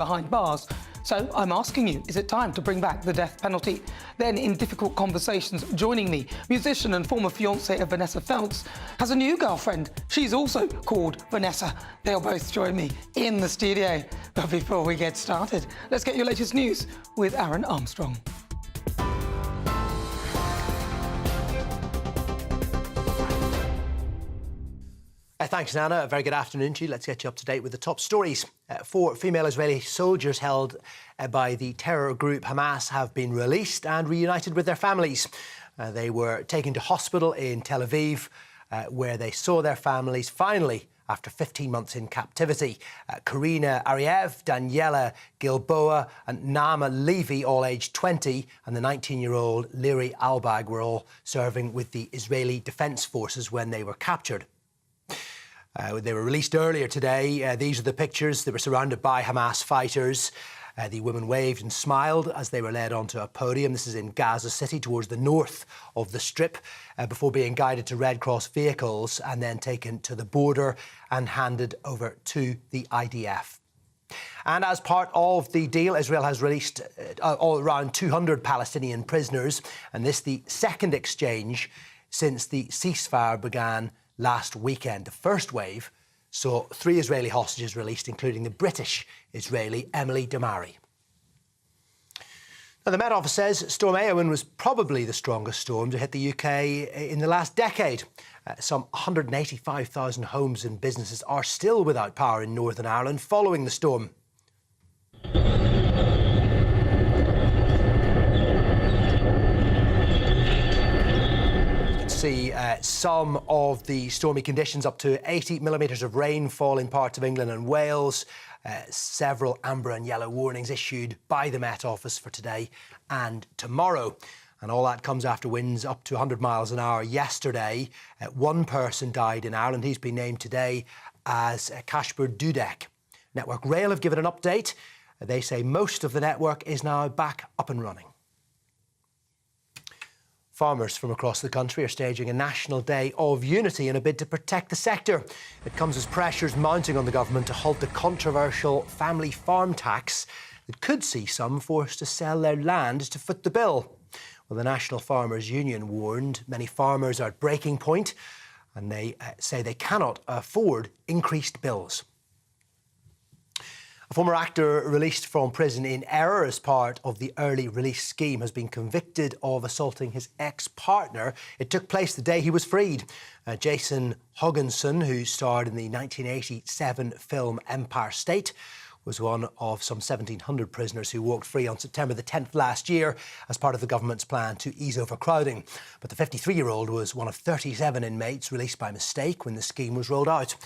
behind bars. So I'm asking you, is it time to bring back the death penalty? Then, in difficult conversations, joining me, musician and former fiancé of Vanessa Feltz, has a new girlfriend. She's also called Vanessa. They'll both join me in the studio. But before we get started, let's get your latest news with Aaron Armstrong. Thanks, Nana. A very good afternoon to you. Let's get you up to date with the top stories. 4 female Israeli soldiers held by the terror group Hamas have been released and reunited with their families. They were taken to hospital in Tel Aviv, where they saw their families finally after 15 months in captivity. Karina Ariev, Daniela Gilboa and Naama Levy, all aged 20, and the 19-year-old Liri Albag were all serving with the Israeli Defence Forces when they were captured. They were released earlier today. These are the pictures. They were surrounded by Hamas fighters. The women waved and smiled as they were led onto a podium. This is in Gaza City, towards the north of the Strip, before being guided to Red Cross vehicles and then taken to the border and handed over to the IDF. And as part of the deal, Israel has released around 200 Palestinian prisoners, and this the second exchange since the ceasefire began last weekend. The first wave saw 3 Israeli hostages released, including the British Israeli Emily Damari. Now, the Met Office says Storm Eowyn was probably the strongest storm to hit the UK in the last decade. Some 185,000 homes and businesses are still without power in Northern Ireland following the storm. See some of the stormy conditions, up to 80 millimetres of rainfall in parts of England and Wales. Several amber and yellow warnings issued by the Met Office for today and tomorrow. And all that comes after winds up to 100 miles an hour yesterday. 1 person died in Ireland. He's been named today as Kashper Dudek. Network Rail have given an update. They say most of the network is now back up and running. Farmers from across the country are staging a national day of unity in a bid to protect the sector. It comes as pressures mounting on the government to halt the controversial family farm tax that could see some forced to sell their land to foot the bill. Well, the National Farmers Union warned many farmers are at breaking point, and they say they cannot afford increased bills. A former actor released from prison in error as part of the early release scheme has been convicted of assaulting his ex-partner. It took place the day he was freed. Jason Hogginson, who starred in the 1987 film Empire State, was one of some 1,700 prisoners who walked free on September the 10th last year as part of the government's plan to ease overcrowding. But the 53-year-old was one of 37 inmates released by mistake when the scheme was rolled out.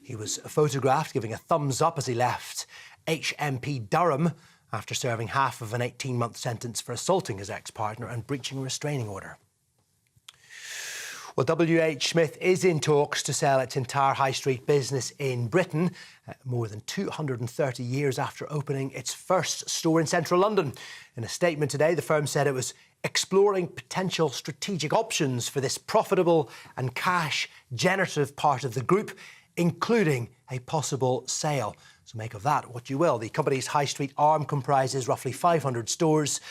He was photographed giving a thumbs up as he left HMP Durham after serving half of an 18-month sentence for assaulting his ex-partner and breaching a restraining order. Well, WH Smith is in talks to sell its entire high street business in Britain, more than 230 years after opening its first store in central London. In a statement today, the firm said it was exploring potential strategic options for this profitable and cash-generative part of the group, including a possible sale. So make of that what you will. The company's high street arm comprises roughly 500 stores.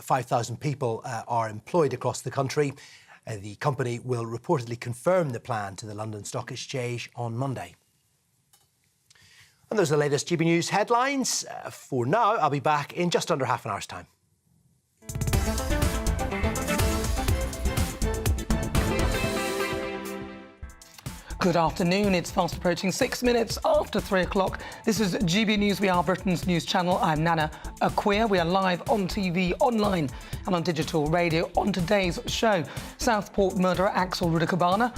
5,000 people are employed across the country. The company will reportedly confirm the plan to the London Stock Exchange on Monday. And those are the latest GB News headlines. For now, I'll be back in just under half an hour's time. Good afternoon. It's fast approaching 6 minutes after 3 o'clock. This is GB News. We are Britain's news channel. I'm Nana Akua. We are live on TV, online and on digital radio. On today's show, Southport murderer Axel Rudakabana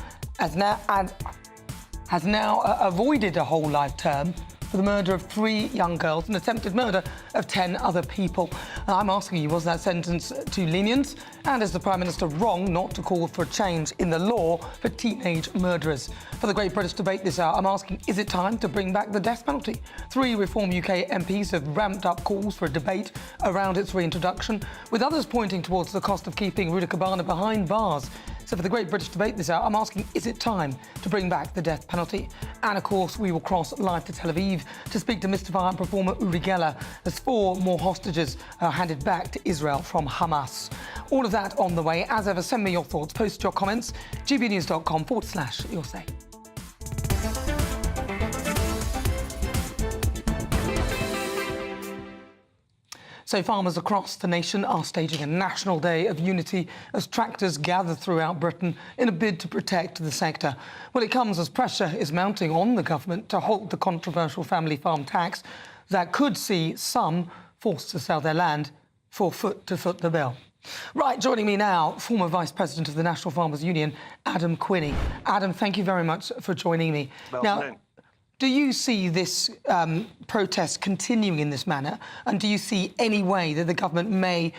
has now avoided a whole life term for the murder of 3 young girls and attempted murder of 10 other people. I'm asking you, was that sentence too lenient? And is the Prime Minister wrong not to call for a change in the law for teenage murderers? For the Great British Debate this hour, I'm asking, is it time to bring back the death penalty? 3 Reform UK MPs have ramped up calls for a debate around its reintroduction, with others pointing towards the cost of keeping Rudakabana behind bars. So for the Great British Debate this hour, I'm asking, is it time to bring back the death penalty? And of course, we will cross live to Tel Aviv to speak to Mr. Fire performer Uri Geller as 4 more hostages are handed back to Israel from Hamas. All of that on the way. As ever, send me your thoughts, post your comments, gbnews.com/your say. So farmers across the nation are staging a national day of unity as tractors gather throughout Britain in a bid to protect the sector. Well, it comes as pressure is mounting on the government to halt the controversial family farm tax that could see some forced to sell their land for foot to foot the bill. Right, joining me now, former Vice President of the National Farmers Union, Adam Quinney. Adam, thank you very much for joining me. Now, do you see this protest continuing in this manner? And do you see any way that the government may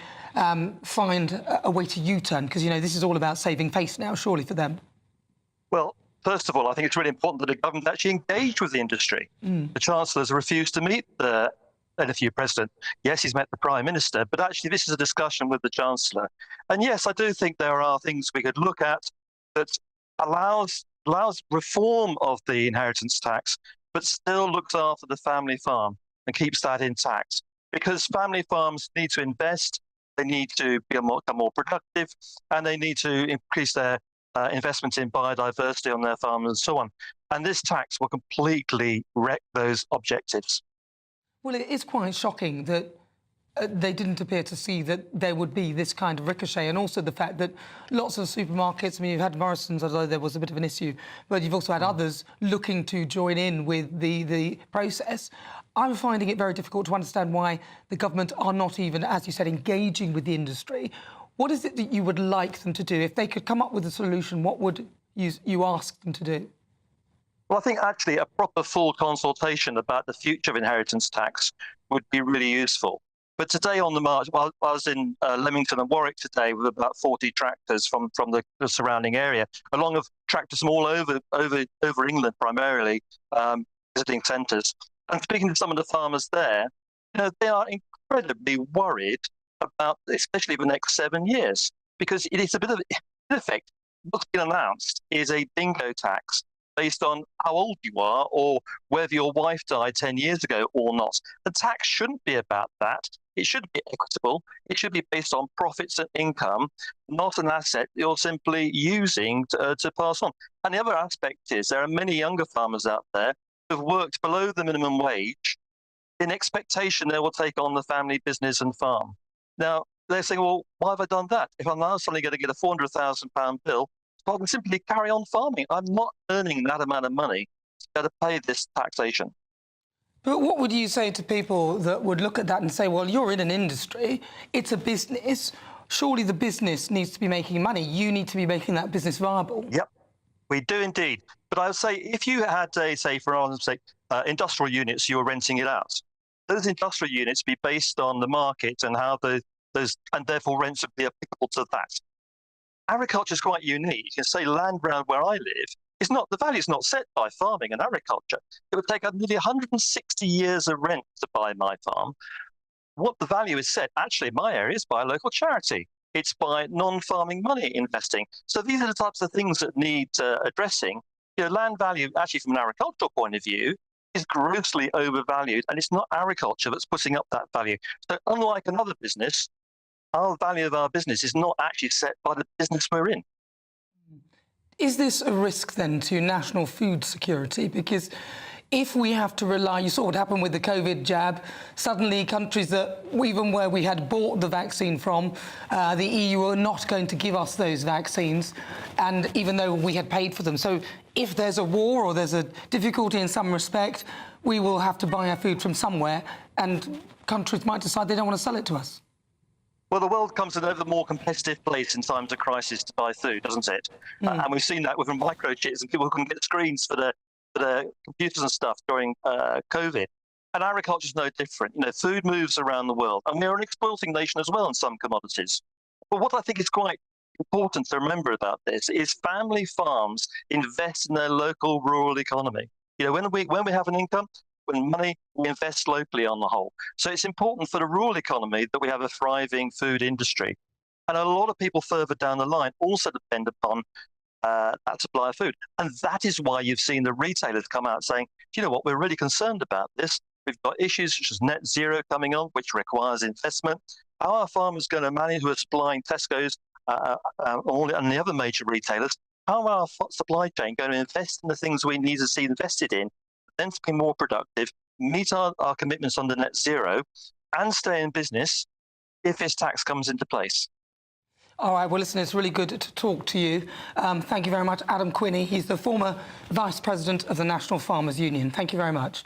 find a way to U-turn? Because, you know, this is all about saving face now, surely, for them. Well, first of all, I think it's really important that the government actually engage with the industry. The Chancellor's refused to meet the NFU President. Yes, he's met the Prime Minister, but actually this is a discussion with the Chancellor. And yes, I do think there are things we could look at that allows reform of the inheritance tax, but still looks after the family farm and keeps that intact. Because family farms need to invest, they need to become more productive, and they need to increase their investment in biodiversity on their farms and so on. And this tax will completely wreck those objectives. Well, it is quite shocking that they didn't appear to see that there would be this kind of ricochet, and also the fact that lots of supermarkets, I mean, you've had Morrison's, although there was a bit of an issue, but you've also had others looking to join in with the process. I'm finding it very difficult to understand why the government are not even, as you said, engaging with the industry. What is it that you would like them to do? If they could come up with a solution, what would you ask them to do? Well, I think actually a proper full consultation about the future of inheritance tax would be really useful. But today on the march, well, I was in Leamington and Warwick today with about 40 tractors from the surrounding area, along with tractors from all over England primarily, visiting centres. And speaking to some of the farmers there, you know, they are incredibly worried about, especially the next 7 years, because it is a bit of, in effect, what's been announced is a bingo tax based on how old you are or whether your wife died 10 years ago or not. The tax shouldn't be about that. It should be equitable. It should be based on profits and income, not an asset you're simply using to pass on. And the other aspect is there are many younger farmers out there who have worked below the minimum wage in expectation they will take on the family business and farm. Now, they're saying, well, why have I done that? If I'm now suddenly going to get a £400,000 bill, so I can simply carry on farming. I'm not earning that amount of money to be able to pay this taxation. But what would you say to people that would look at that and say, well, you're in an industry, it's a business, surely the business needs to be making money, you need to be making that business viable? Yep, we do indeed. But I would say if you had, say, for argument's sake, industrial units, you were renting it out, those industrial units be based on the market and how and therefore rents would be applicable to that. Agriculture is quite unique. You can say land around where I live, the value is not set by farming and agriculture. It would take nearly 160 years of rent to buy my farm. What the value is set, actually, in my area, is by a local charity. It's by non-farming money investing. So these are the types of things that need addressing. You know, land value, actually, from an agricultural point of view, is grossly overvalued, and it's not agriculture that's putting up that value. So unlike another business, our value of our business is not actually set by the business we're in. Is this a risk then to national food security? Because if we have to rely, you saw what happened with the COVID jab, suddenly countries that, even where we had bought the vaccine from, the EU are not going to give us those vaccines, and even though we had paid for them. So if there's a war or there's a difficulty in some respect, we will have to buy our food from somewhere, and countries might decide they don't want to sell it to us. Well, the world comes to an ever more competitive place in times of crisis to buy food, doesn't it? And we've seen that with microchips and people who can get screens for their computers and stuff during COVID. And agriculture is no different. You know, food moves around the world, and we're an exporting nation as well in some commodities. But what I think is quite important to remember about this is family farms invest in their local rural economy. You know, when we have an income, when money, we invest locally on the whole. So it's important for the rural economy that we have a thriving food industry. And a lot of people further down the line also depend upon that supply of food. And that is why you've seen the retailers come out saying, do you know what, we're really concerned about this. We've got issues such as net zero coming on, which requires investment. How are farmers going to manage who are supplying Tesco's and the other major retailers? How are our supply chain going to invest in the things we need to see invested in, then to be more productive, meet our commitments under net zero, and stay in business if this tax comes into place? All right, well, listen, it's really good to talk to you. Thank you very much, Adam Quinney. He's the former Vice President of the National Farmers Union. Thank you very much.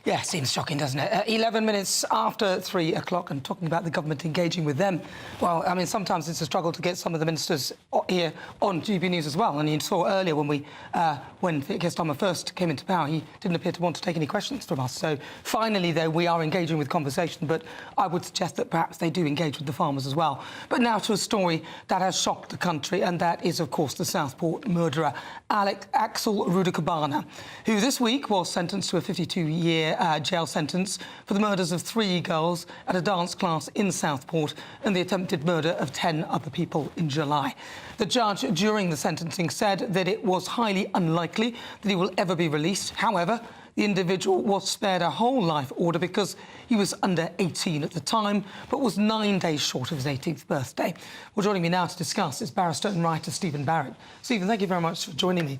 Yeah, seems shocking, doesn't it? 11 minutes after 3 o'clock, and talking about the government engaging with them. Well, I mean, sometimes it's a struggle to get some of the ministers here on GB News as well. And you saw earlier when Keir Starmer first came into power, he didn't appear to want to take any questions from us. So finally, though, we are engaging with conversation. But I would suggest that perhaps they do engage with the farmers as well. But now to a story that has shocked the country, and that is, of course, the Southport murderer, Axel Rudakabana, who this week was sentenced to a 52-year jail sentence for the murders of 3 girls at a dance class in Southport and the attempted murder of 10 other people in July. The judge, during the sentencing, said that it was highly unlikely that he will ever be released. However, the individual was spared a whole life order because he was under 18 at the time, but was 9 days short of his 18th birthday. Well, joining me now to discuss is barrister and writer Stephen Barrett. Stephen, thank you very much for joining me.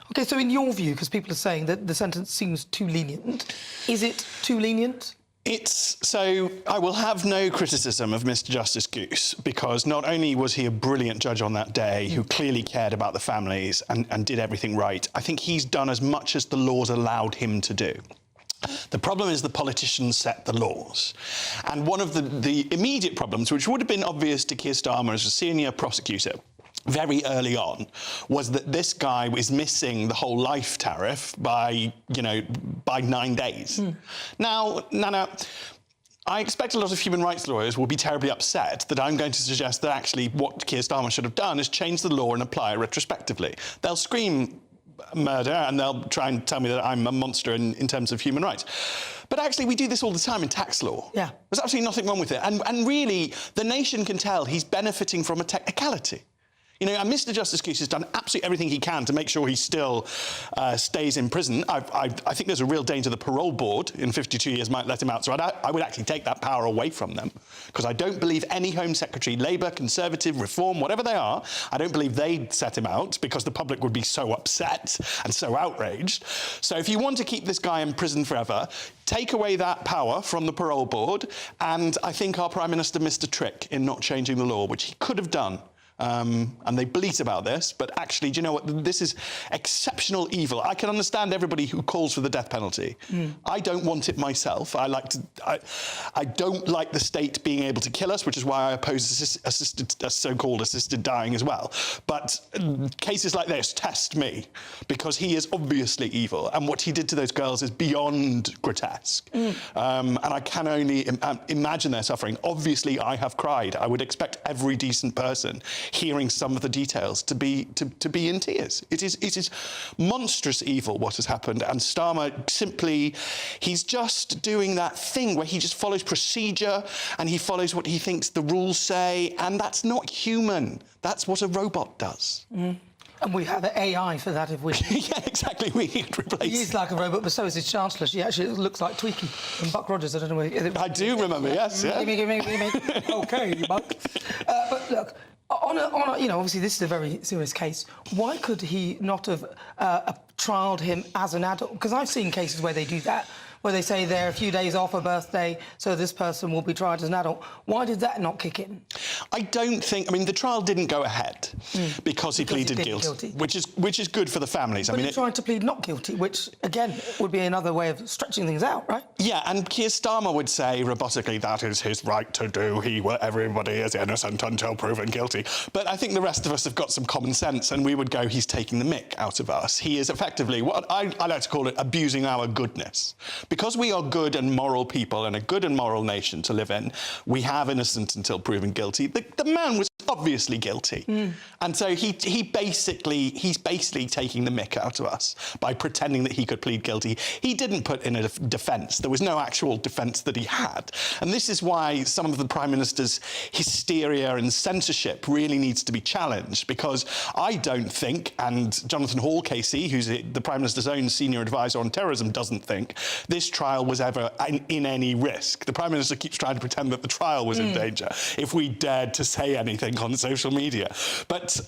OK, so in your view, because people are saying that the sentence seems too lenient, is it too lenient? So I will have no criticism of Mr. Justice Goose, because not only was he a brilliant judge on that day who clearly cared about the families and did everything right, I think he's done as much as the laws allowed him to do. The problem is the politicians set the laws. And one of the immediate problems, which would have been obvious to Keir Starmer as a senior prosecutor very early on, was that this guy was missing the whole life tariff by 9 days. Now, Nana, I expect a lot of human rights lawyers will be terribly upset that I'm going to suggest that actually what Keir Starmer should have done is change the law and apply it retrospectively. They'll scream murder and they'll try and tell me that I'm a monster in terms of human rights. But actually, we do this all the time in tax law. Yeah. There's absolutely nothing wrong with it. And really, the nation can tell he's benefiting from a technicality. And Mr. Justice Goose has done absolutely everything he can to make sure he still stays in prison. I think there's a real danger the parole board in 52 years might let him out. So I would actually take that power away from them, because I don't believe any Home Secretary, Labour, Conservative, Reform, whatever they are, I don't believe they'd set him out, because the public would be so upset and so outraged. So if you want to keep this guy in prison forever, take away that power from the parole board. And I think our Prime Minister missed a trick in not changing the law, which he could have done. And they bleat about this, but actually, do you know what? This is exceptional evil. I can understand everybody who calls for the death penalty. I don't want it myself. I don't like the state being able to kill us, which is why I oppose so-called assisted dying as well. But cases like this test me, because he is obviously evil, and what he did to those girls is beyond grotesque. And I can only imagine their suffering. Obviously, I have cried. I would expect every decent person hearing some of the details to be in tears. It is monstrous evil what has happened, and Starmer simply, he's just doing that thing where he just follows procedure and he follows what he thinks the rules say, and that's not human. That's what a robot does. And we have AI for that if we... Yeah, exactly. We replace... He's like a robot, but so is his Chancellor. She actually looks like Tweaky from Buck Rogers. I don't know where... I do remember, yes. Yeah. OK, Buck. But look, obviously this is a very serious case. Why could he not have trialled him as an adult? Because I've seen cases where they do that, where they say they're a few days off a birthday, so this person will be tried as an adult. Why did that not kick in? I don't think... I mean, the trial didn't go ahead because he pleaded guilty. Which is good for the families. But he tried to plead not guilty, which, again, would be another way of stretching things out, right? Yeah, and Keir Starmer would say, robotically, that is his right to do. Everybody is innocent until proven guilty. But I think the rest of us have got some common sense, and we would go, he's taking the mick out of us. He is effectively, what I like to call it, abusing our goodness. Because we are good and moral people and a good and moral nation to live in, we have innocent until proven guilty. The man was obviously guilty. And so he's basically taking the mick out of us by pretending that he could plead guilty. He didn't put in a defence. There was no actual defence that he had. And this is why some of the Prime Minister's hysteria and censorship really needs to be challenged, because I don't think, and Jonathan Hall, KC, who's the Prime Minister's own senior advisor on terrorism, doesn't think this trial was ever in any risk. The Prime Minister keeps trying to pretend that the trial was in danger if we dared to say anything on social media. But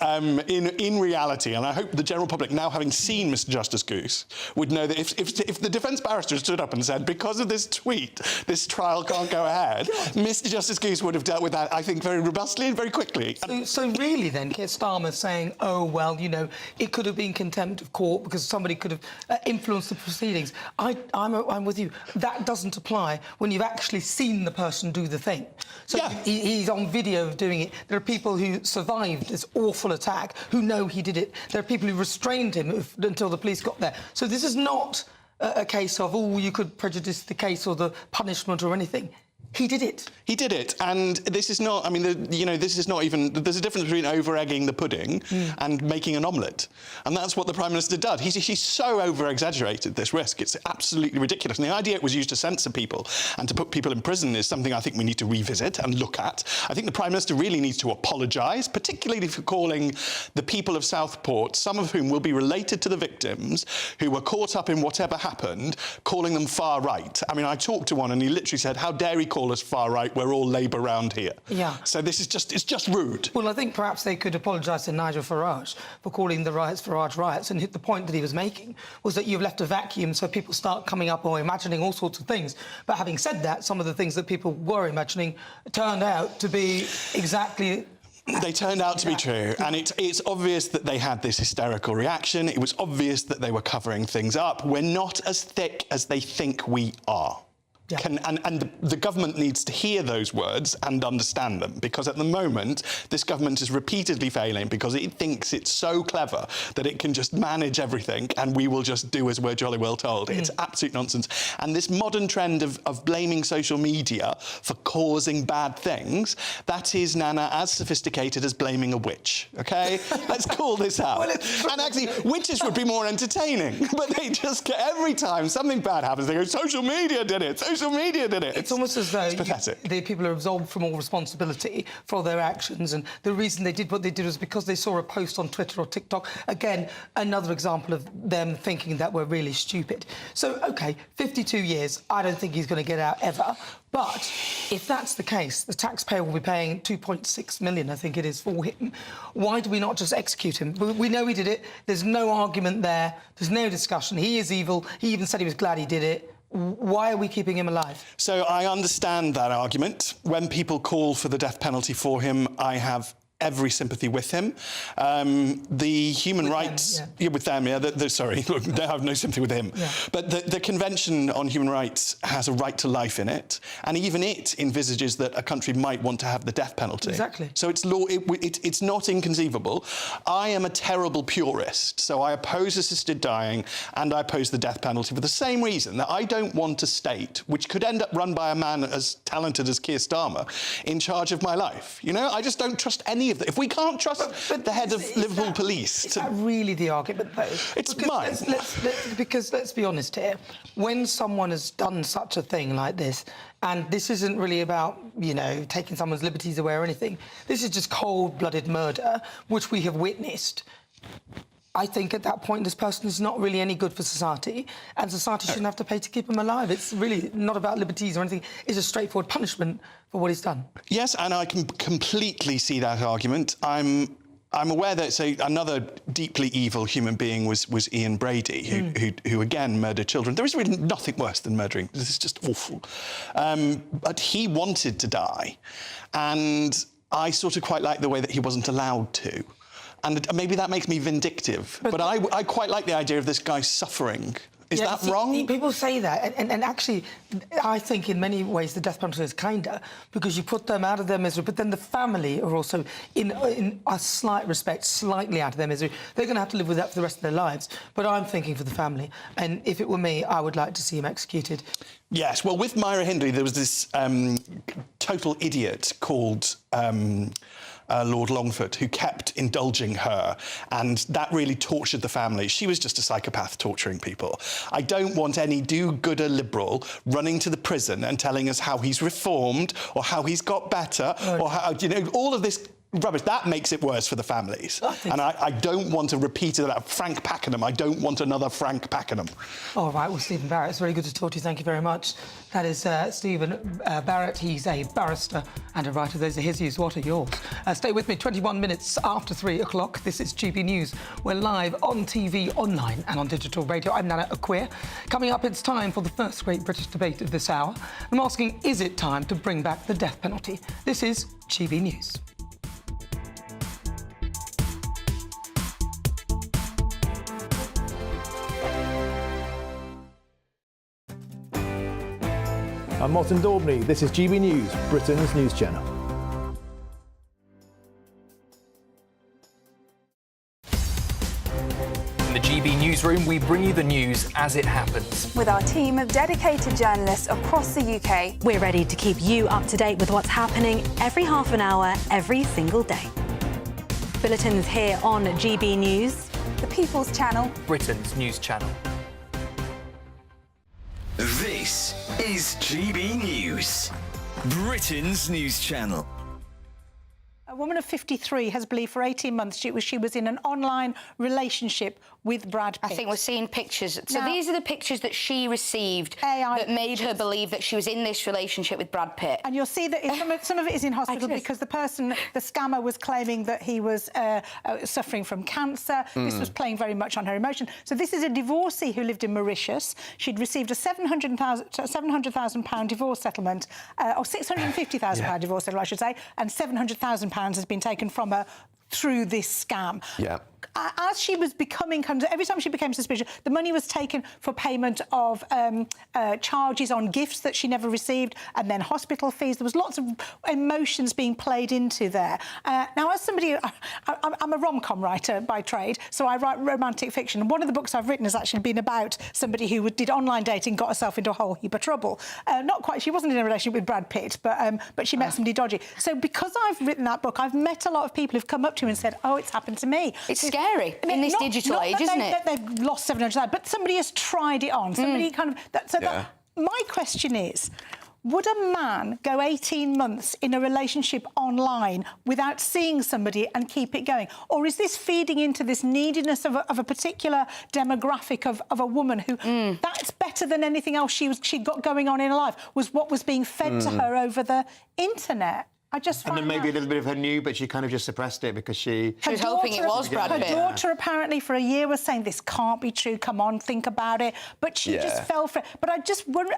in reality, and I hope the general public, now having seen Mr Justice Goose, would know that if the defence barrister stood up and said, because of this tweet, this trial can't go ahead, Mr Justice Goose would have dealt with that, I think, very robustly and very quickly. So really then, Keir Starmer saying, oh, well, you know, it could have been contempt of court because somebody could have influenced the proceedings. I'm with you. That doesn't apply when you've actually seen the person do the thing. So he's on video of doing it. There are people who survived this awful attack who know he did it. There are people who restrained him until the police got there. So this is not a case of, oh, you could prejudice the case or the punishment or anything. He did it. He did it. And this is not, I mean, you know, this is not even, there's a difference between over-egging the pudding and making an omelette. And that's what the Prime Minister did. He's so over-exaggerated this risk. It's absolutely ridiculous. And the idea it was used to censor people and to put people in prison is something I think we need to revisit and look at. I think the Prime Minister really needs to apologise, particularly for calling the people of Southport, some of whom will be related to the victims, who were caught up in whatever happened, calling them far right. I mean, I talked to one and he literally said, how dare he call us far right, we're all Labour round here. Yeah. So this is just, it's just rude. Well, I think perhaps they could apologise to Nigel Farage for calling the riots Farage riots, and the point that he was making was that you've left a vacuum so people start coming up or imagining all sorts of things. But having said that, some of the things that people were imagining turned out to be exactly... They turned out to be true, and it's obvious that they had this hysterical reaction. It was obvious that they were covering things up. We're not as thick as they think we are. Yeah. And the government needs to hear those words and understand them, because at the moment this government is repeatedly failing because it thinks it's so clever that it can just manage everything and we will just do as we're jolly well told. It's absolute nonsense. And this modern trend of blaming social media for causing bad things, that is, Nana, as sophisticated as blaming a witch, OK? Let's call this out. Well, and actually, witches would be more entertaining, but they just get, every time something bad happens, they go, social media did it, social media did it. It's almost as though the people are absolved from all responsibility for their actions, and the reason they did what they did was because they saw a post on Twitter or TikTok. Again, another example of them thinking that we're really stupid. So, OK, 52 years, I don't think he's going to get out ever. But if that's the case, the taxpayer will be paying £2.6 million, I think it is, for him. Why do we not just execute him? We know he did it. There's no argument there. There's no discussion. He is evil. He even said he was glad he did it. Why are we keeping him alive? So I understand that argument. When people call for the death penalty for him, I have every sympathy with him. The human rights... with them, sorry, look, they have no sympathy with him. Yeah. But the Convention on Human Rights has a right to life in it, and even it envisages that a country might want to have the death penalty. Exactly. So it's law. It's not inconceivable. I am a terrible purist, so I oppose assisted dying and I oppose the death penalty for the same reason, that I don't want a state which could end up run by a man as talented as Keir Starmer in charge of my life. You know, I just don't trust any of that. If we can't trust the head of Liverpool Police... Is that really the argument, though? It's mine. Because let's be honest here, when someone has done such a thing like this, and this isn't really about, you know, taking someone's liberties away or anything, this is just cold-blooded murder, which we have witnessed. I think at that point this person is not really any good for society, and society shouldn't have to pay to keep him alive. It's really not about liberties or anything. It's a straightforward punishment for what he's done. Yes, and I can completely see that argument. I'm aware that another deeply evil human being was Ian Brady, who again murdered children. There is really nothing worse than murdering. This is just awful. But he wanted to die, and I sort of quite like the way that he wasn't allowed to. And maybe that makes me vindictive, but I quite like the idea of this guy suffering. Is that wrong? People say that, and actually, I think in many ways the death penalty is kinder, because you put them out of their misery, but then the family are also, in a slight respect, slightly out of their misery. They're going to have to live with that for the rest of their lives. But I'm thinking for the family, and if it were me, I would like to see him executed. Yes, well, with Myra Hindley, there was this total idiot called... Lord Longford, who kept indulging her, and that really tortured the family. She was just a psychopath torturing people. I don't want any do-gooder liberal running to the prison and telling us how he's reformed or how he's got better or how, you know, all of this rubbish. That makes it worse for the families. And I don't want a repeat of that. Frank Pakenham. I don't want another Frank Pakenham. All right, well, Stephen Barrett, it's very good to talk to you. Thank you very much. That is Stephen Barrett. He's a barrister and a writer. Those are his views. What are yours? Stay with me. 21 minutes after 3 o'clock. This is GB News. We're live on TV, online and on digital radio. I'm Nana Akua. Coming up, it's time for the first great British debate of this hour. I'm asking, is it time to bring back the death penalty? This is GB News. I'm Martin Daubney. This is GB News, Britain's news channel. In the GB newsroom, we bring you the news as it happens. With our team of dedicated journalists across the UK, we're ready to keep you up to date with what's happening every half an hour, every single day. Bulletins here on GB News, the People's Channel, Britain's news channel. This is GB News, Britain's news channel. A woman of 53 has believed for 18 months she was in an online relationship with Brad Pitt. I think we're seeing pictures. So these are the pictures that she received that made her believe that she was in this relationship with Brad Pitt. And you'll see that some of it is in hospital because the scammer was claiming that he was suffering from cancer. This was playing very much on her emotion. So this is a divorcee who lived in Mauritius. She'd received a £700,000 divorce settlement, or £650,000 divorce settlement, I should say, and £700,000 has been taken from her through this scam. Yeah. As she was becoming, every time she became suspicious, the money was taken for payment of charges on gifts that she never received, and then hospital fees. There was lots of emotions being played into there. Now, as somebody, I'm a rom-com writer by trade, so I write romantic fiction. And one of the books I've written has actually been about somebody who did online dating, got herself into a whole heap of trouble. Not quite, she wasn't in a relationship with Brad Pitt, but she met somebody dodgy. So because I've written that book, I've met a lot of people who've come up to me and said, oh, it's happened to me. It's scary in this digital age, isn't it? They've lost $700,000, but somebody has tried it on. Somebody my question is, would a man go 18 months in a relationship online without seeing somebody and keep it going? Or is this feeding into this neediness of a particular demographic of a woman who that's better than anything else she'd got going on in her life, was what was being fed to her over the internet? I just and then maybe a little bit of her knew, but she kind of just suppressed it because she was hoping it was Brad Pitt. Her daughter apparently for a year was saying, this can't be true, come on, think about it. But she just fell for it. But I just wonder,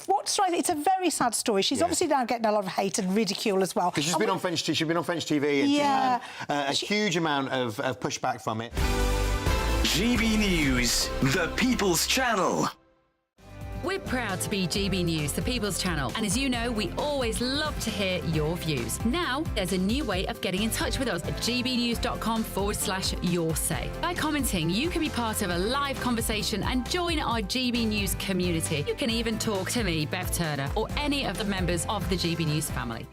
what's right, it's a very sad story. She's obviously now getting a lot of hate and ridicule as well. Because she's been on French TV and she's had a huge amount of pushback from it. GB News, the People's Channel. We're proud to be GB News, the People's Channel. And as you know, we always love to hear your views. Now, there's a new way of getting in touch with us at gbnews.com/yoursay. By commenting, you can be part of a live conversation and join our GB News community. You can even talk to me, Bev Turner, or any of the members of the GB News family.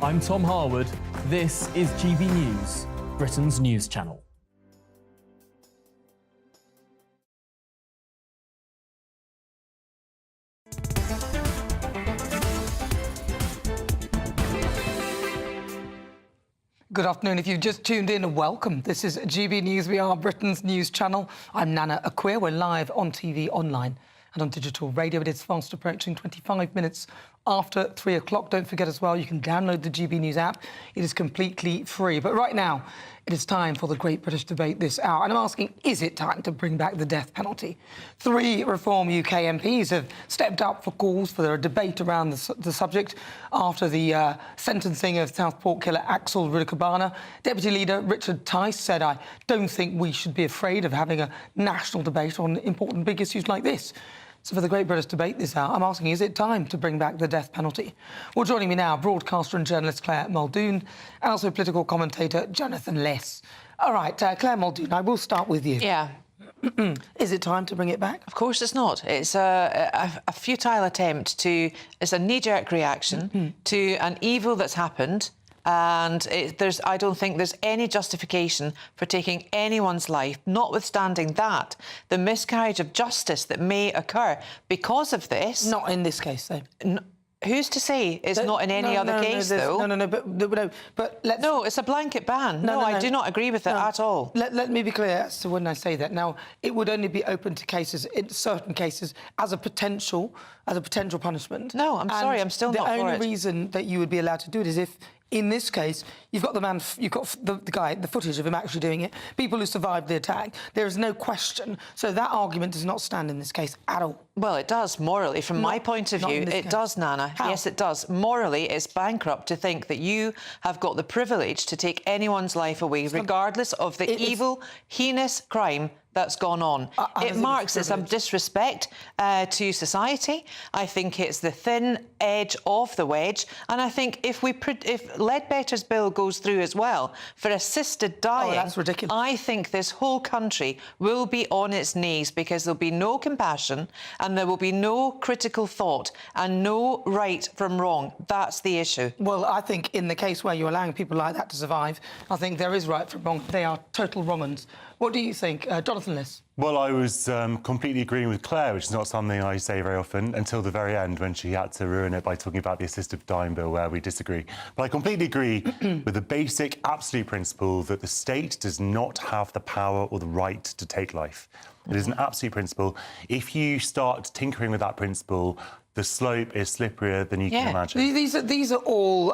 I'm Tom Harwood. This is GB News, Britain's news channel. Good afternoon. If you've just tuned in, welcome. This is GB News. We are Britain's news channel. I'm Nana Akua. We're live on TV, online and on digital radio. It is fast approaching 25 minutes after 3 o'clock. Don't forget as well, you can download the GB News app. It is completely free. But right now, it is time for the Great British Debate this hour. And I'm asking, is it time to bring back the death penalty? 3 Reform UK MPs have stepped up for calls for a debate around the subject after the sentencing of Southport killer Axel Rudakabana. Deputy Leader Richard Tice said, I don't think we should be afraid of having a national debate on important big issues like this. So for the Great British Debate this hour, I'm asking, is it time to bring back the death penalty? Well, joining me now, broadcaster and journalist Claire Muldoon, and also political commentator Jonathan Less. All right, Claire Muldoon, I will start with you. Yeah. Is it time to bring it back? Of course it's not. It's a futile attempt to... It's a knee-jerk reaction to an evil that's happened, and I don't think there's any justification for taking anyone's life, notwithstanding that, the miscarriage of justice that may occur because of this... Not in this case, though. Who's to say it's not in any other case, though? No, but let's... No, it's a blanket ban. No, I do not agree with it at all. Let me be clear as to when I say that. Now, it would only be open to cases, in certain cases, as a potential punishment. No, I'm sorry, I'm still not for it. The only reason that you would be allowed to do it is if, in this case, you've got the guy, the footage of him actually doing it, people who survived the attack. There is no question. So that argument does not stand in this case at all. Well, it does, morally. From my point of view, it does, Nana. How? Yes, it does. Morally, it's bankrupt to think that you have got the privilege to take anyone's life away, regardless of the evil, heinous crime that's gone on. It marks some disrespect to society. I think it's the thin edge of the wedge. And I think if Ledbetter's bill goes through as well for assisted dying... Oh, that's ridiculous. I think this whole country will be on its knees because there'll be no compassion and there will be no critical thought and no right from wrong. That's the issue. Well, I think in the case where you're allowing people like that to survive, I think there is right from wrong. They are total wrong-uns. What do you think? Jonathan Liss? Well, I was completely agreeing with Claire, which is not something I say very often, until the very end when she had to ruin it by talking about the assisted dying bill, where we disagree. But I completely agree with the basic, absolute principle that the state does not have the power or the right to take life. It is an absolute principle. If you start tinkering with that principle, the slope is slipperier than you can imagine. These are all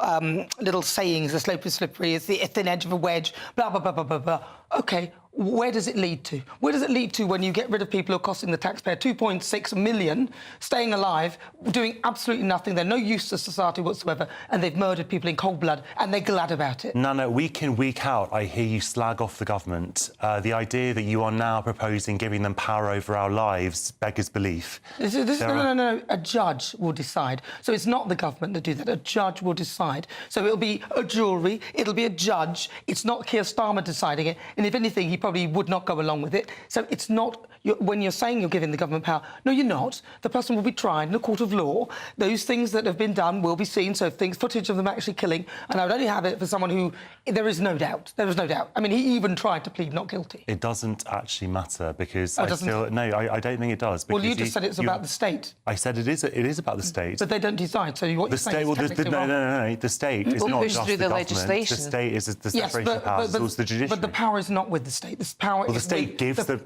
little sayings. The slope is slippery, it's the thin edge of a wedge, blah, blah, blah, blah, blah, blah. OK, where does it lead to? Where does it lead to when you get rid of people who are costing the taxpayer £2.6 million, staying alive, doing absolutely nothing, they're no use to society whatsoever, and they've murdered people in cold blood, and they're glad about it? Nana, week in, week out, I hear you slag off the government. The idea that you are now proposing giving them power over our lives beggars belief. No. A judge will decide. So it's not the government that do that. A judge will decide. So it'll be a jury, it'll be a judge. It's not Keir Starmer deciding it. And if anything, he probably would not go along with it. So it's not... When you're saying you're giving the government power, no, you're not. The person will be tried in a court of law. Those things that have been done will be seen. So footage of them actually killing. And I would only have it for someone who... There is no doubt. There is no doubt. I mean, he even tried to plead not guilty. It doesn't actually matter because I don't think it does. Well, you just said it's about the state. I said it is about the state. But they don't decide. So what you're saying is technically wrong. No. The state is not just the government. The state is the separation of powers. It's also the judiciary. But the power is not with the state. The power the state gives the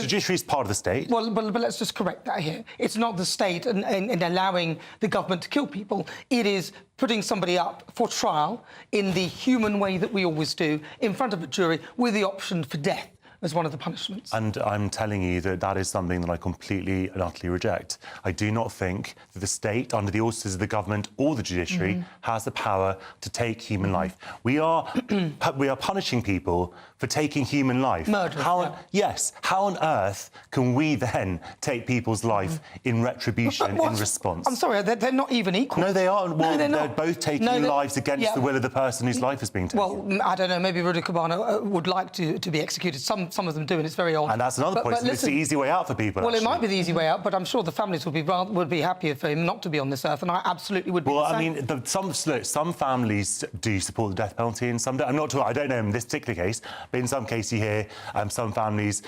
judiciary is part of the state. Well, but let's just correct that here. It's not the state and allowing the government to kill people. It is putting somebody up for trial in the human way that we always do, in front of a jury, with the option for death as one of the punishments. And I'm telling you that is something that I completely and utterly reject. I do not think that the state, under the auspices of the government or the judiciary, has the power to take human life. We are punishing people for taking human life. Murder. Yes. How on earth can we then take people's life in retribution, in response? I'm sorry, they're not even equal. No, they aren't. Well, they're not. Both taking lives against the will of the person whose life is being taken. Well, I don't know, maybe Rudy Cabana would like to be executed. Some of them do, and it's very odd. And that's another point. It's the easy way out for people. Well, it might be the easy way out, but I'm sure the families would be happier for him not to be on this earth, and I absolutely would be. Well, I mean, some families do support the death penalty, and some don't. I'm not talking. I don't know in this particular case, but in some cases you hear some families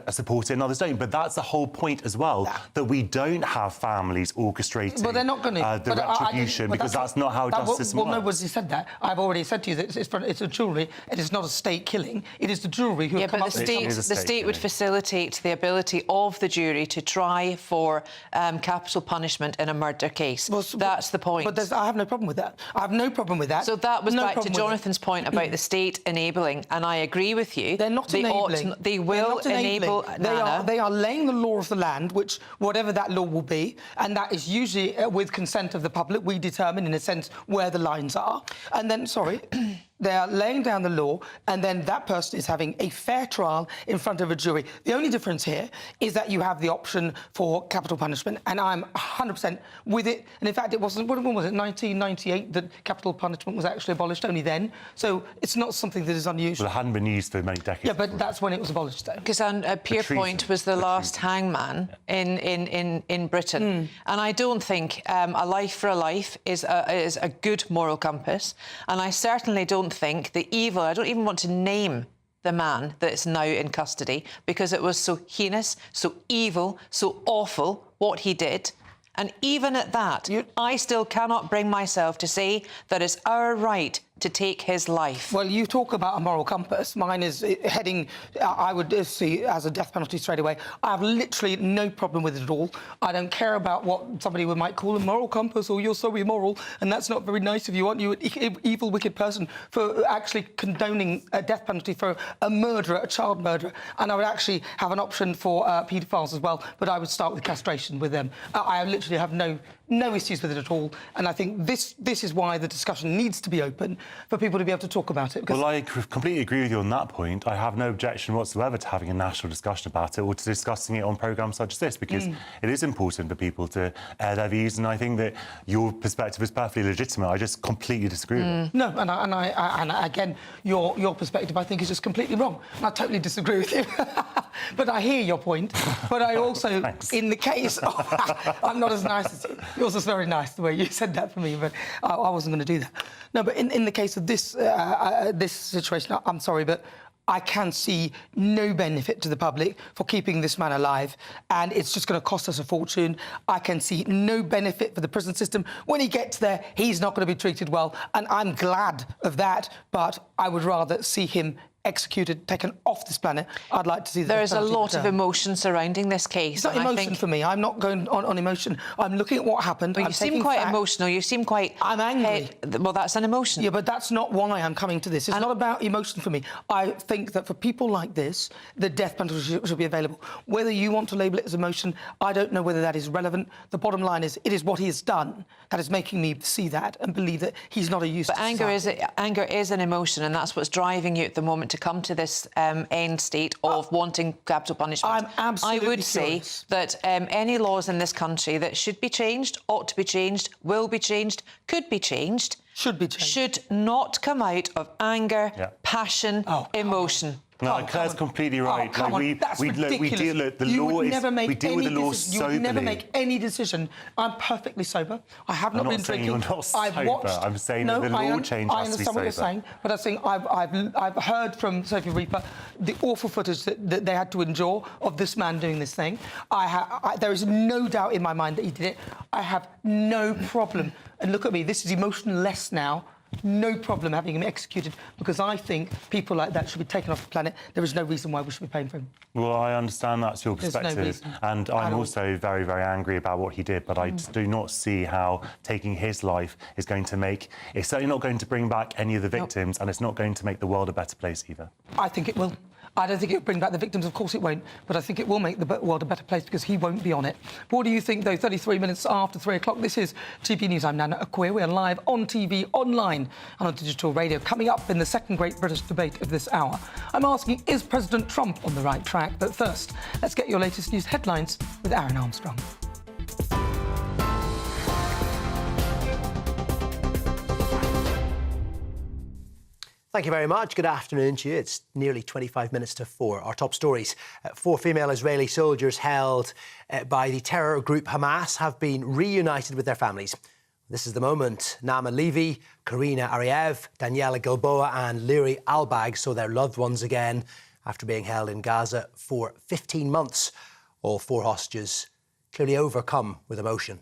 support it and others don't. But that's the whole point as well, that we don't have families orchestrating but they're not going to. The retribution, because that's not how justice works. Well, nobody's said that. I've already said to you that it's a jury. It is not a state killing. It is the jury who have come up with the state would facilitate the ability of the jury to try for capital punishment in a murder case. That's the point. But I have no problem with that. I have no problem with that. So that was back to Jonathan's point about the state enabling, and I agree with you. They're not enabling. They will enable. They are laying the law of the land, which whatever that law will be, and that is usually with consent of the public. We determine, in a sense, where the lines are. And then, sorry. They are laying down the law, and then that person is having a fair trial in front of a jury. The only difference here is that you have the option for capital punishment, and I'm 100% with it. And in fact, it wasn't, when was it, 1998 that capital punishment was actually abolished, only then. So it's not something that is unusual. Well, it hadn't been used for many decades. Yeah, but that's when it was abolished, though. Because Pierpoint was the last hangman in Britain. And I don't think a life for a life is a good moral compass. And I certainly don't think the evil, I don't even want to name the man that is now in custody because it was so heinous, so evil, so awful what he did. And even at that, I still cannot bring myself to say that it's our right to take his life. Well, you talk about a moral compass. Mine is heading, I would see as a death penalty straight away. I have literally no problem with it at all. I don't care about what somebody might call a moral compass or you're so immoral, and that's not very nice of you, aren't you, an evil, wicked person, for actually condoning a death penalty for a murderer, a child murderer. And I would actually have an option for paedophiles as well, but I would start with castration with them. I literally have no issues with it at all. And I think this is why the discussion needs to be open for people to be able to talk about it. Well, I completely agree with you on that point. I have no objection whatsoever to having a national discussion about it or to discussing it on programmes such as this, because it is important for people to air their views, and I think that your perspective is perfectly legitimate. I just completely disagree with it. No, and again, your perspective, I think, is just completely wrong. And I totally disagree with you. But I hear your point. But I also, in the case of... I'm not as nice as you. Yours was very nice, the way you said that for me, but I wasn't going to do that. No, but in the case of this this situation, I'm sorry, but I can see no benefit to the public for keeping this man alive, and it's just going to cost us a fortune. I can see no benefit for the prison system. When he gets there, he's not going to be treated well, and I'm glad of that, but I would rather see him executed, taken off this planet. I'd like to see that. There's a lot of emotion surrounding this case. It's not emotion for me. I'm not going on emotion. I'm looking at what happened. But you seem quite emotional. You seem quite... I'm angry. Well, that's an emotion. Yeah, but that's not why I'm coming to this. It's not about emotion for me. I think that for people like this, the death penalty should be available. Whether you want to label it as emotion, I don't know whether that is relevant. The bottom line is, it is what he has done that is making me see that and believe that he's not a use. But anger is an emotion, and that's what's driving you at the moment to come to this end state of wanting capital punishment. I'm absolutely I would say that any laws in this country that should be changed, ought to be changed, will be changed, could be changed, should be changed, should not come out of anger, passion, emotion. No, Claire's completely right. Oh, come on. That's ridiculous. We deal with the you law. Would never make we deal with the law soberly. You would never make any decision. I'm perfectly sober. I have not been drinking. You're not sober. I've watched. I'm saying that the law change I has to be understand what you're saying, but I'm saying I've heard from Sophie Reaper the awful footage that they had to endure of this man doing this thing. There is no doubt in my mind that he did it. I have no problem. And look at me. This is emotionless now. No problem having him executed, because I think people like that should be taken off the planet. There is no reason why we should be paying for him. Well, I understand that's your perspective, no reason and I'm also very, very angry about what he did, but I do not see how taking his life is going to make... It's certainly not going to bring back any of the victims, and it's not going to make the world a better place either. I think it will. I don't think it will bring back the victims, of course it won't, but I think it will make the world a better place because he won't be on it. What do you think, though? 33 minutes after 3 o'clock, this is GB News. I'm Nana Akua. We're live on TV, online and on digital radio. Coming up in the second great British debate of this hour, I'm asking, is President Trump on the right track? But first, let's get your latest news headlines with Aaron Armstrong. Thank you very much. Good afternoon to you. It's nearly 25 minutes to 4. Our top stories. 4 female Israeli soldiers held by the terror group Hamas have been reunited with their families. This is the moment. Naama Levy, Karina Ariev, Daniela Gilboa and Liri Albag saw their loved ones again after being held in Gaza for 15 months. All 4 hostages clearly overcome with emotion.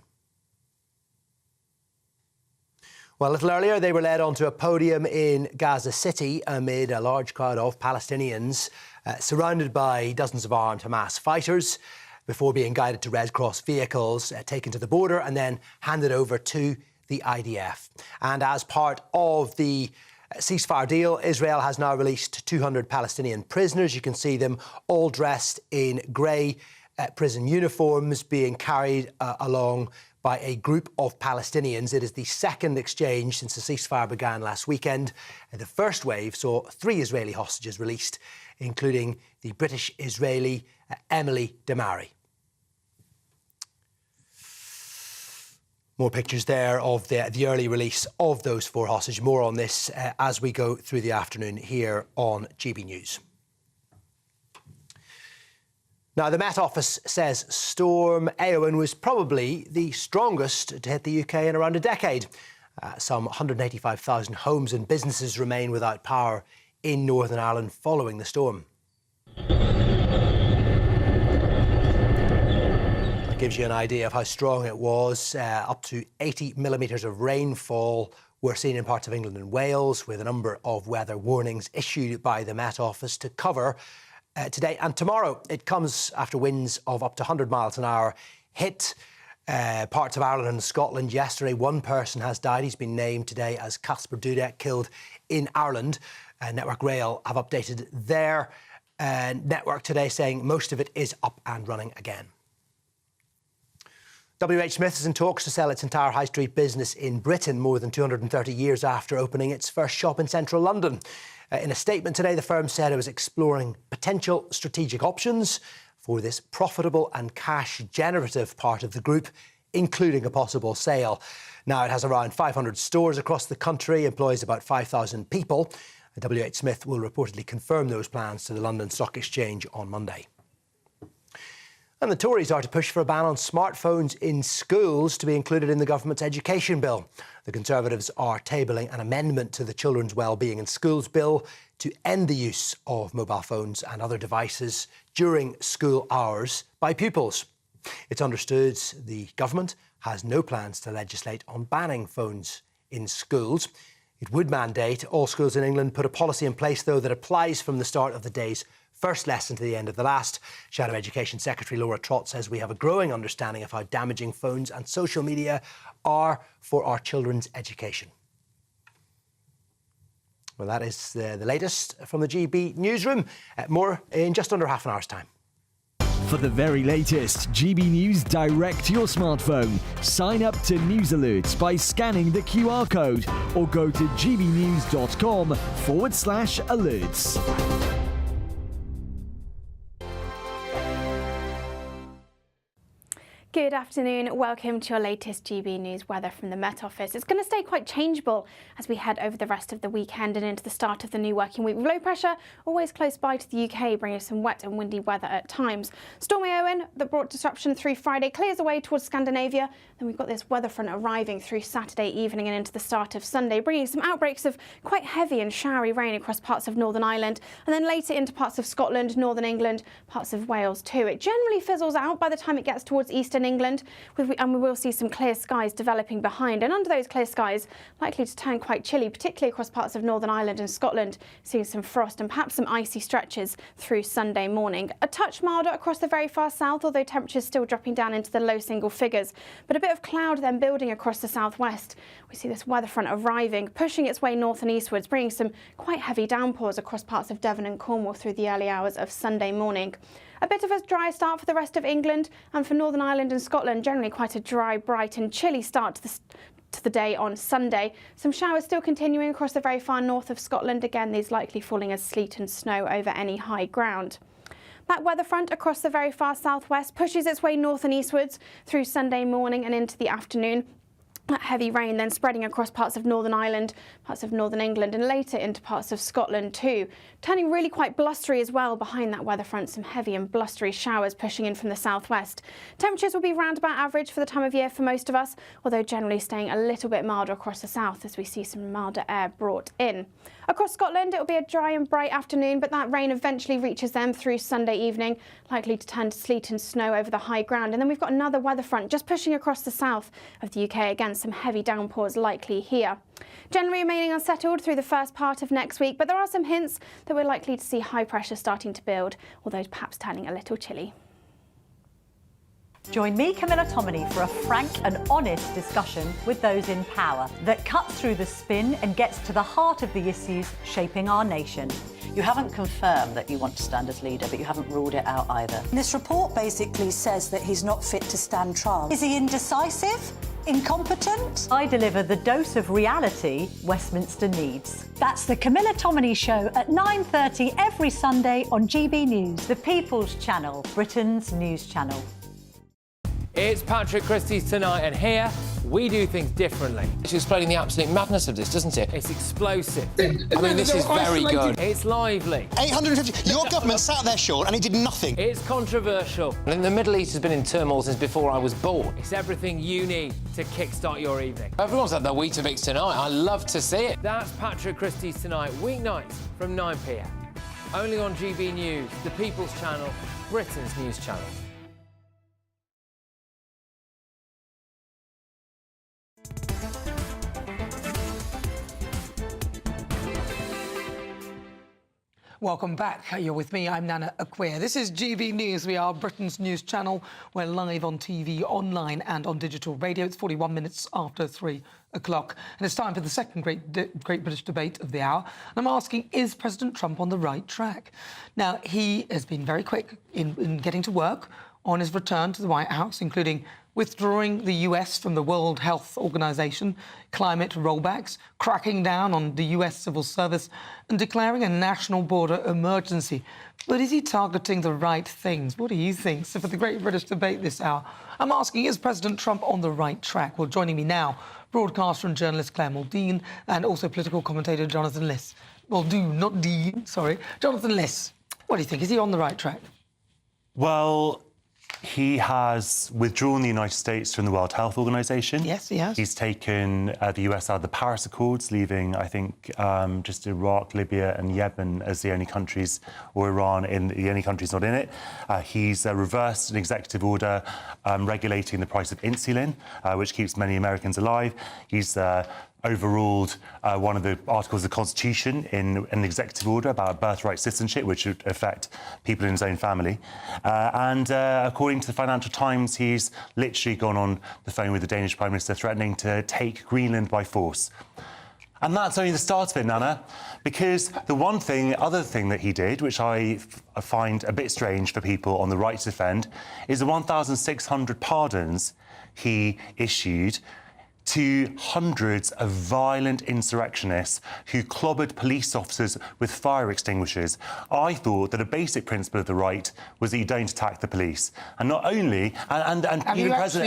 Well, a little earlier, they were led onto a podium in Gaza City amid a large crowd of Palestinians surrounded by dozens of armed Hamas fighters before being guided to Red Cross vehicles, taken to the border and then handed over to the IDF. And as part of the ceasefire deal, Israel has now released 200 Palestinian prisoners. You can see them all dressed in grey prison uniforms being carried along by a group of Palestinians. It is the second exchange since the ceasefire began last weekend. The first wave saw 3 Israeli hostages released, including the British-Israeli Emily Damari. More pictures there of the early release of those 4 hostages. More on this as we go through the afternoon here on GB News. Now, the Met Office says Storm Eowyn was probably the strongest to hit the UK in around a decade. Some 185,000 homes and businesses remain without power in Northern Ireland following the storm. That gives you an idea of how strong it was. Up to 80 millimetres of rainfall were seen in parts of England and Wales, with a number of weather warnings issued by the Met Office to cover today and tomorrow. It comes after winds of up to 100 miles an hour hit parts of Ireland and Scotland yesterday. 1 person has died. He's been named today as Casper Dudek, killed in Ireland. Network Rail have updated their network today, saying most of it is up and running again. WH Smith is in talks to sell its entire high street business in Britain more than 230 years after opening its first shop in central London. In a statement today, the firm said it was exploring potential strategic options for this profitable and cash-generative part of the group, including a possible sale. Now, it has around 500 stores across the country, employs about 5,000 people. WH Smith will reportedly confirm those plans to the London Stock Exchange on Monday. And the Tories are to push for a ban on smartphones in schools to be included in the government's education bill. The Conservatives are tabling an amendment to the Children's Wellbeing in Schools bill to end the use of mobile phones and other devices during school hours by pupils. It's understood the government has no plans to legislate on banning phones in schools. It would mandate all schools in England put a policy in place, though, that applies from the start of the day's first lesson to the end of the last. Shadow Education Secretary Laura Trott says we have a growing understanding of how damaging phones and social media are for our children's education. Well, that is the latest from the GB newsroom. More in just under half an hour's time. For the very latest GB News direct to your smartphone, sign up to News Alerts by scanning the QR code or go to gbnews.com/alerts. Good afternoon. Welcome to your latest GB News weather from the Met Office. It's going to stay quite changeable as we head over the rest of the weekend and into the start of the new working week. Low pressure always close by to the UK, bringing some wet and windy weather at times. Stormy Eowyn, that brought disruption through Friday, clears away towards Scandinavia. Then we've got this weather front arriving through Saturday evening and into the start of Sunday, bringing some outbreaks of quite heavy and showery rain across parts of Northern Ireland and then later into parts of Scotland, Northern England, parts of Wales too. It generally fizzles out by the time it gets towards eastern England, and we will see some clear skies developing behind. And under those clear skies, likely to turn quite chilly, particularly across parts of Northern Ireland and Scotland, seeing some frost and perhaps some icy stretches through Sunday morning. A touch milder across the very far south, although temperatures still dropping down into the low single figures. But a bit of cloud then building across the southwest. We see this weather front arriving, pushing its way north and eastwards, bringing some quite heavy downpours across parts of Devon and Cornwall through the early hours of Sunday morning. A bit of a dry start for the rest of England, and for Northern Ireland and Scotland, generally quite a dry, bright and chilly start to the day on Sunday. Some showers still continuing across the very far north of Scotland. Again, these likely falling as sleet and snow over any high ground. That weather front across the very far southwest pushes its way north and eastwards through Sunday morning and into the afternoon. That heavy rain then spreading across parts of Northern Ireland, parts of Northern England and later into parts of Scotland too. Turning really quite blustery as well behind that weather front, some heavy and blustery showers pushing in from the southwest. Temperatures will be round about average for the time of year for most of us, although generally staying a little bit milder across the south as we see some milder air brought in. Across Scotland, it will be a dry and bright afternoon, but that rain eventually reaches them through Sunday evening, likely to turn to sleet and snow over the high ground. And then we've got another weather front just pushing across the south of the UK. Again, some heavy downpours likely here. Generally remaining unsettled through the first part of next week, but there are some hints that we're likely to see high pressure starting to build, although perhaps turning a little chilly. Join me, Camilla Tominey, for a frank and honest discussion with those in power that cuts through the spin and gets to the heart of the issues shaping our nation. You haven't confirmed that you want to stand as leader, but you haven't ruled it out either. This report basically says that he's not fit to stand trial. Is he indecisive? Incompetent? I deliver the dose of reality Westminster needs. That's the Camilla Tominey Show at 9:30 every Sunday on GB News, the People's Channel, Britain's news channel. It's Patrick Christie's Tonight, and here we do things differently. It's explaining the absolute madness of this, doesn't it? It's explosive. I mean, this is very good. It's lively. 850. Your government sat there, Sean, and it did nothing. It's controversial. And the Middle East has been in turmoil since before I was born. It's everything you need to kickstart your evening. Everyone's had their Weetabix tonight. I love to see it. That's Patrick Christie's Tonight, weeknights from 9 p.m. Only on GB News, the People's Channel, Britain's news channel. Welcome back. You're with me. I'm Nana Akua. This is GB News. We are Britain's news channel. We're live on TV, online and on digital radio. It's 41 minutes after 3 o'clock. And it's time for the second great British debate of the hour. And I'm asking, is President Trump on the right track? Now, he has been very quick in getting to work on his return to the White House, including withdrawing the US from the World Health Organization, climate rollbacks, cracking down on the US civil service and declaring a national border emergency. But is he targeting the right things? What do you think? So for the great British debate this hour, I'm asking, is President Trump on the right track? Well, joining me now, broadcaster and journalist Claire Muldoon and also political commentator Jonathan Liss. Muldoon, not Dean, sorry. Jonathan Liss, what do you think? Is he on the right track? Well, he has withdrawn the United States from the World Health Organization. Yes, he has. He's taken the US out of the Paris Accords, leaving, I think, just Iraq, Libya and Yemen as the only countries, or Iran, the only countries not in it. He's reversed an executive order regulating the price of insulin, which keeps many Americans alive. He's overruled one of the articles of the Constitution in an executive order about birthright citizenship, which would affect people in his own family. And according to the Financial Times, he's literally gone on the phone with the Danish Prime Minister threatening to take Greenland by force. And that's only the start of it, Nana, because the other thing that he did, which I find a bit strange for people on the right to defend, is the 1,600 pardons he issued to hundreds of violent insurrectionists who clobbered police officers with fire extinguishers. I thought that a basic principle of the right was that you don't attack the police. And not only,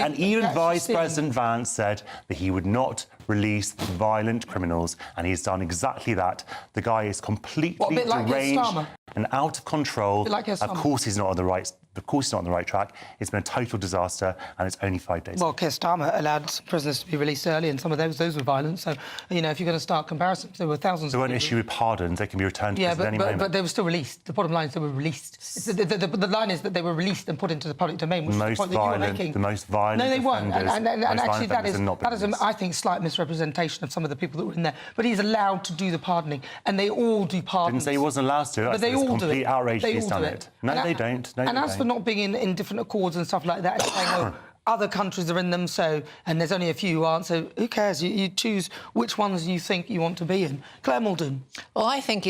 even Vice President Vance said that he would not release violent criminals, and he's done exactly that. The guy is completely deranged and out of control. Of course he's not on the right. Of course he's not on the right track. It's been a total disaster, and it's only 5 days. Well, Keir Starmer allowed prisoners to be released early, and some of those were violent. So, you know, if you're going to start comparisons, there were thousands. There weren't issue with pardons; they can be returned to prison at any moment. But they were still released. The bottom line is they were released. The line is that they were released and put into the public domain, which is the point that you were making. The most violent. No, they weren't. And actually, that is, I think, slight misrepresentation of some of the people that were in there. But he's allowed to do the pardoning, and they all do pardons. Didn't say he wasn't allowed to. But they all do it. Complete outrage he's done it. No, they don't. And as for not being in different accords and stuff like that, saying, oh, other countries are in them, so, and there's only a few who aren't, so who cares? You choose which ones you think you want to be in. Claire Muldoon. Well, I think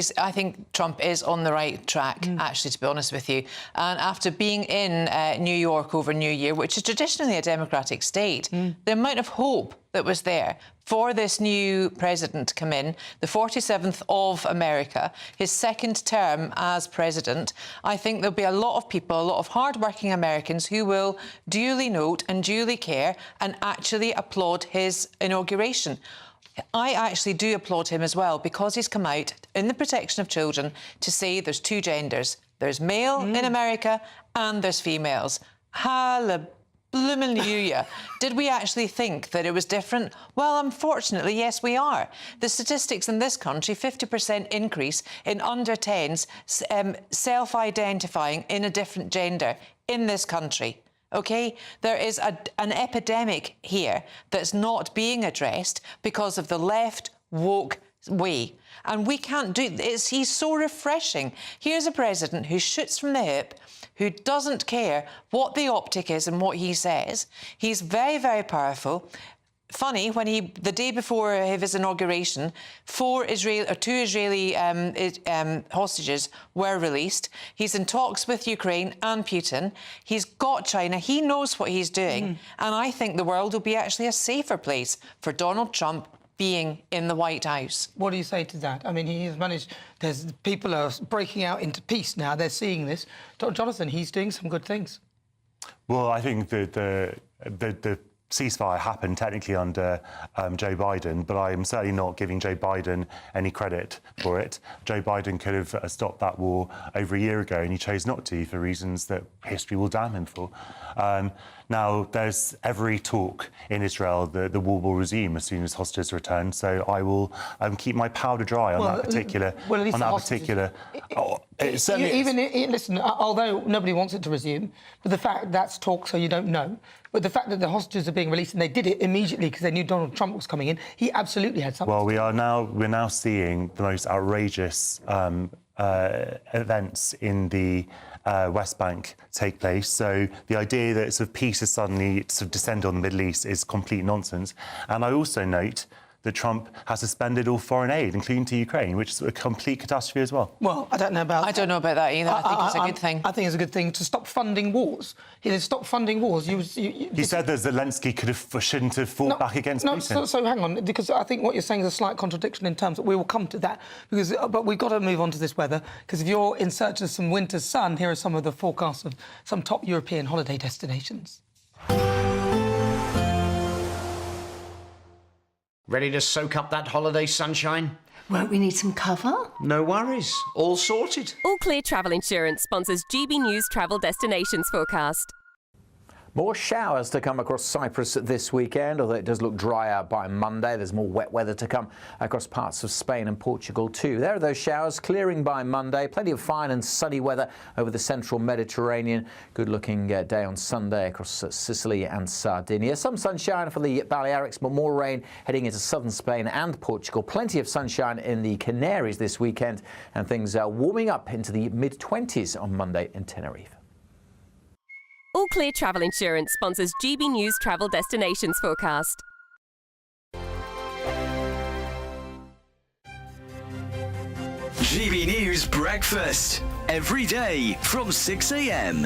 Trump is on the right track, actually, to be honest with you. And after being in New York over New Year, which is traditionally a democratic state, the amount of hope that was there for this new president to come in, the 47th of America, his second term as president, I think there'll be a lot of people, a lot of hard-working Americans who will duly note and duly care and actually applaud his inauguration. I actually do applaud him as well, because he's come out in the protection of children to say there's two genders. There's male in America and there's females. Hallelujah. Did we actually think that it was different? Well, unfortunately, yes, we are. The statistics in this country, 50% increase in under 10s self-identifying in a different gender in this country. OK? There is an epidemic here that's not being addressed because of the left woke way. And we can't do it. He's so refreshing. Here's a president who shoots from the hip, who doesn't care what the optic is and what he says. He's very, very powerful. Funny, when the day before his inauguration, two Israeli hostages were released. He's in talks with Ukraine and Putin. He's got China. He knows what he's doing. And I think the world will be actually a safer place for Donald Trump being in the White House. What do you say to that? I mean, he has managed... People are breaking out into peace now. They're seeing this. Jonathan, he's doing some good things. Well, I think the ceasefire happened technically under Joe Biden, but I'm certainly not giving Joe Biden any credit for it. Joe Biden could have stopped that war over a year ago, and he chose not to for reasons that history will damn him for. Now, there's every talk in Israel that the war will resume as soon as hostages return, so I will keep my powder dry on that particular... Well, at least listen, although nobody wants it to resume, but the fact that's talk, so you don't know, but the fact that the hostages are being released and they did it immediately because they knew Donald Trump was coming in, he absolutely had something. Well, we're now seeing the most outrageous events in the West Bank take place. So the idea that sort of peace has suddenly sort of descended on the Middle East is complete nonsense. And I also note that Trump has suspended all foreign aid, including to Ukraine, which is a complete catastrophe as well. Well, I don't know about... I don't know about that either. I think it's a good thing. I think it's a good thing to stop funding wars. He said stop funding wars. He said that Zelensky shouldn't have fought back against Putin. So hang on, because I think what you're saying is a slight contradiction in terms that we will come to that. But we've got to move on to this weather, because if you're in search of some winter sun, here are some of the forecasts of some top European holiday destinations. Ready to soak up that holiday sunshine? Won't we need some cover? No worries. All sorted. All Clear Travel Insurance sponsors GB News travel destinations forecast. More showers to come across Cyprus this weekend, although it does look drier by Monday. There's more wet weather to come across parts of Spain and Portugal too. There are those showers clearing by Monday. Plenty of fine and sunny weather over the central Mediterranean. Good-looking day on Sunday across Sicily and Sardinia. Some sunshine for the Balearics, but more rain heading into southern Spain and Portugal. Plenty of sunshine in the Canaries this weekend, and things are warming up into the mid-20s on Monday in Tenerife. All Clear Travel Insurance sponsors GB News travel destinations forecast. GB News Breakfast, every day from 6 a.m.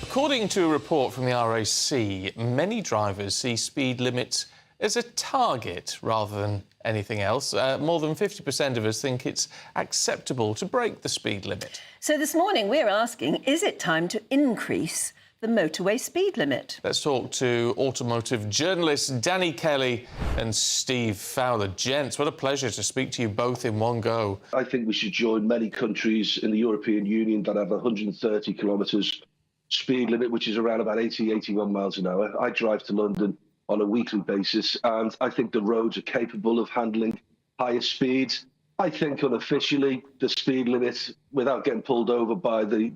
According to a report from the RAC, many drivers see speed limits as a target rather than anything else. More than 50% of us think it's acceptable to break the speed limit. So this morning we're asking, is it time to increase the motorway speed limit? Let's talk to automotive journalists Danny Kelly and Steve Fowler. Gents, what a pleasure to speak to you both in one go. I think we should join many countries in the European Union that have 130 kilometres speed limit, which is around about 81 miles an hour. I drive to London on a weekly basis, and I think the roads are capable of handling higher speeds. I think unofficially the speed limit, without getting pulled over by the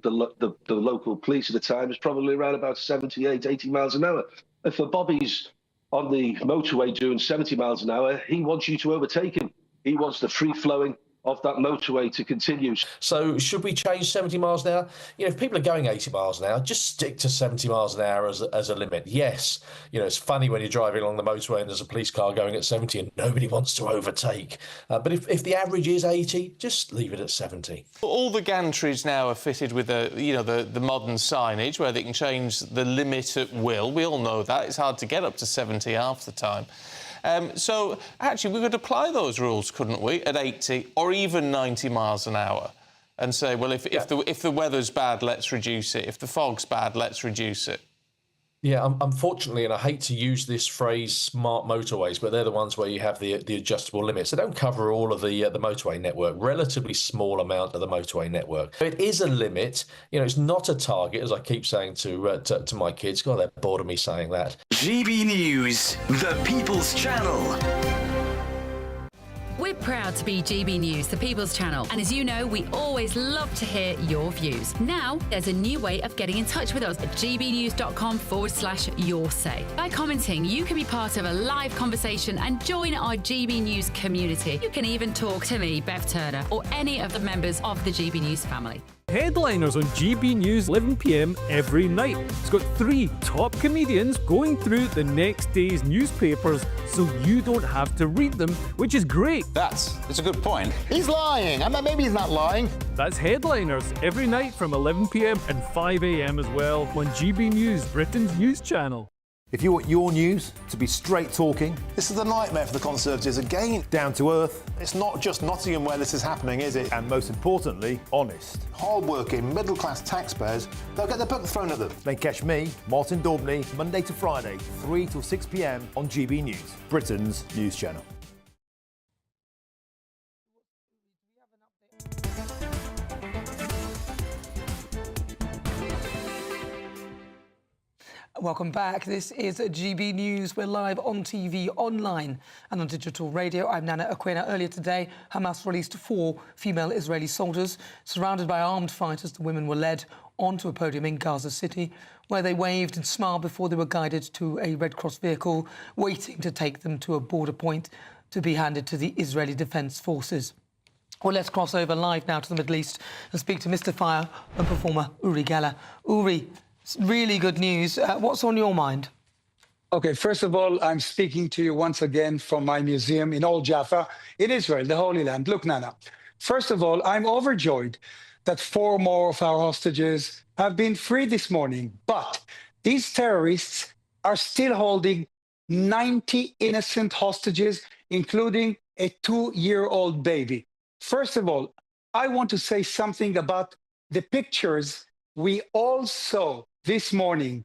local police at the time, is probably around about 78, 80 miles an hour. If a Bobby's on the motorway doing 70 miles an hour, he wants you to overtake him. He wants the free-flowing of that motorway to continue. So should we change 70 miles an hour? You know, if people are going 80 miles an hour, just stick to 70 miles an hour as a limit. Yes, you know, it's funny when you're driving along the motorway and there's a police car going at 70 and nobody wants to overtake. But if the average is 80, just leave it at 70. All the gantries now are fitted with the modern signage where they can change the limit at will. We all know that. It's hard to get up to 70 half the time. So, actually, we could apply those rules, couldn't we, at 80 or even 90 miles an hour and say, well, if the weather's bad, let's reduce it. If the fog's bad, let's reduce it. Yeah, unfortunately, and I hate to use this phrase, smart motorways, but they're the ones where you have the adjustable limits. They don't cover all of the motorway network, relatively small amount of the motorway network. It is a limit. You know, it's not a target, as I keep saying to my kids. God, they're bored of me saying that. GB News, the People's Channel. We're proud to be GB News, the People's Channel, and as you know, we always love to hear your views. Now, there's a new way of getting in touch with us at gbnews.com/yoursay. By commenting, you can be part of a live conversation and join our GB News community. You can even talk to me, Bev Turner, or any of the members of the GB News family. Headliners on GB News 11 p.m. every night. It's got 3 top comedians going through the next day's newspapers so you don't have to read them, which is great. That's a good point. He's lying. I mean, maybe he's not lying. That's Headliners every night from 11 p.m. and 5 a.m. as well on GB News, Britain's news channel. If you want your news to be straight talking... This is a nightmare for the Conservatives again. Down to earth. It's not just Nottingham where this is happening, is it? And most importantly, honest. Hard-working, middle-class taxpayers, they'll get their book thrown at them. Then catch me, Martin Daubney, Monday to Friday, 3 till 6 p.m. on GB News, Britain's news channel. Welcome back. This is GB News. We're live on TV, online and on digital radio. I'm Nana Akua. Earlier today, Hamas released 4 female Israeli soldiers. Surrounded by armed fighters, the women were led onto a podium in Gaza City, where they waved and smiled before they were guided to a Red Cross vehicle, waiting to take them to a border point to be handed to the Israeli Defense Forces. Well, let's cross over live now to the Middle East and speak to Mr. Fire and performer Uri Geller. Uri, really good news. What's on your mind? OK, first of all, I'm speaking to you once again from my museum in Old Jaffa in Israel, the Holy Land. Look, Nana, first of all, I'm overjoyed that 4 more of our hostages have been freed this morning. But these terrorists are still holding 90 innocent hostages, including a 2-year-old baby. First of all, I want to say something about the pictures we all saw this morning.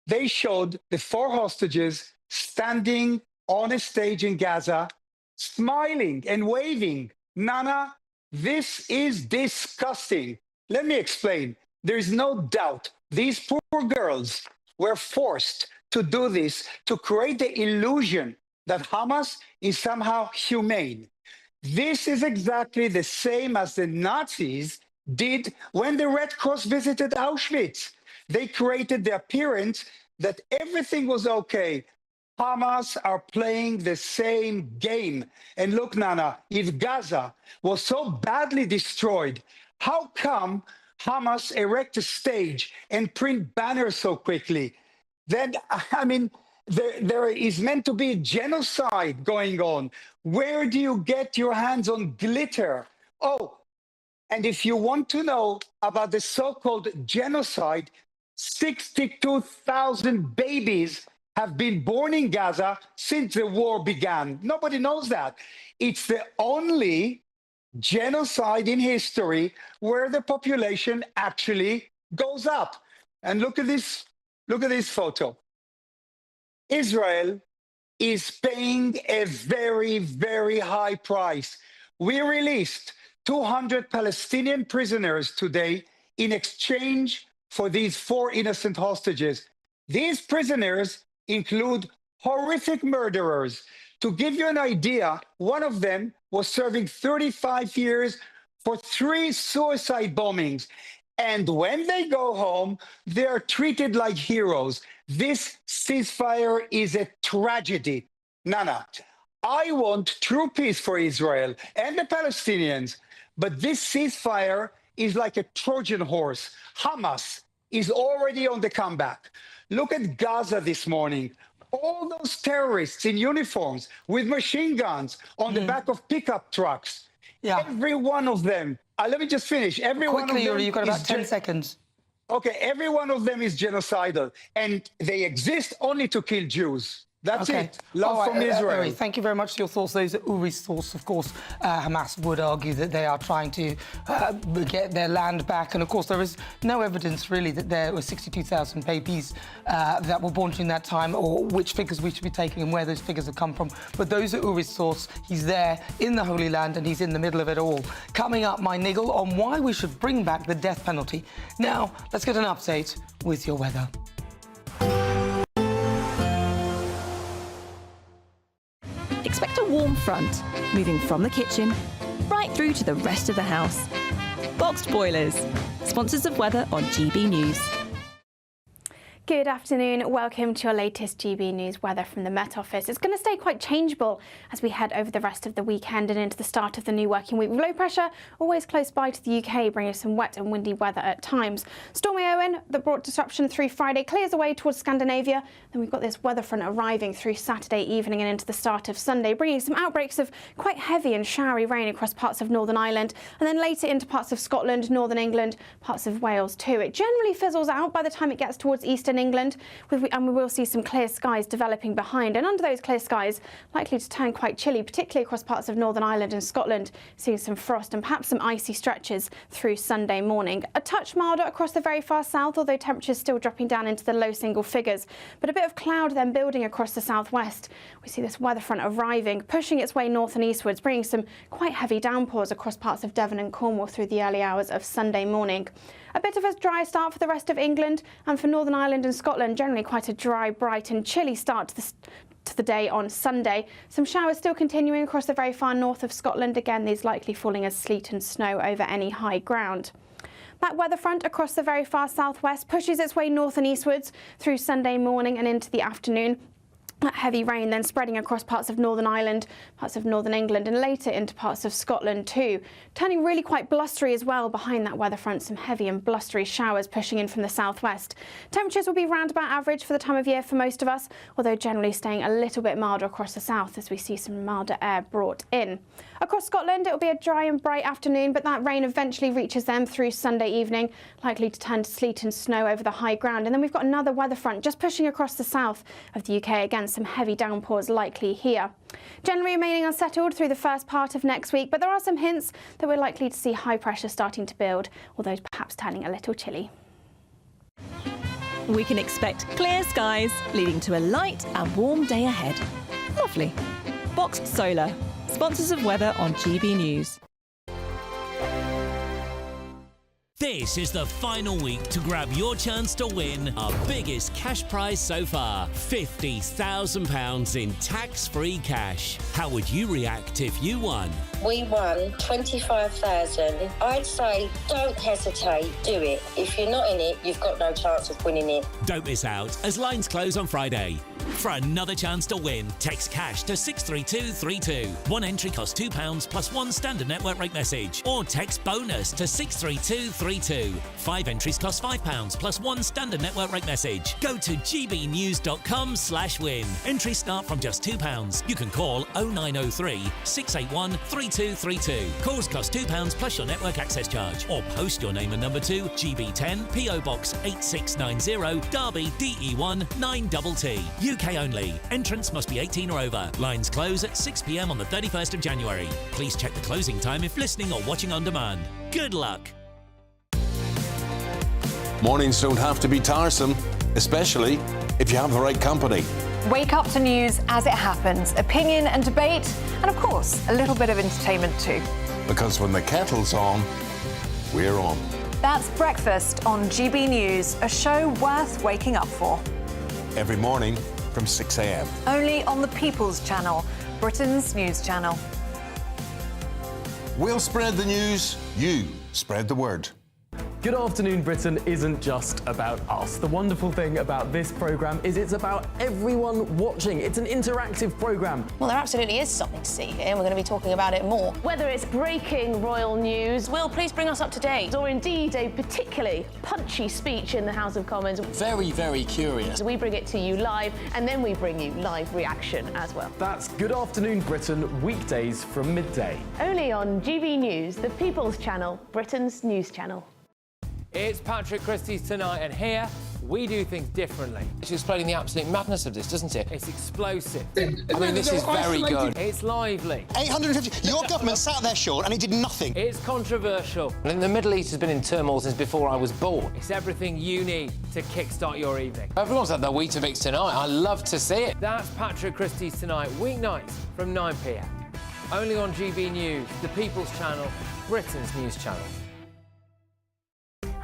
They showed the 4 hostages standing on a stage in Gaza, smiling and waving. Nana, this is disgusting. Let me explain. There is no doubt these poor girls were forced to do this to create the illusion that Hamas is somehow humane. This is exactly the same as the Nazis did when the Red Cross visited Auschwitz. They created the appearance that everything was okay. Hamas are playing the same game. And look, Nana, if Gaza was so badly destroyed, how come Hamas erect a stage and print banners so quickly? Then, I mean, there is meant to be genocide going on. Where do you get your hands on glitter? Oh, and if you want to know about the so-called genocide, 62,000 babies have been born in Gaza since the war began. Nobody knows that. It's the only genocide in history where the population actually goes up. And look at this photo. Israel is paying a very, very high price. We released 200 Palestinian prisoners today in exchange for these 4 innocent hostages. These prisoners include horrific murderers. To give you an idea, one of them was serving 35 years for 3 suicide bombings. And when they go home, they are treated like heroes. This ceasefire is a tragedy. Nana, I want true peace for Israel and the Palestinians, but this ceasefire is like a Trojan horse. Hamas is already on the comeback. Look at Gaza this morning. All those terrorists in uniforms with machine guns on the back of pickup trucks. Yeah. Every one of them. Let me just finish. Every one of them. Quickly, you've got about 10 seconds. Okay, every one of them is genocidal, and they exist only to kill Jews. That's it. Love from Israel. Uri, thank you very much for your thoughts. Those are Uri's thoughts. Of course, Hamas would argue that they are trying to get their land back. And, of course, there is no evidence, really, that there were 62,000 babies that were born during that time, or which figures we should be taking and where those figures have come from. But those are Uri's thoughts. He's there in the Holy Land, and he's in the middle of it all. Coming up, my niggle on why we should bring back the death penalty. Now, let's get an update with your weather. expect a warm front, moving from the kitchen right through to the rest of the house. Boxed Boilers, sponsors of weather on GB News. Good afternoon. Welcome to your latest GB News weather from the Met Office. It's going to stay quite changeable as we head over the rest of the weekend and into the start of the new working week. Low pressure always close by to the UK, bringing some wet and windy weather at times. Stormy Owen, that brought disruption through Friday, clears away towards Scandinavia. Then we've got this weather front arriving through Saturday evening and into the start of Sunday, bringing some outbreaks of quite heavy and showery rain across parts of Northern Ireland and then later into parts of Scotland, Northern England, parts of Wales too. It generally fizzles out by the time it gets towards eastern England, and we will see some clear skies developing behind. And under those clear skies, likely to turn quite chilly, particularly across parts of Northern Ireland and Scotland, seeing some frost and perhaps some icy stretches through Sunday morning. A touch milder across the very far south, although temperatures still dropping down into the low single figures. But a bit of cloud then building across the southwest. We see this weather front arriving, pushing its way north and eastwards, bringing some quite heavy downpours across parts of Devon and Cornwall through the early hours of Sunday morning. A bit of a dry start for the rest of England, and for Northern Ireland and Scotland, generally quite a dry, bright and chilly start to the day on Sunday. Some showers still continuing across the very far north of Scotland. Again, these likely falling as sleet and snow over any high ground. That weather front across the very far southwest pushes its way north and eastwards through Sunday morning and into the afternoon. That heavy rain then spreading across parts of Northern Ireland, parts of Northern England and later into parts of Scotland too. Turning really quite blustery as well behind that weather front, some heavy and blustery showers pushing in from the southwest. Temperatures will be round about average for the time of year for most of us, although generally staying a little bit milder across the south as we see some milder air brought in. Across Scotland, it will be a dry and bright afternoon, but that rain eventually reaches them through Sunday evening, likely to turn to sleet and snow over the high ground. And then we've got another weather front just pushing across the south of the UK. Again, some heavy downpours likely here. Generally remaining unsettled through the first part of next week, but there are some hints that we're likely to see high pressure starting to build, although perhaps turning a little chilly. We can expect clear skies, leading to a light and warm day ahead. Lovely. Boxed Solar, sponsors of weather on GB News. This is the final week to grab your chance to win our biggest cash prize so far, £50,000 in tax-free cash. How would you react if you won? We won 25,000. I'd say don't hesitate, do it. If you're not in it, you've got no chance of winning it. Don't miss out as lines close on Friday. For another chance to win, text cash to 63232. One entry costs £2 plus one standard network rate message. Or text bonus to 63232. 5 entries cost £5 plus one standard network rate message. Go to gbnews.com/win. Entries start from just £2. You can call 0903 681 3232. Calls cost £2 plus your network access charge. Or post your name and number to GB10 PO Box 8690 Derby DE1 9TT. UK only. Entrance must be 18 or over. Lines close at 6 p.m. on the 31st of January. Please check the closing time if listening or watching on demand. Good luck. Mornings don't have to be tiresome, especially if you have the right company. Wake up to news as it happens, opinion and debate, and of course, a little bit of entertainment too. Because when the kettle's on, we're on. That's Breakfast on GB News, a show worth waking up for. Every morning from 6 a.m. Only on the People's Channel, Britain's news channel. We'll spread the news, you spread the word. Good Afternoon Britain isn't just about us. The wonderful thing about this programme is it's about everyone watching. It's an interactive programme. Well, there absolutely is something to see here, and we're going to be talking about it more. Whether it's breaking royal news, Will, please bring us up to date. or indeed a particularly punchy speech in the House of Commons, Very, very curious. we bring it to you live, and then we bring you live reaction as well. That's Good Afternoon Britain, weekdays from midday. Only on GB News, the People's Channel, Britain's news channel. It's Patrick Christie's Tonight, and here we do things differently. It's explaining the absolute madness of this, doesn't it? It's explosive. I mean, this is very good. It's lively. 850. Your government sat there, Sean, and it did nothing. It's controversial. And the Middle East has been in turmoil since before I was born. It's everything you need to kickstart your evening. Everyone's had their Weetabix tonight. I love to see it. That's Patrick Christie's Tonight, weeknights from 9 p.m. Only on GB News, the People's Channel, Britain's news channel.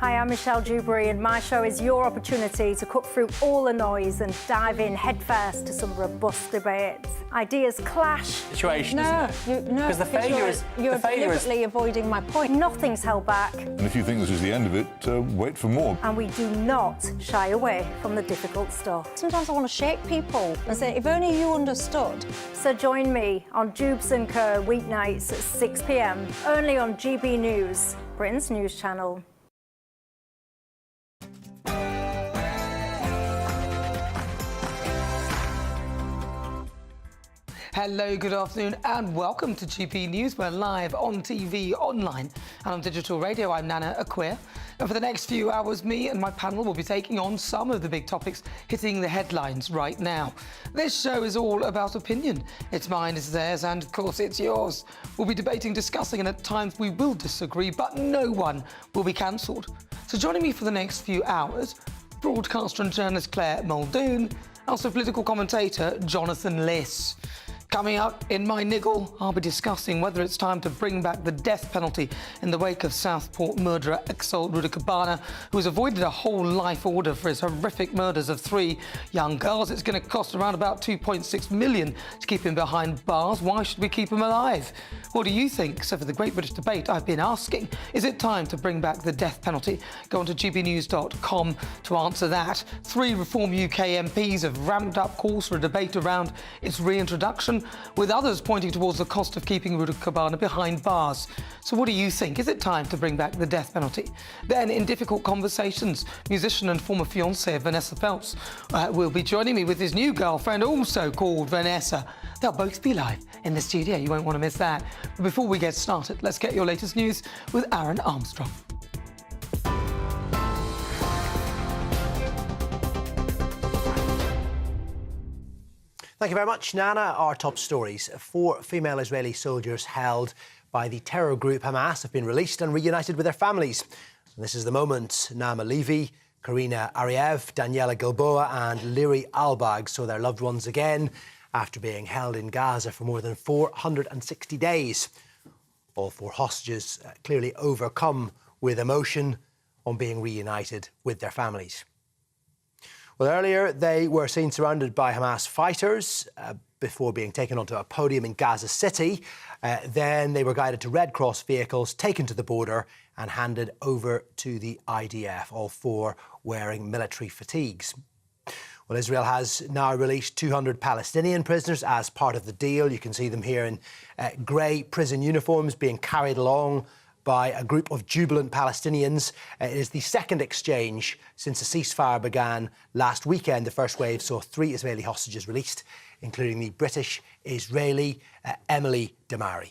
Hi, I'm Michelle Dewberry, and my show is your opportunity to cut through all the noise and dive in headfirst to some robust debates. Ideas clash. Situation, isn't it? Because the failure is... You're deliberately avoiding my point. Nothing's held back. And if you think this is the end of it, wait for more. And we do not shy away from the difficult stuff. Sometimes I want to shake people and say, if only you understood. So join me on Dubes & Co. weeknights at 6 p.m, only on GB News, Britain's news channel. Hello, good afternoon and welcome to GB News. We're live on TV, online and on digital radio. I'm Nana Akua. And for the next few hours, me and my panel will be taking on some of the big topics hitting the headlines right now. This show is all about opinion. It's mine, it's theirs, and of course it's yours. We'll be debating, discussing, and at times we will disagree, but no one will be cancelled. So joining me for the next few hours, broadcaster and journalist Claire Muldoon, also political commentator Jonathan Liss. Coming up in my niggle, I'll be discussing whether it's time to bring back the death penalty in the wake of Southport murderer Exol Rudakabana, who has avoided a whole life order for his horrific murders of 3 young girls. It's going to cost around about $2.6 million to keep him behind bars. Why should we keep him alive? What do you think? So for the Great British Debate, I've been asking, is it time to bring back the death penalty? Go on to gbnews.com to answer that. 3 Reform UK MPs have ramped up calls for a debate around its reintroduction, with others pointing towards the cost of keeping Rudakabana behind bars. So what do you think? Is it time to bring back the death penalty? Then, in difficult conversations, musician and former fiancée Vanessa Phelps will be joining me with his new girlfriend, also called Vanessa. They'll both be live in the studio. You won't want to miss that. But before we get started, let's get your latest news with Aaron Armstrong. Thank you very much, Nana. Our top stories. 4 female Israeli soldiers held by the terror group Hamas have been released and reunited with their families. And this is the moment Naama Levy, Karina Ariev, Daniela Gilboa and Liri Albag saw their loved ones again after being held in Gaza for more than 460 days. All 4 hostages clearly overcome with emotion on being reunited with their families. Well, earlier they were seen surrounded by Hamas fighters before being taken onto a podium in Gaza City. Then they were guided to Red Cross vehicles, taken to the border and handed over to the IDF, all 4 wearing military fatigues. Well, Israel has now released 200 Palestinian prisoners as part of the deal. You can see them here in grey prison uniforms being carried along by a group of jubilant Palestinians. It is the second exchange since the ceasefire began last weekend. The first wave saw 3 Israeli hostages released, including the British-Israeli Emily Damari.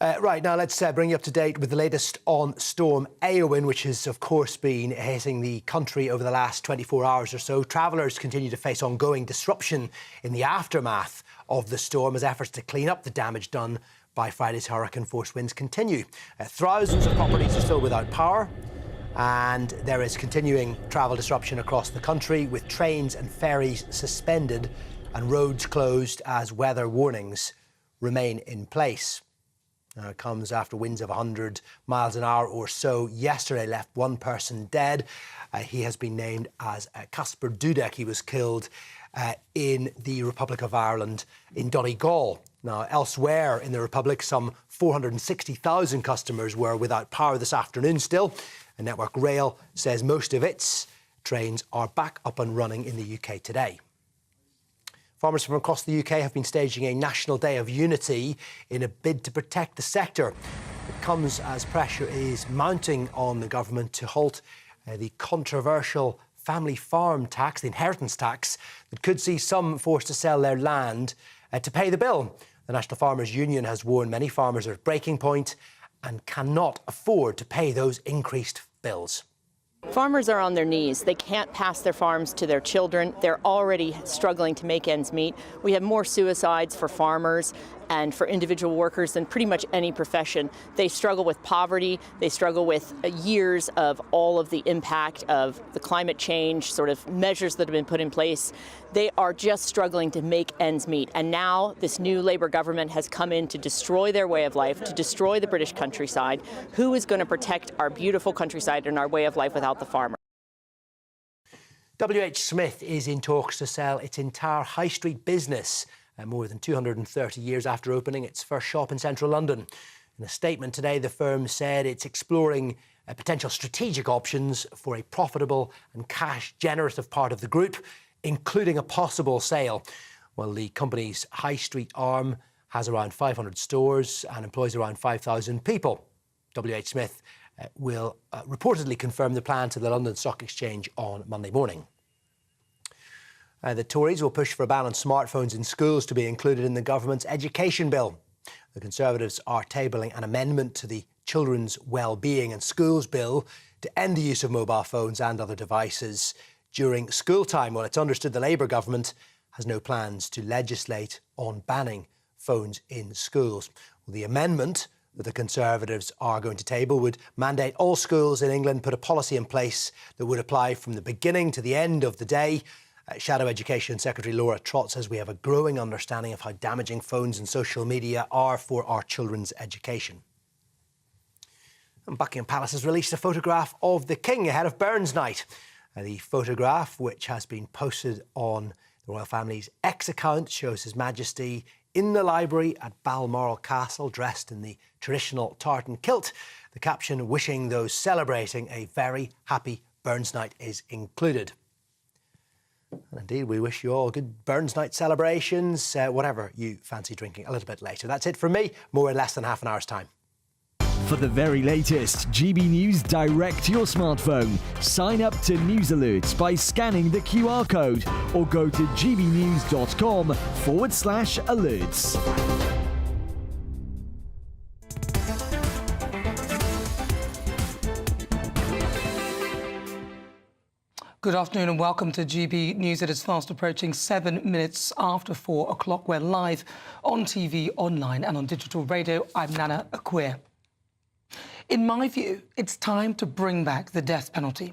Right, now let's bring you up to date with the latest on Storm Eowyn, which has, of course, been hitting the country over the last 24 hours or so. Travellers continue to face ongoing disruption in the aftermath of the storm as efforts to clean up the damage done by Friday's hurricane-force winds continue. Thousands of properties are still without power, and there is continuing travel disruption across the country, with trains and ferries suspended and roads closed as weather warnings remain in place. Now, it comes after winds of 100 miles an hour or so yesterday left 1 person dead. He has been named as Casper Dudek. He was killed in the Republic of Ireland in Donegal. Now, elsewhere in the Republic, some 460,000 customers were without power this afternoon still. And Network Rail says most of its trains are back up and running in the UK today. Farmers from across the UK have been staging a National Day of Unity in a bid to protect the sector. It comes as pressure is mounting on the government to halt the controversial family farm tax, the inheritance tax, that could see some forced to sell their land to pay the bill. The National Farmers Union has warned many farmers are at breaking point and cannot afford to pay those increased bills. Farmers are on their knees. They can't pass their farms to their children. They're already struggling to make ends meet. We have more suicides for farmers. and for individual workers in pretty much any profession. They struggle with poverty, they struggle with years of all of the impact of the climate change sort of measures that have been put in place. They are just struggling to make ends meet. And now this new Labour government has come in to destroy their way of life, to destroy the British countryside. Who is going to protect our beautiful countryside and our way of life without the farmer? WH Smith is in talks to sell its entire high street business, more than 230 years after opening its first shop in central London. In a statement today, the firm said it's exploring potential strategic options for a profitable and cash-generative part of the group, including a possible sale. Well, the company's high street arm has around 500 stores and employs around 5,000 people. WH Smith will reportedly confirm the plan to the London Stock Exchange on Monday morning. The Tories will push for a ban on smartphones in schools to be included in the government's education bill. The Conservatives are tabling an amendment to the Children's Wellbeing and Schools Bill to end the use of mobile phones and other devices during school time. Well, it's understood the Labour government has no plans to legislate on banning phones in schools. Well, the amendment that the Conservatives are going to table would mandate all schools in England put a policy in place that would apply from the beginning to the end of the day. Shadow Education Secretary Laura Trott says we have a growing understanding of how damaging phones and social media are for our children's education. And Buckingham Palace has released a photograph of the King ahead of Burns Night. The photograph, which has been posted on the royal family's X account, shows His Majesty in the library at Balmoral Castle, dressed in the traditional tartan kilt. The caption, "Wishing those celebrating a very happy Burns Night," is included. And indeed, we wish you all good Burns Night celebrations, whatever you fancy drinking a little bit later. That's it from me. More in less than half an hour's time. For the very latest GB News direct to your smartphone, sign up to News Alerts by scanning the QR code or go to gbnews.com/alerts. Good afternoon and welcome to GB News. It is fast approaching 7 minutes after 4 o'clock. We're live on TV, online and on digital radio. I'm Nana Akua. In my view, it's time to bring back the death penalty.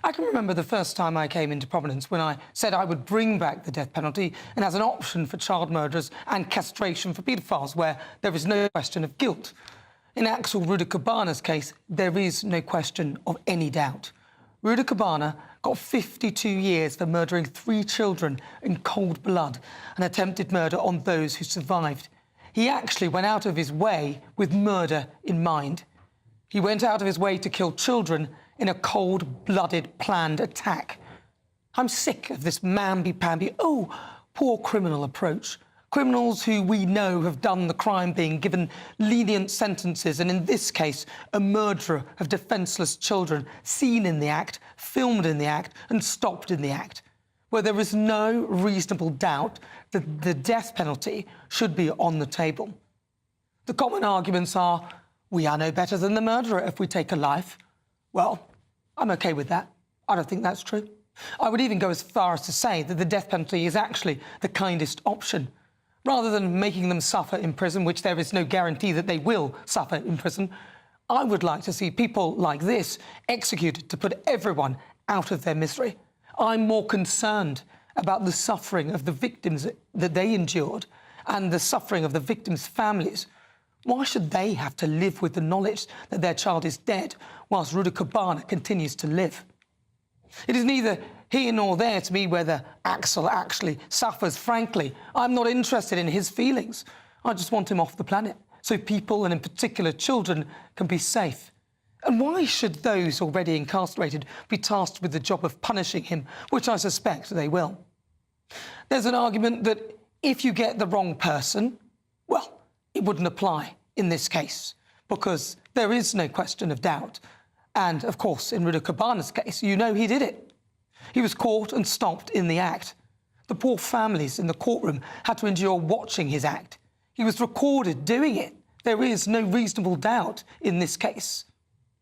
I can remember the first time I came into prominence when I said I would bring back the death penalty and as an option for child murderers and castration for paedophiles, where there is no question of guilt. In Axel Rudakabana's case, there is no question of any doubt. Rudakabana got 52 years for murdering 3 children in cold blood and attempted murder on those who survived. He actually went out of his way with murder in mind. He went out of his way to kill children in a cold-blooded, planned attack. I'm sick of this mamby-pamby, oh, poor criminal approach. Criminals who we know have done the crime being given lenient sentences, and in this case, a murderer of defenceless children seen in the act, filmed in the act, and stopped in the act, where there is no reasonable doubt that the death penalty should be on the table. The common arguments are, we are no better than the murderer if we take a life. Well, I'm OK with that. I don't think that's true. I would even go as far as to say that the death penalty is actually the kindest option. Rather than making them suffer in prison, which there is no guarantee that they will suffer in prison, I would like to see people like this executed to put everyone out of their misery. I'm more concerned about the suffering of the victims that they endured and the suffering of the victims' families. Why should they have to live with the knowledge that their child is dead whilst Rudakabana continues to live? It is neither here nor there to me whether Axel actually suffers. Frankly, I'm not interested in his feelings. I just want him off the planet so people, and in particular children, can be safe. And why should those already incarcerated be tasked with the job of punishing him, which I suspect they will? There's an argument that if you get the wrong person, well, it wouldn't apply in this case, because there is no question of doubt. And, of course, in Rudakabana's case, you know he did it. He was caught and stopped in the act. The poor families in the courtroom had to endure watching his act. He was recorded doing it. There is no reasonable doubt in this case.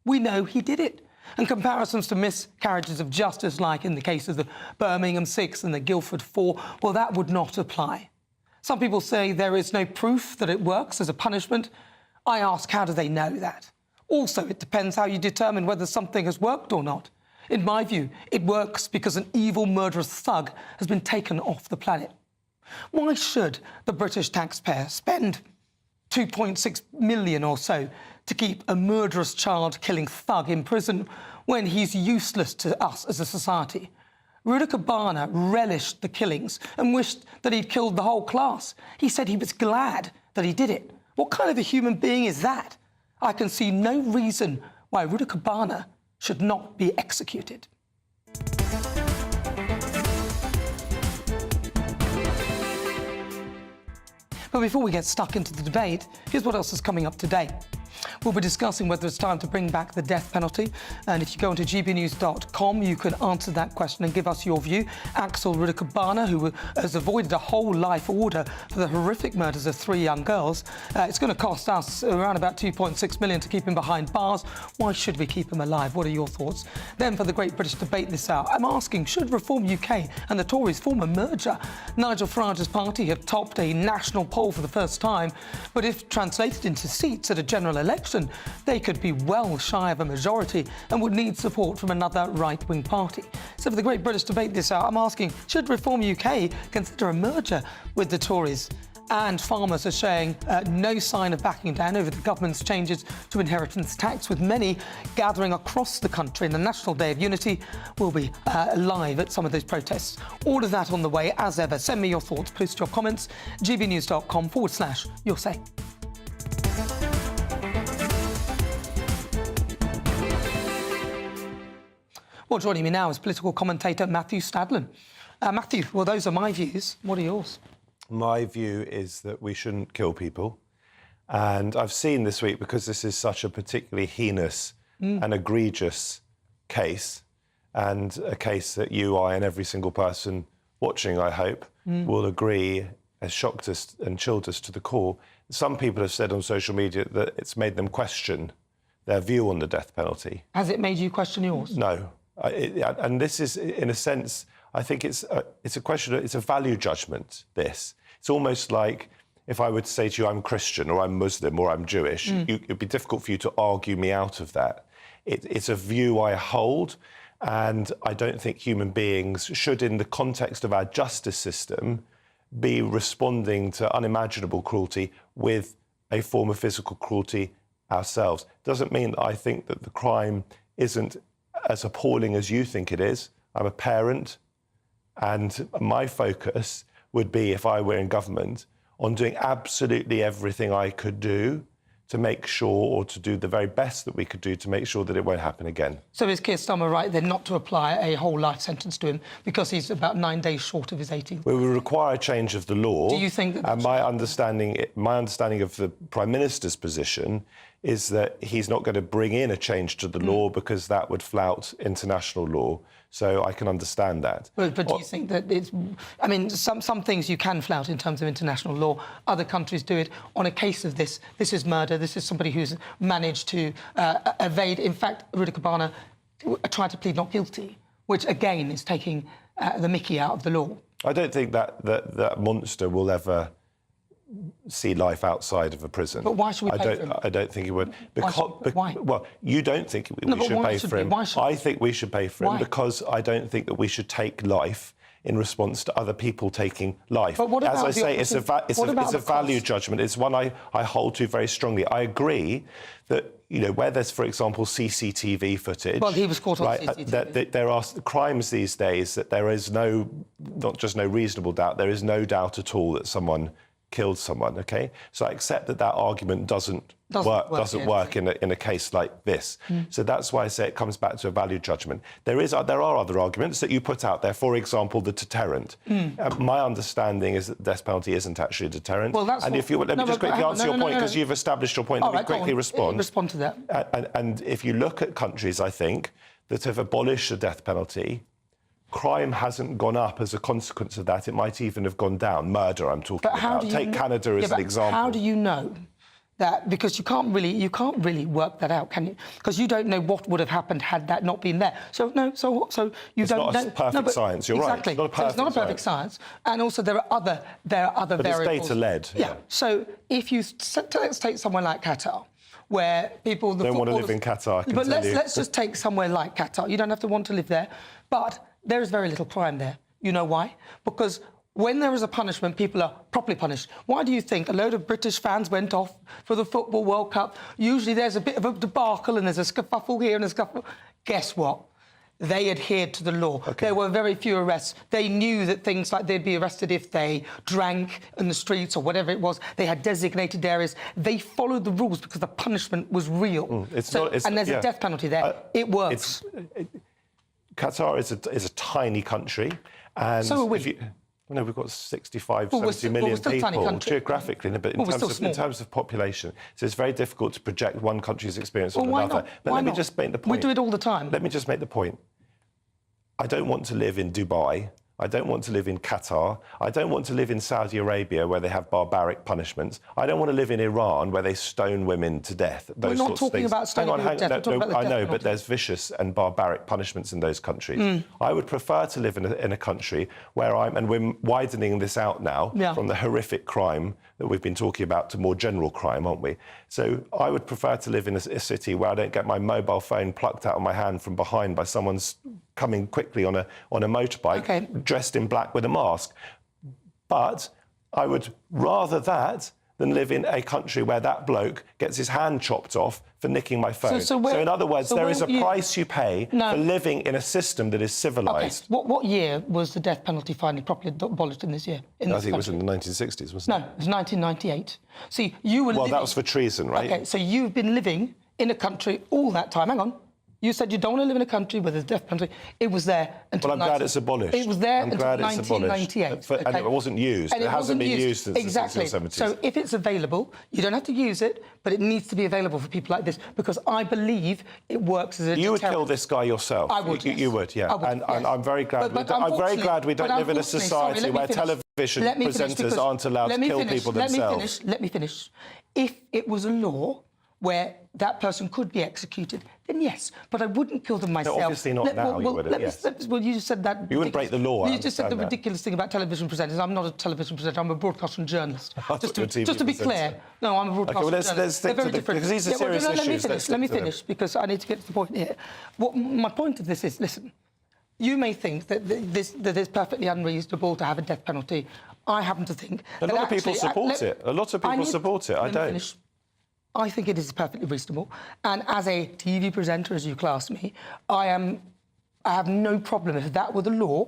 We know he did it. And comparisons to miscarriages of justice, like in the case of the Birmingham 6 and the Guildford 4, well, that would not apply. Some people say there is no proof that it works as a punishment. I ask, how do they know that? Also, it depends how you determine whether something has worked or not. In my view, it works because an evil, murderous thug has been taken off the planet. Why should the British taxpayer spend 2.6 million or so to keep a murderous child-killing thug in prison when he's useless to us as a society? Rudolph Cabana relished the killings and wished that he'd killed the whole class. He said he was glad that he did it. What kind of a human being is that? I can see no reason why Rudolph Cabana should not be executed. But before we get stuck into the debate, here's what else is coming up today. We'll be discussing whether it's time to bring back the death penalty. And if you go onto gbnews.com, you can answer that question and give us your view. Axel Rudakabana, who has avoided a whole life order for the horrific murders of 3 young girls. It's going to cost us around about 2.6 million to keep him behind bars. Why should we keep him alive? What are your thoughts? Then for the Great British Debate this hour, I'm asking, should Reform UK and the Tories form a merger? Nigel Farage's party have topped a national poll for the first time, but if translated into seats at a general election, they could be well shy of a majority and would need support from another right-wing party. So for the Great British Debate this hour, I'm asking, should Reform UK consider a merger with the Tories? And farmers are showing no sign of backing down over the government's changes to inheritance tax, with many gathering across the country. And the National Day of Unity will be live at some of those protests. All of that on the way, as ever. Send me your thoughts, post your comments, gbnews.com/your say. Well, joining me now is political commentator Matthew Stadlen. Matthew, well, those are my views. What are yours? My view is that we shouldn't kill people. And I've seen this week, because this is such a particularly heinous and egregious case, and a case that you, I, and every single person watching, I hope, will agree has shocked us and chilled us to the core. Some people have said on social media that it's made them question their view on the death penalty. Has it made you question yours? No. And this is, in a sense, I think it's a question, it's a value judgment, this. It's almost like if I would say to you, I'm Christian or I'm Muslim or I'm Jewish, it'd be difficult for you to argue me out of that. It's a view I hold, and I don't think human beings should, in the context of our justice system, be responding to unimaginable cruelty with a form of physical cruelty ourselves. Doesn't mean that I think that the crime isn't as appalling as you think it is. I'm a parent, and my focus would be, if I were in government, on doing absolutely everything I could do to make sure, or to do the very best that we could do to make sure that it won't happen again. So is Keir Starmer right then not to apply a whole life sentence to him because he's about 9 days short of his 18th? We will require a change of the law. Do you think that... And my understanding of the Prime Minister's position is that he's not going to bring in a change to the law because that would flout international law. So I can understand that. But do you think that it's... I mean, some things you can flout in terms of international law. Other countries do it. On a case of this is murder. This is somebody who's managed to evade. In fact, Rudolph Cabana tried to plead not guilty, which, again, is taking the mickey out of the law. I don't think that monster will ever see life outside of a prison. But why should we pay for him? I don't think he would. Why? Well, you don't think we should pay for him. I think we should pay for him because I don't think that we should take life in response to other people taking life. But what about As I say, it's a value judgment. It's one I hold to very strongly. I agree that, you know, where there's, for example, CCTV footage... Well, he was caught on CCTV. That there are crimes these days that there is not just no reasonable doubt, there is no doubt at all that someone killed someone, OK? So I accept that argument doesn't work in a case like this. So that's why I say it comes back to a value judgment. There are other arguments that you put out there, for example, the deterrent. My understanding is that the death penalty isn't actually a deterrent. Well, that's and if you let me just quickly answer your point, because you've established your point. Let me quickly respond. Respond to that. And if you look at countries, I think, that have abolished the death penalty, crime hasn't gone up as a consequence of that. It might even have gone down. Murder, I'm talking about. Take Canada as an example. How do you know that because you can't really work that out, can you? Because you don't know what would have happened had that not been there. So no, so you it's don't know. It's not a perfect science. You're exactly. right. It's not a perfect science, and also there are other but variables. It's data-led. Yeah. So if you let's take somewhere like Qatar, where people don't want to live in Qatar. But let's just take somewhere like Qatar. You don't have to want to live there, but there is very little crime there. You know why? Because when there is a punishment, people are properly punished. Why do you think a load of British fans went off for the Football World Cup? Usually there's a bit of a debacle and there's a scuffle here and a scuffle. Guess what? They adhered to the law. Okay. There were very few arrests. They knew that things like they'd be arrested if they drank in the streets or whatever it was. They had designated areas. They followed the rules because the punishment was real. And there's a death penalty there. It works. Qatar is a tiny country. And so are we. No, we've got 65, 70 million people geographically, but in terms of population. So it's very difficult to project one country's experience on another. But let me just make the point. We do it all the time. Let me just make the point. I don't want to live in Dubai. I don't want to live in Qatar. I don't want to live in Saudi Arabia where they have barbaric punishments. I don't want to live in Iran where they stone women to death. We're not talking about stoning women to death. I know, but there's vicious and barbaric punishments in those countries. I would prefer to live in a country where and we're widening this out now from the horrific crime that we've been talking about to more general crime, aren't we? So I would prefer to live in a city where I don't get my mobile phone plucked out of my hand from behind by someone's coming quickly on a motorbike, dressed in black with a mask. But I would rather that than live in a country where that bloke gets his hand chopped off for nicking my phone. So in other words, there is a price you pay for living in a system that is civilised. Okay. What year was the death penalty finally properly abolished in this year? I think it was in the 1960s, wasn't it? No, it was 1998. See, you were living... that was for treason, right? OK, so you've been living in a country all that time. Hang on. You said you don't want to live in a country where there's death penalty. It was there until... Well, I'm glad it's abolished. It was there until 1998. And it wasn't used. It hasn't been used since the 60s or 70s. So if it's available, you don't have to use it, but it needs to be available for people like this, because I believe it works as a deterrent. You would kill this guy yourself. I would, You would, yeah. I would, and I'm very glad. I'm very glad we don't live in a society where television presenters aren't allowed to kill people themselves. Let me finish. If it was a law where that person could be executed, then yes, but I wouldn't kill them myself. No, obviously not now, you wouldn't, yes. Well, you just said that... You wouldn't break the law, You just said the ridiculous thing about television presenters. I'm not a television presenter, I'm a broadcaster and journalist. Just to be clear. No, I'm a broadcaster and journalist. Let's stick to because these are serious issues. Let me finish, because I need to get to the point here. My point of this is, listen, you may think that that it's perfectly unreasonable to have a death penalty. I happen to think... A lot of people support it. A lot of people support it. I don't. I think it is perfectly reasonable. And as a TV presenter, as you class me, I have no problem if that were the law,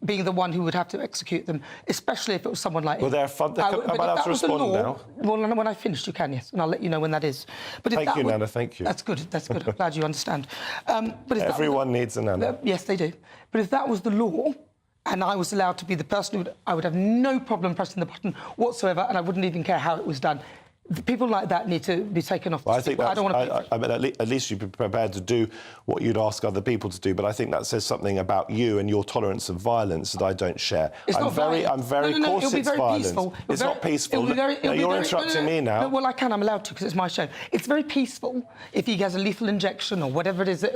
being the one who would have to execute them, especially if it was someone like... Well, they're fun. I'm allowed to respond now. Well, when I finish, you can, yes, and I'll let you know when that is. But thank you, Nana, thank you. That's good, I'm glad you understand. But everyone needs a Nana. Yes, they do. But if that was the law, and I was allowed to be the person I would have no problem pressing the button whatsoever, and I wouldn't even care how it was done. People like that need to be taken off. Well, I think at least you'd be prepared to do what you'd ask other people to do. But I think that says something about you and your tolerance of violence that I don't share. I'm very cautious. It's violence. Peaceful. It's not peaceful. You're interrupting me now. Well, I can. I'm allowed to because it's my show. It's very peaceful if he has a lethal injection or whatever it is.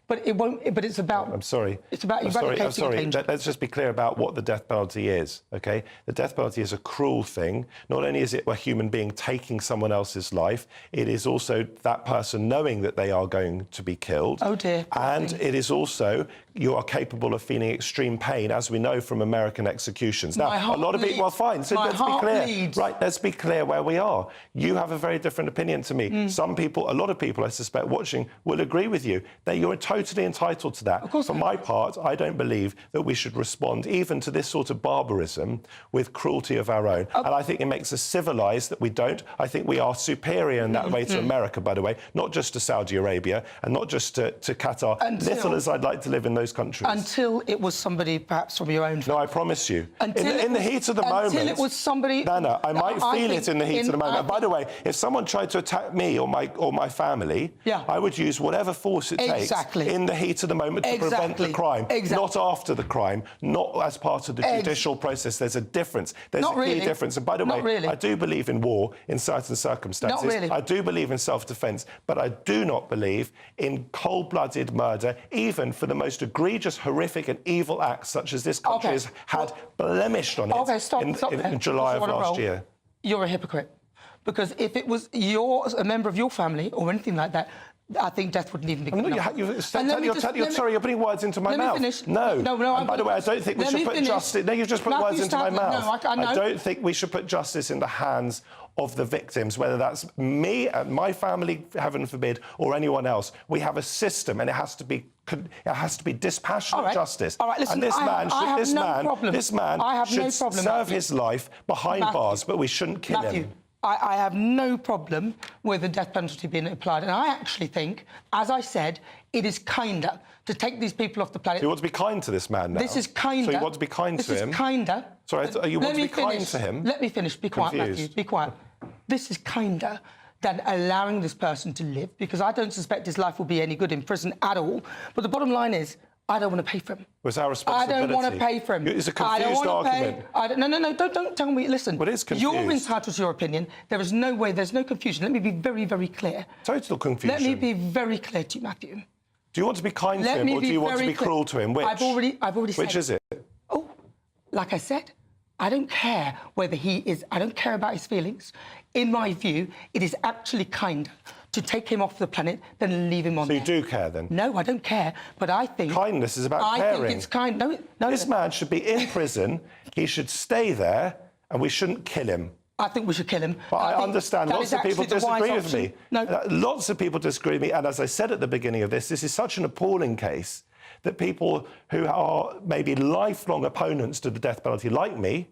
But it won't. But it's about. I'm sorry. It's about eradicating danger. Let's just be clear about what the death penalty is. OK, the death penalty is a cruel thing. Not only is it a human being taking someone else's life, it is also that person knowing that they are going to be killed. Oh dear. And it is also you are capable of feeling extreme pain, as we know from American executions. Now, a lot of people. Well, fine. So let's be clear. Right. Let's be clear where we are. You have a very different opinion to me. Some people, a lot of people, I suspect, watching, will agree with you that you're totally entitled to that. Of course. For my part, I don't believe that we should respond even to this sort of barbarism with cruelty of our own. And I think it makes us civilised that we don't. I think we are superior in that way to America, by the way, not just to Saudi Arabia and not just to Qatar, little as I'd like to live in those countries. Until it was somebody perhaps from your own family. No, I promise you. In the heat of the moment... Until it was somebody... Nana, I might feel it in the heat of the moment. By the way, if someone tried to attack me or my family, I would use whatever force it takes in the heat of the moment to prevent the crime, not after the crime, not as part of the judicial process. There's a difference. There's a key difference. And by the way, I do believe in war in certain circumstances. Not really. I do believe in self-defence, but I do not believe in cold-blooded murder, even for the most egregious, horrific and evil acts such as this country has had blemished on it in July of last year. You're a hypocrite. Because if it was a member of your family or anything like that, I think death wouldn't even be good enough. Sorry, you're putting words into my mouth. Let me finish. No. And by the way, I don't think we should put justice... No, you've just put words into my mouth. No, I I don't think we should put justice in the hands of the victims, whether that's me and my family, heaven forbid, or anyone else. We have a system, and it has to be dispassionate justice. All right, listen, and this man should serve his life behind bars, but we shouldn't kill him. I have no problem with the death penalty being applied. And I actually think, as I said, it is kinder to take these people off the planet. So you want to be kind to this man now? This is kinder. So you want to be kind to him? This is kinder. Sorry, you want to be kind to him? Let me finish. Be quiet, Matthew. Be quiet. This is kinder than allowing this person to live, because I don't suspect his life will be any good in prison at all. But the bottom line is, I don't want to pay for him. It's our responsibility. I don't want to pay for him. It's a confused argument. No, don't tell me. Listen, but it's confused. You're entitled to your opinion. There is no way, there's no confusion. Let me be very, very clear. Total confusion. Let me be very clear to you, Matthew. Do you want to be kind to him, or do you want to be cruel to him? Which? I've already said. Which is it? Oh, like I said, I don't care whether he is... I don't care about his feelings. In my view, it is actually kinder to take him off the planet than leave him on there. So you do care, then? No, I don't care, but I think... Kindness is about caring. I think it's kind... No, this man should be in prison, he should stay there, and we shouldn't kill him. I think we should kill him. But I understand lots of people disagree with me. No. Lots of people disagree with me, and as I said at the beginning of this is such an appalling case that people who are maybe lifelong opponents to the death penalty, like me,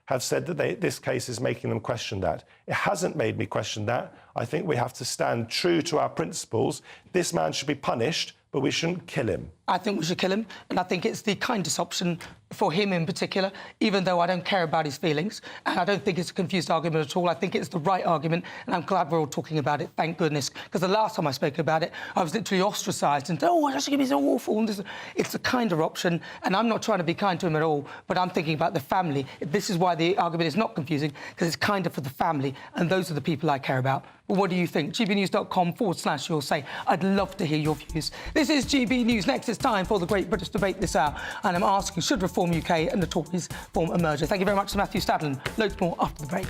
have said that this case is making them question that. It hasn't made me question that. I think we have to stand true to our principles. This man should be punished, but we shouldn't kill him. I think we should kill him, and I think it's the kindest option for him in particular, even though I don't care about his feelings, and I don't think it's a confused argument at all. I think it's the right argument, and I'm glad we're all talking about it, thank goodness, because the last time I spoke about it, I was literally ostracised and, oh, that's going to be so awful. And it's a kinder option, and I'm not trying to be kind to him at all, but I'm thinking about the family. This is why the argument is not confusing, because it's kinder for the family, and those are the people I care about. But what do you think? gbnews.com/you'll say. I'd love to hear your views. This is GB News. Next, it's time for the Great British Debate this hour, and I'm asking, should Reform UK and the Tories form a merger? Thank you very much to Matthew Stadlen. Loads more after the break.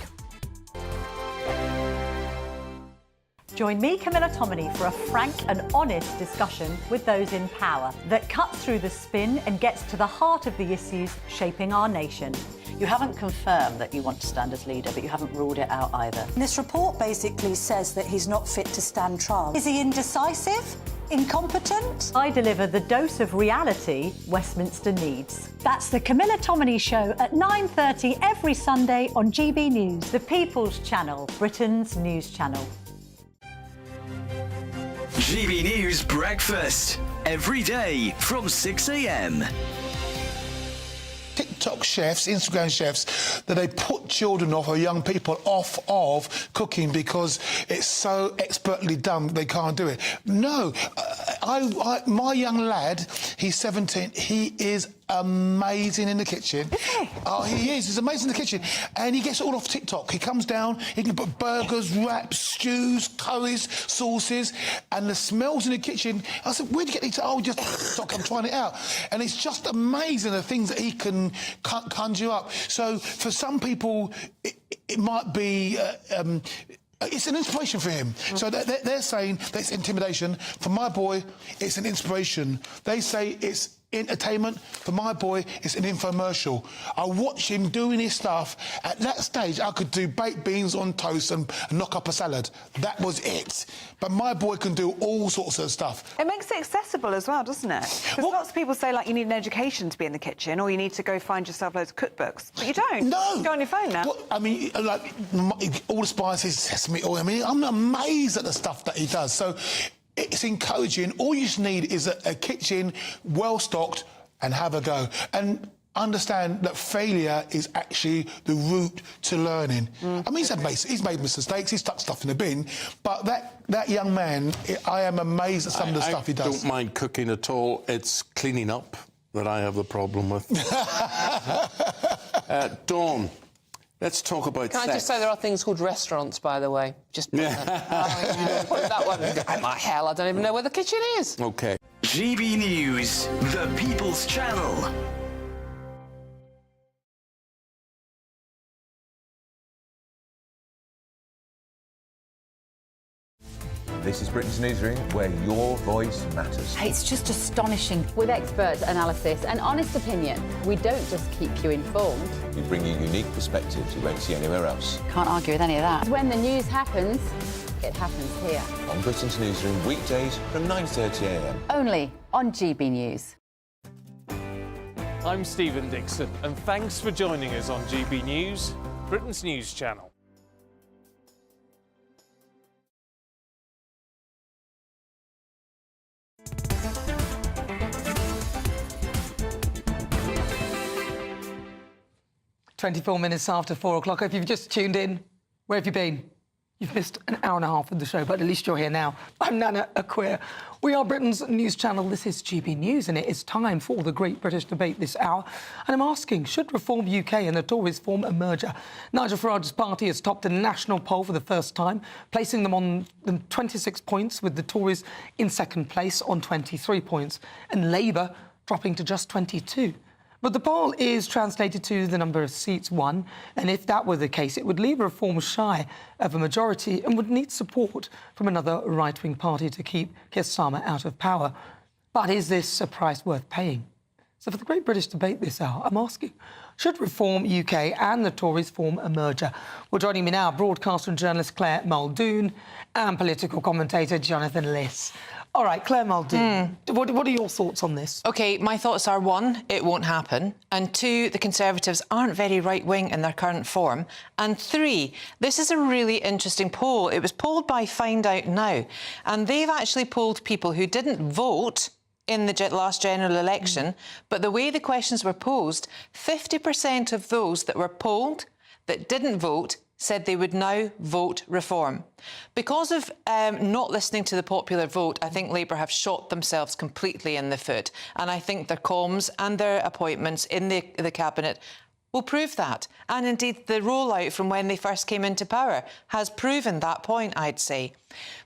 Join me, Camilla Tominey, for a frank and honest discussion with those in power that cuts through the spin and gets to the heart of the issues shaping our nation. You haven't confirmed that you want to stand as leader, but you haven't ruled it out either. This report basically says that he's not fit to stand trial. Is he indecisive? Incompetent? I deliver the dose of reality Westminster needs. That's the Camilla Tominey Show at 9:30 every Sunday on GB News. The People's Channel, Britain's news channel. GB News Breakfast, every day from 6 a.m. TikTok chefs, Instagram chefs, that they put children off or young people off of cooking because it's so expertly done they can't do it. No, my young lad, he's 17, he is amazing in the kitchen. Is he? Oh, he is. He's amazing in the kitchen. And he gets it all off TikTok. He comes down, he can put burgers, wraps, stews, curries, sauces, and the smells in the kitchen. I said, where'd you get these? Oh, just TikTok, I'm trying it out. And it's just amazing the things that he can conjure up. So for some people, it might be... it's an inspiration for him. So they're saying that's intimidation. For my boy, it's an inspiration. They say it's entertainment. For my boy, it's an infomercial. I watch him doing his stuff. At that stage, I could do baked beans on toast and knock up a salad. That was it. But my boy can do all sorts of stuff. It makes it accessible as well, doesn't it? Because lots of people say, like, you need an education to be in the kitchen, or you need to go find yourself loads of cookbooks. But you don't. No. You go on your phone now. Well, I mean, like, all the spices, sesame oil. I mean, I'm amazed at the stuff that he does. So it's encouraging. All you just need is a kitchen well-stocked and have a go. And understand that failure is actually the route to learning. I mean, he's made mistakes, he's stuck stuff in the bin, but that young man, I am amazed at some of the stuff he does. I don't mind cooking at all. It's cleaning up that I have the problem with. Dawn, Let's talk about Can I just say there are things called restaurants, by the way? Just put that one. Like hell, I don't even know where the kitchen is. OK. GB News, the People's Channel. This is Britain's Newsroom, where your voice matters. It's just astonishing. With expert analysis and honest opinion, we don't just keep you informed. We bring you unique perspectives you won't see anywhere else. Can't argue with any of that. When the news happens, it happens here. On Britain's Newsroom, weekdays from 9:30 a.m. Only on GB News. I'm Stephen Dixon, and thanks for joining us on GB News, Britain's news channel. "24 minutes after 4 o'clock. If you've just tuned in, where have you been? You've missed an hour and a half of the show, but at least you're here now. I'm Nana Akua. We are Britain's news channel. This is GB News, and it is time for the Great British Debate this hour. And I'm asking, should Reform UK and the Tories form a merger? Nigel Farage's party has topped a national poll for the first time, placing them on 26 points, with the Tories in second place on 23 points, and Labour dropping to just 22. But the poll is translated to the number of seats won, and if that were the case, it would leave Reform shy of a majority and would need support from another right-wing party to keep Keir Starmer out of power. But is this a price worth paying? So for the Great British Debate this hour, I'm asking, should Reform UK and the Tories form a merger? Well, joining me now, broadcaster and journalist Claire Muldoon and political commentator Jonathan Liss. All right, Claire Muldoon, what are your thoughts on this? OK, my thoughts are, one, it won't happen, and two, the Conservatives aren't very right-wing in their current form, and three, this is a really interesting poll. It was polled by Find Out Now, and they've actually polled people who didn't vote in the last general election, but the way the questions were posed, 50% of those that were polled that didn't vote said they would now vote Reform. Because of not listening to the popular vote, I think Labour have shot themselves completely in the foot. And I think their comms and their appointments in the Cabinet will prove that. And indeed, the rollout from when they first came into power has proven that point, I'd say.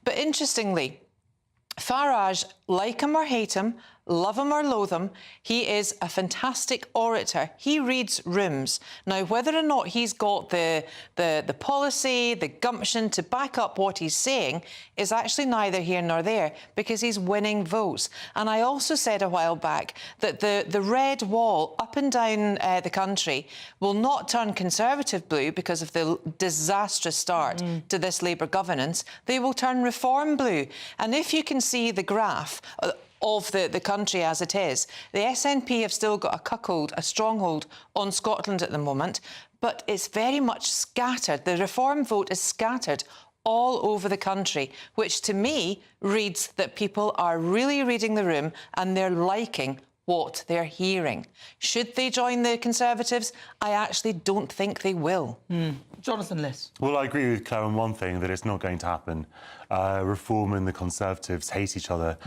But interestingly, Farage, like him or hate him, love him or loathe him, he is a fantastic orator. He reads rooms. Now, whether or not he's got the policy, the gumption to back up what he's saying is actually neither here nor there, because he's winning votes. And I also said a while back that the red wall up and down the country will not turn Conservative blue because of the disastrous start to this Labour governance. They will turn Reform blue. And if you can see the graph of the country as it is, the SNP have still got a stronghold on Scotland at the moment, but it's very much scattered. The Reform vote is scattered all over the country, which to me reads that people are really reading the room and they're liking what they're hearing. Should they join the Conservatives? I actually don't think they will. Jonathan Liss. Well, I agree with Claire on one thing, that it's not going to happen. Reform and the Conservatives hate each other.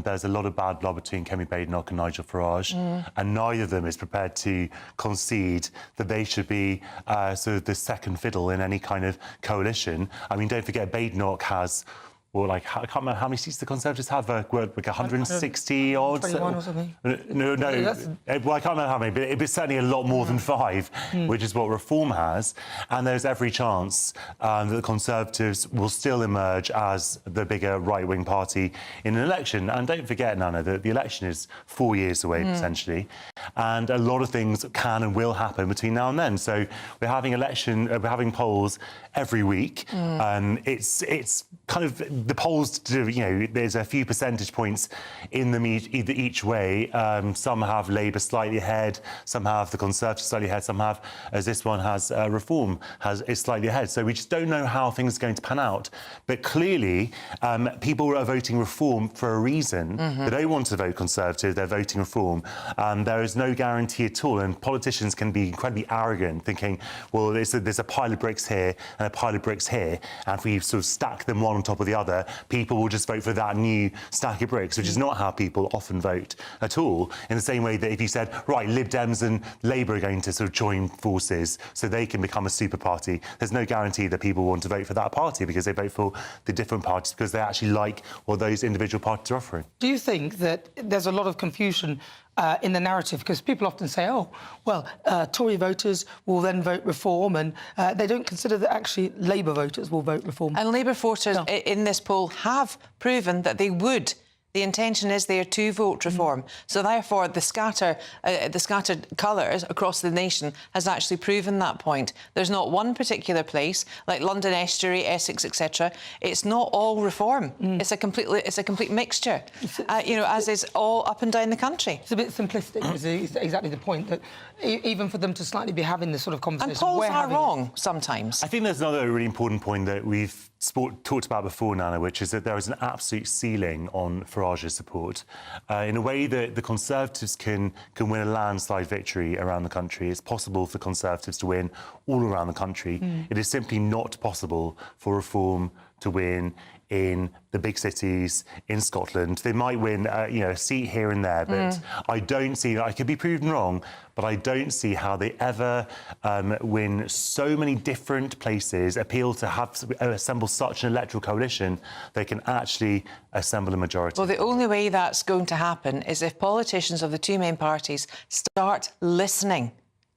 There's a lot of bad blood between Kemi Badenoch and Nigel Farage, and neither of them is prepared to concede that they should be sort of the second fiddle in any kind of coalition. I mean, don't forget, Badenoch has... Well, like, I can't remember how many seats the Conservatives have. Like 160 odd. 21 or something. No. Well, I can't remember how many, but it's certainly a lot more than 5, which is what Reform has. And there's every chance that the Conservatives will still emerge as the bigger right-wing party in an election. And don't forget, Nana, that the election is 4 years away, potentially. And a lot of things can and will happen between now and then. So we're having polls every week. It's kind of... The polls, there's a few percentage points in them each way. Some have Labour slightly ahead, some have the Conservatives slightly ahead, some have, as this one has, Reform is slightly ahead. So we just don't know how things are going to pan out. But clearly, people are voting Reform for a reason. They don't want to vote Conservative, they're voting Reform. There is no guarantee at all, and politicians can be incredibly arrogant, thinking, well, there's a pile of bricks here and a pile of bricks here, and if we sort of stack them one on top of the other, another, people will just vote for that new stack of bricks, which is not how people often vote at all. In the same way that if you said, right, Lib Dems and Labour are going to sort of join forces so they can become a super party, there's no guarantee that people want to vote for that party because they vote for the different parties because they actually like what those individual parties are offering. Do you think that there's a lot of confusion in the narrative? Because people often say, oh, well, Tory voters will then vote Reform, and they don't consider that actually Labour voters will vote Reform. And Labour voters in this poll have proven that they would. The intention is there to vote Reform. So therefore, the scattered colours across the nation has actually proven that point. There's not one particular place, like London Estuary, Essex, etc. It's not all Reform. It's a complete mixture, as is all up and down the country. It's a bit simplistic, is exactly the point, that even for them to slightly be having this sort of conversation... And polls are wrong sometimes. I think there's another really important point that we've talked about before, Nana, which is that there is an absolute ceiling on Farage's support. In a way that the Conservatives can win a landslide victory around the country. It's possible for Conservatives to win all around the country. It is simply not possible for Reform to win in the big cities, in Scotland. They might win, a seat here and there, but I don't see, I could be proven wrong, but I don't see how they ever win so many different places, appeal to assemble such an electoral coalition, they can actually assemble a majority. Well, the only way that's going to happen is if politicians of the two main parties start listening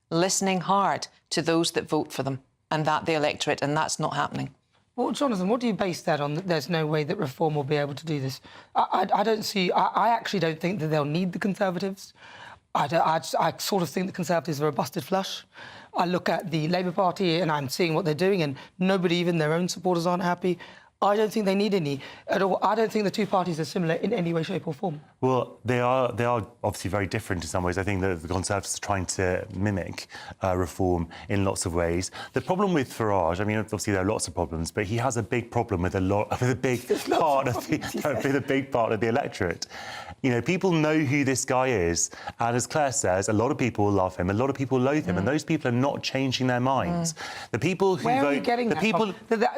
hard to those that vote for them and that the electorate, and that's not happening. Well, Jonathan, what do you base that on, that there's no way that Reform will be able to do this? I don't see... I actually don't think that they'll need the Conservatives. I sort of think the Conservatives are a busted flush. I look at the Labour Party and I'm seeing what they're doing, and nobody, even their own supporters, aren't happy. I don't think they need any at all. I don't think the two parties are similar in any way, shape or form. Well, they are obviously very different in some ways. I think that the Conservatives are trying to mimic Reform in lots of ways. The problem with Farage, I mean, obviously there are lots of problems, but he has a big problem with a big part of the electorate. You know, people know who this guy is, and as Claire says, a lot of people love him, a lot of people loathe him, and those people are not changing their minds. The people who Where vote... are you getting that from?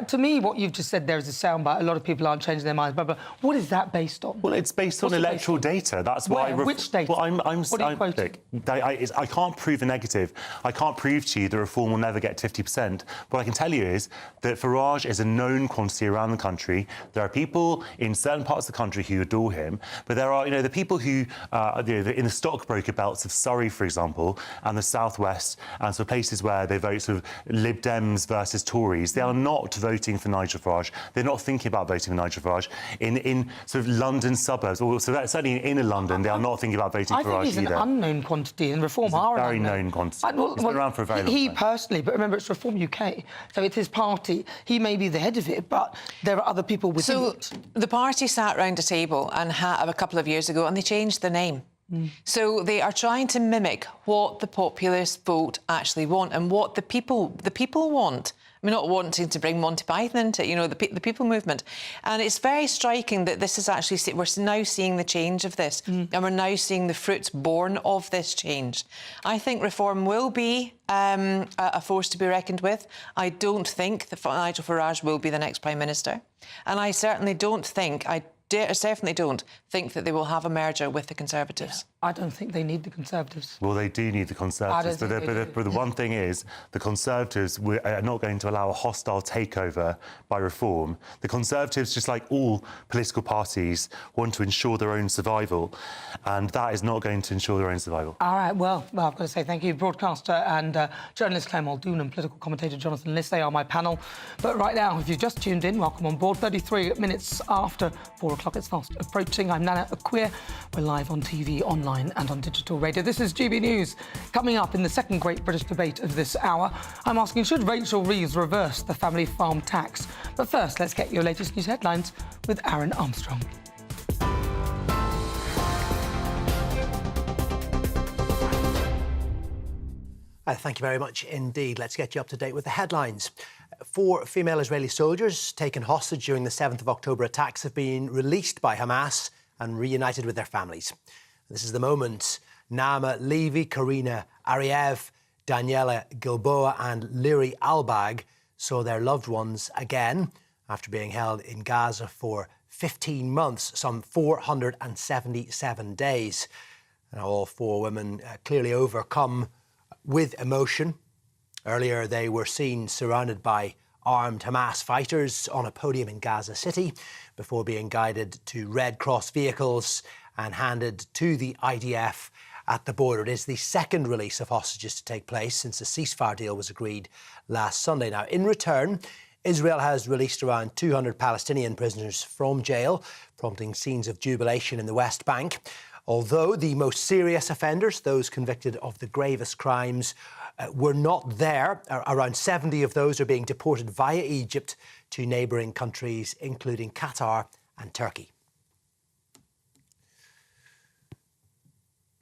To me, what you've just said there is a soundbite. A lot of people aren't changing their minds. But what is that based on? Well, it's based on electoral data. That's why. Which data? Well, what are you quoting? I can't prove a negative. I can't prove to you that Reform will never get 50%. What I can tell you is that Farage is a known quantity around the country. There are people in certain parts of the country who adore him, but there are, the people who, in the stockbroker belts of Surrey, for example, and the southwest, and so places where they vote sort of Lib Dems versus Tories, they are not voting for Nigel Farage. They're not thinking about voting for Nigel Farage. In sort of London suburbs, or so that's certainly in inner London, they are not thinking about voting for Farage either. I think he's an unknown quantity, and Reform are a very known quantity. He's been around for a very long time. He personally, but remember, it's Reform UK, so it's his party. He may be the head of it, but there are other people within it. So the party sat round a table and a couple of years ago, and they changed the name. So they are trying to mimic what the populist vote actually want and what the people want. I mean, not wanting to bring Monty Python into, the people movement. And it's very striking that this is actually... We're now seeing the change of this, and we're now seeing the fruits born of this change. I think Reform will be a force to be reckoned with. I don't think that Nigel Farage will be the next Prime Minister. And I certainly don't think... I definitely don't think that they will have a merger with the Conservatives. I don't think they need the Conservatives. Well, they do need the Conservatives, but the one thing is, the Conservatives are not going to allow a hostile takeover by Reform. The Conservatives, just like all political parties, want to ensure their own survival, and that is not going to ensure their own survival. All right, well, I've got to say thank you, broadcaster and journalist Claire Muldoon and political commentator Jonathan Liss. They are my panel. But right now, if you've just tuned in, welcome on board. 33 minutes after 4 o'clock, it's fast approaching. I'm Nana Akua. We're live on TV, online and on digital radio. This is GB News. Coming up in the second great British debate of this hour, I'm asking, should Rachel Reeves reverse the family farm tax? But first, let's get your latest news headlines with Aaron Armstrong. Thank you very much indeed. Let's get you up to date with the headlines. 4 female Israeli soldiers taken hostage during the 7th of October attacks have been released by Hamas and reunited with their families. This is the moment Naama Levy, Karina Ariev, Daniela Gilboa and Liri Albag saw their loved ones again after being held in Gaza for 15 months, some 477 days. And all 4 women clearly overcome with emotion. Earlier, they were seen surrounded by armed Hamas fighters on a podium in Gaza City before being guided to Red Cross vehicles and handed to the IDF at the border. It is the second release of hostages to take place since a ceasefire deal was agreed last Sunday. Now, in return, Israel has released around 200 Palestinian prisoners from jail, prompting scenes of jubilation in the West Bank. Although the most serious offenders, those convicted of the gravest crimes, were not there. Around 70 of those are being deported via Egypt to neighbouring countries, including Qatar and Turkey.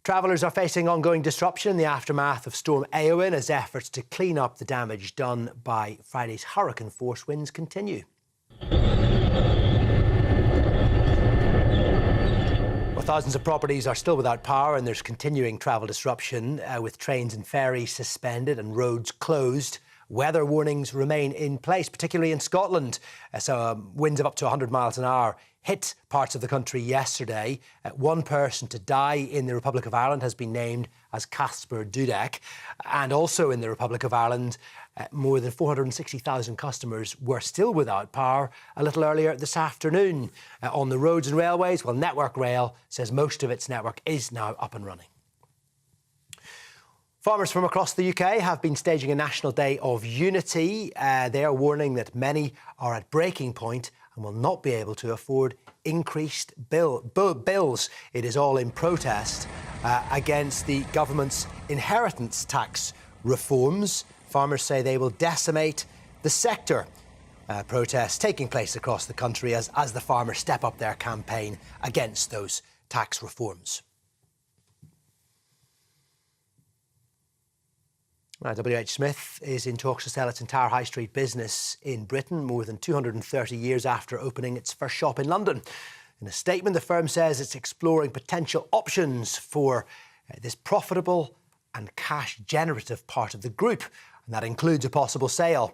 Travellers are facing ongoing disruption in the aftermath of Storm Eowyn as efforts to clean up the damage done by Friday's hurricane-force winds continue. Well, thousands of properties are still without power and there's continuing travel disruption with trains and ferries suspended and roads closed. Weather warnings remain in place, particularly in Scotland. Winds of up to 100 miles an hour hit parts of the country yesterday. One person to die in the Republic of Ireland has been named as Casper Dudek. And also in the Republic of Ireland, more than 460,000 customers were still without power a little earlier this afternoon. On the roads and railways, well, Network Rail says most of its network is now up and running. Farmers from across the UK have been staging a National Day of Unity. They are warning that many are at breaking point and will not be able to afford increased bills. It is all in protest against the government's inheritance tax reforms. Farmers say they will decimate the sector. Protests taking place across the country as the farmers step up their campaign against those tax reforms. WH Smith is in talks to sell its entire high street business in Britain, more than 230 years after opening its first shop in London. In a statement, the firm says it's exploring potential options for this profitable and cash-generative part of the group, and that includes a possible sale.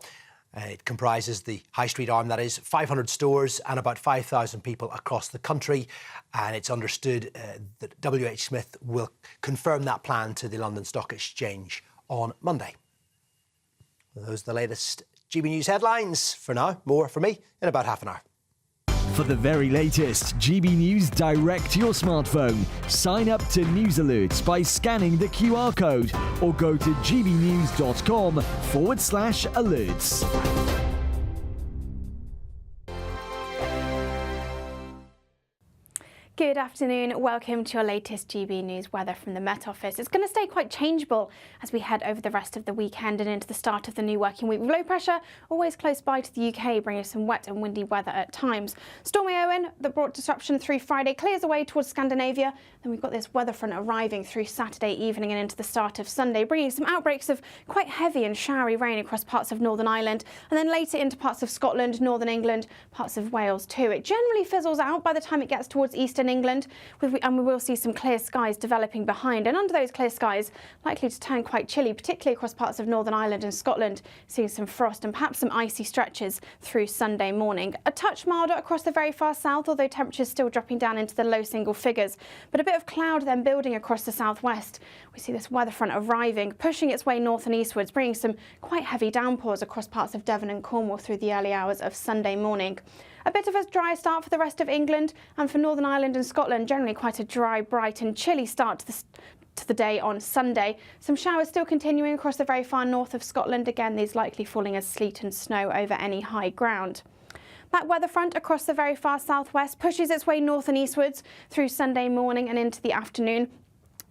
It comprises the high street arm, that is 500 stores and about 5,000 people across the country. And it's understood that WH Smith will confirm that plan to the London Stock Exchange on Monday. Those are the latest GB News headlines. For now, more from me in about half an hour. For the very latest GB News direct to your smartphone, sign up to News Alerts by scanning the QR code or go to gbnews.com/alerts. Good afternoon. Welcome to your latest GB News weather from the Met Office. It's going to stay quite changeable as we head over the rest of the weekend and into the start of the new working week. Low pressure always close by to the UK, bringing some wet and windy weather at times. Storm Eowyn that brought disruption through Friday clears away towards Scandinavia. Then we've got this weather front arriving through Saturday evening and into the start of Sunday, bringing some outbreaks of quite heavy and showery rain across parts of Northern Ireland and then later into parts of Scotland, Northern England, parts of Wales too. It generally fizzles out by the time it gets towards eastern England, and we will see some clear skies developing behind. And under those clear skies, likely to turn quite chilly, particularly across parts of Northern Ireland and Scotland, seeing some frost and perhaps some icy stretches through Sunday morning. A touch milder across the very far south, although temperatures still dropping down into the low single figures. But a bit of cloud then building across the southwest. We see this weather front arriving, pushing its way north and eastwards, bringing some quite heavy downpours across parts of Devon and Cornwall through the early hours of Sunday morning. A bit of a dry start for the rest of England, and for Northern Ireland and Scotland, generally quite a dry, bright and chilly start to the day on Sunday. Some showers still continuing across the very far north of Scotland. Again, these likely falling as sleet and snow over any high ground. That weather front across the very far southwest pushes its way north and eastwards through Sunday morning and into the afternoon.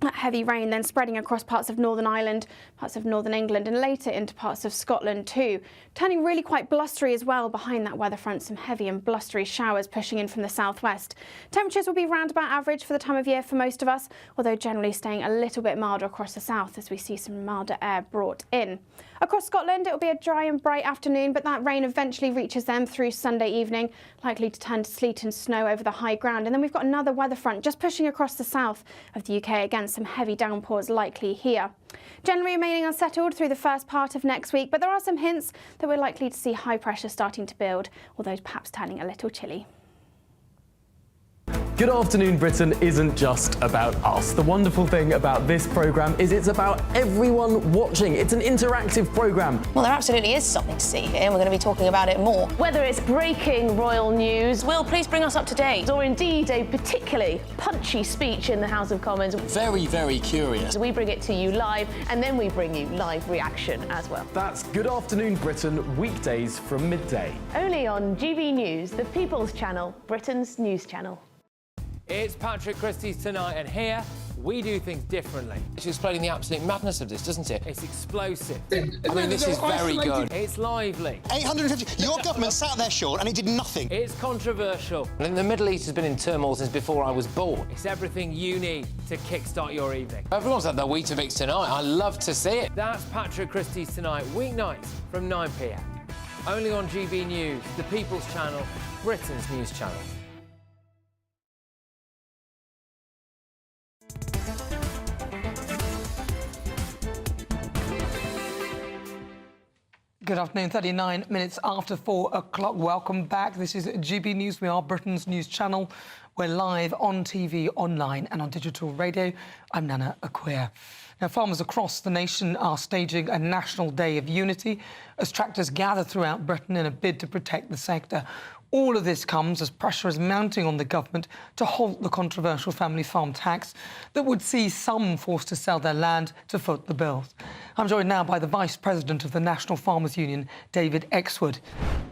That heavy rain then spreading across parts of Northern Ireland, parts of Northern England and later into parts of Scotland too. Turning really quite blustery as well behind that weather front, some heavy and blustery showers pushing in from the southwest. Temperatures will be round about average for the time of year for most of us, although generally staying a little bit milder across the south as we see some milder air brought in. Across Scotland, it will be a dry and bright afternoon, but that rain eventually reaches them through Sunday evening, likely to turn to sleet and snow over the high ground. And then we've got another weather front just pushing across the south of the UK, again some heavy downpours likely here. Generally remaining unsettled through the first part of next week, but there are some hints that we're likely to see high pressure starting to build, although perhaps turning a little chilly. Good Afternoon Britain isn't just about us. The wonderful thing about this programme is it's about everyone watching. It's an interactive programme. Well, there absolutely is something to see here, and we're going to be talking about it more. Whether it's breaking royal news, Will, please bring us up to date. Or indeed a particularly punchy speech in the House of Commons. Very, very curious. We bring it to you live, and then we bring you live reaction as well. That's Good Afternoon Britain, weekdays from midday. Only on GB News, the People's Channel, Britain's news channel. It's Patrick Christie's Tonight, and here we do things differently. It's explaining the absolute madness of this, doesn't it? It's explosive. I mean, this is very good. It's lively. 850. Your government sat there, Sean, and it did nothing. It's controversial. And the Middle East has been in turmoil since before I was born. It's everything you need to kickstart your evening. Everyone's had their Weetabix tonight. I love to see it. That's Patrick Christie's Tonight, weeknights from 9 p.m. Only on GB News, the People's Channel, Britain's news channel. Good afternoon, 39 minutes after 4 o'clock. Welcome back. This is GB News. We are Britain's news channel. We're live on TV, online and on digital radio. I'm Nana Akua. Now, farmers across the nation are staging a National Day of Unity as tractors gather throughout Britain in a bid to protect the sector. All of this comes as pressure is mounting on the government to halt the controversial family farm tax that would see some forced to sell their land to foot the bills. I'm joined now by the Vice President of the National Farmers Union, David Exwood.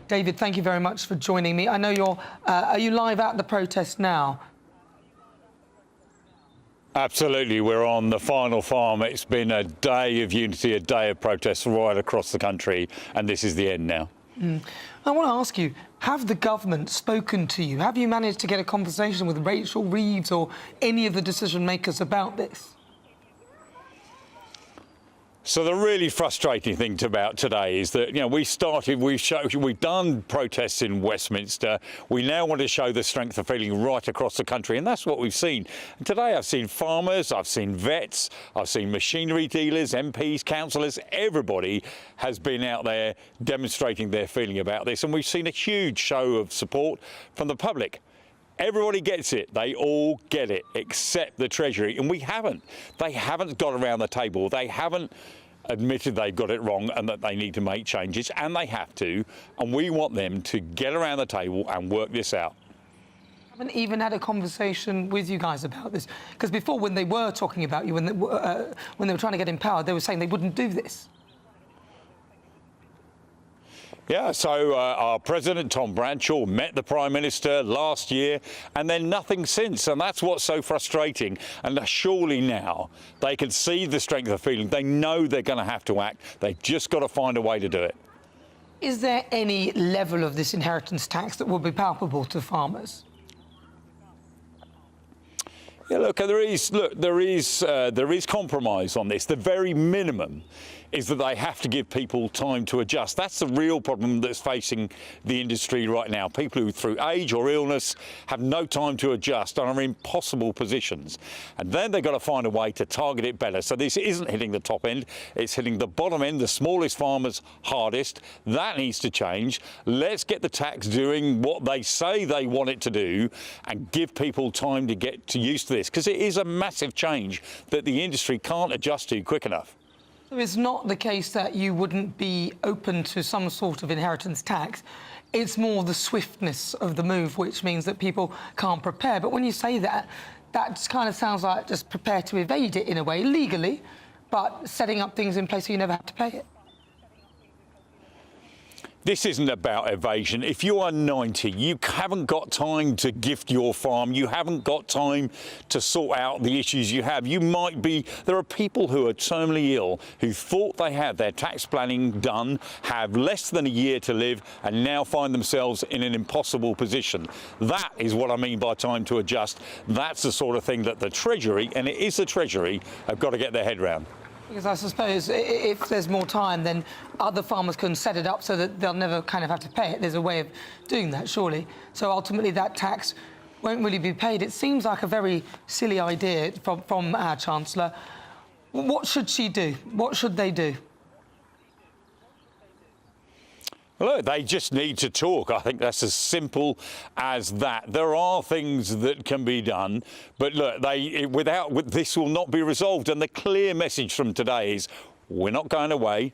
David, thank you very much for joining me. I know are you live at the protest now? Absolutely, we're on the final farm. It's been a day of unity, a day of protests right across the country, and this is the end now. I want to ask you, have the government spoken to you? Have you managed to get a conversation with Rachel Reeves or any of the decision makers about this? So the really frustrating thing about today is that, we've done protests in Westminster. We now want to show the strength of feeling right across the country, and that's what we've seen. And today I've seen farmers, I've seen vets, I've seen machinery dealers, MPs, councillors, everybody has been out there demonstrating their feeling about this, and we've seen a huge show of support from the public. Everybody gets it. They all get it, except the Treasury. And we haven't. They haven't got around the table. They haven't admitted they've got it wrong and that they need to make changes, and they have to. And we want them to get around the table and work this out. I haven't even had a conversation with you guys about this. Because before, when they were talking about you, when they were trying to get in power, they were saying they wouldn't do this. Yeah, so our President, Tom Bradshaw, met the Prime Minister last year and then nothing since. And that's what's so frustrating. And surely now they can see the strength of feeling. They know they're going to have to act. They've just got to find a way to do it. Is there any level of this inheritance tax that will be palpable to farmers? Yeah, look, there is compromise on this. The very minimum is that they have to give people time to adjust. That's the real problem that's facing the industry right now. People who, through age or illness, have no time to adjust and are in impossible positions. And then they've got to find a way to target it better. So this isn't hitting the top end, it's hitting the bottom end, the smallest farmers hardest. That needs to change. Let's get the tax doing what they say they want it to do and give people time to get used to this, because it is a massive change that the industry can't adjust to quick enough. So it's not the case that you wouldn't be open to some sort of inheritance tax. It's more the swiftness of the move, which means that people can't prepare. But when you say that, that just kind of sounds like just prepare to evade it in a way, legally, but setting up things in place so you never have to pay it. This isn't about evasion. If you are 90, you haven't got time to gift your farm. You haven't got time to sort out the issues you have. There are people who are terminally ill who thought they had their tax planning done, have less than a year to live, and now find themselves in an impossible position. That is what I mean by time to adjust. That's the sort of thing that the Treasury, and it is the Treasury, have got to get their head round. Because I suppose if there's more time, then other farmers can set it up so that they'll never kind of have to pay it. There's a way of doing that, surely. So ultimately that tax won't really be paid. It seems like a very silly idea from our Chancellor. What should she do? What should they do? Look, they just need to talk. I think that's as simple as that. There are things that can be done, but look, this will not be resolved. And the clear message from today is we're not going away.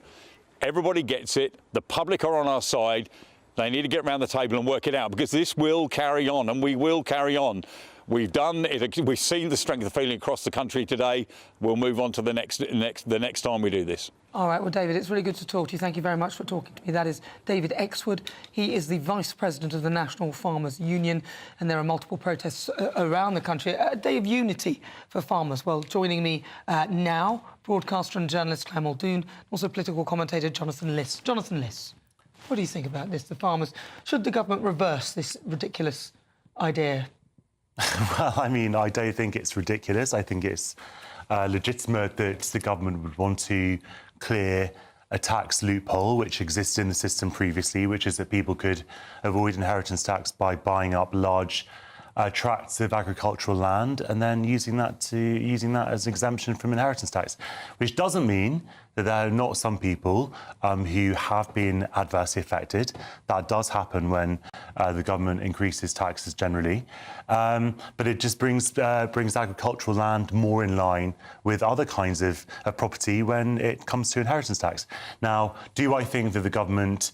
Everybody gets it. The public are on our side. They need to get around the table and work it out, because this will carry on, and we will carry on. We've done it. We've seen the strength of feeling across the country today. We'll move on to the next time we do this. All right, well, David, it's really good to talk to you. Thank you very much for talking to me. That is David Exwood. He is the Vice President of the National Farmers Union, and there are multiple protests around the country. A day of unity for farmers. Well, joining me now, broadcaster and journalist Claire Muldoon, also political commentator Jonathan Liss. Jonathan Liss, what do you think about this, the farmers? Should the government reverse this ridiculous idea? Well, I mean, I don't think it's ridiculous. I think it's legitimate that the government would want to clear a tax loophole which existed in the system previously, which is that people could avoid inheritance tax by buying up large tracts of agricultural land and then using that as an exemption from inheritance tax, which doesn't mean that there are not some people who have been adversely affected. That does happen when the government increases taxes generally, but it just brings agricultural land more in line with other kinds of property when it comes to inheritance tax. Now, do I think that the government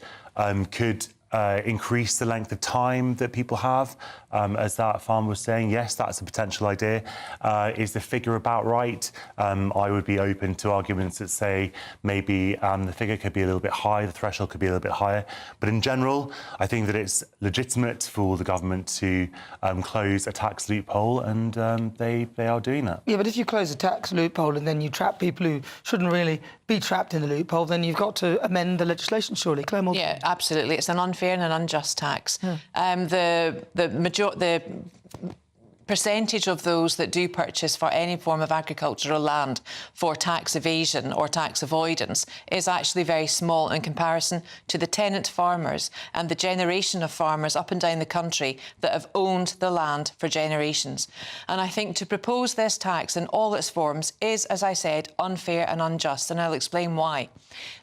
could increase the length of time that people have, as that farmer was saying? Yes, that's a potential idea. Is the figure about right? I would be open to arguments that say maybe the figure could be a little bit high, the threshold could be a little bit higher. But in general, I think that it's legitimate for the government to close a tax loophole, and they are doing that. Yeah, but if you close a tax loophole and then you trap people who shouldn't really be trapped in the loophole, then you've got to amend the legislation, surely. Claire Muldoon. Yeah, absolutely. It's an unfair and an unjust tax. The percentage of those that do purchase for any form of agricultural land for tax evasion or tax avoidance is actually very small in comparison to the tenant farmers and the generation of farmers up and down the country that have owned the land for generations. And I think to propose this tax in all its forms is, as I said, unfair and unjust, and I'll explain why.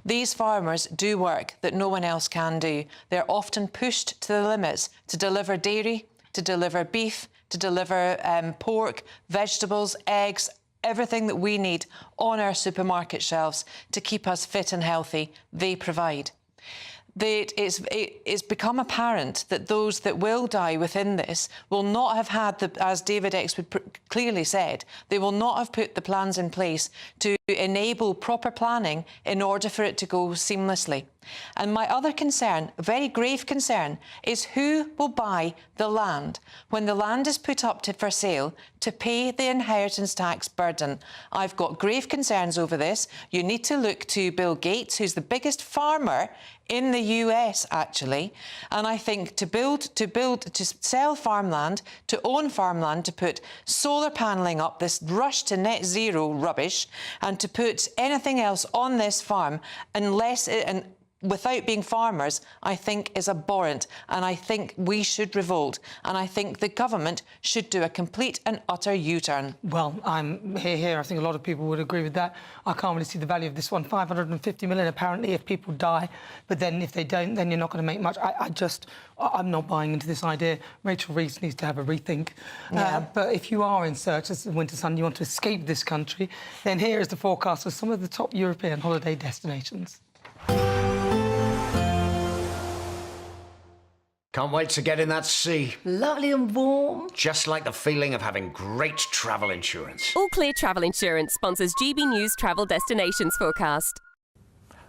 These farmers do work that no one else can do. They're often pushed to the limits to deliver dairy, to deliver beef, to deliver pork, vegetables, eggs, everything that we need on our supermarket shelves to keep us fit and healthy, they provide. It's become apparent that those that will die within this will not have had, as David Exwood clearly said, they will not have put the plans in place to enable proper planning in order for it to go seamlessly. And my other concern, a very grave concern, is who will buy the land when the land is put up for sale to pay the inheritance tax burden. I've got grave concerns over this. You need to look to Bill Gates, who's the biggest farmer in the US, actually. And I think to sell farmland, to own farmland, to put solar panelling up, this rush to net zero rubbish, and to put anything else on this farm, without being farmers, I think is abhorrent, and I think we should revolt, and I think the government should do a complete and utter U-turn. Well, I'm here. I think a lot of people would agree with that. I can't really see the value of this one. 550 million, apparently, if people die, but then if they don't, then you're not going to make much. I'm not buying into this idea. Rachel Reeves needs to have a rethink. Yeah. But if you are in search of winter sun, you want to escape this country, then here is the forecast of some of the top European holiday destinations. Can't wait to get in that sea. Lovely and warm. Just like the feeling of having great travel insurance. All Clear Travel Insurance sponsors GB News travel destinations forecast.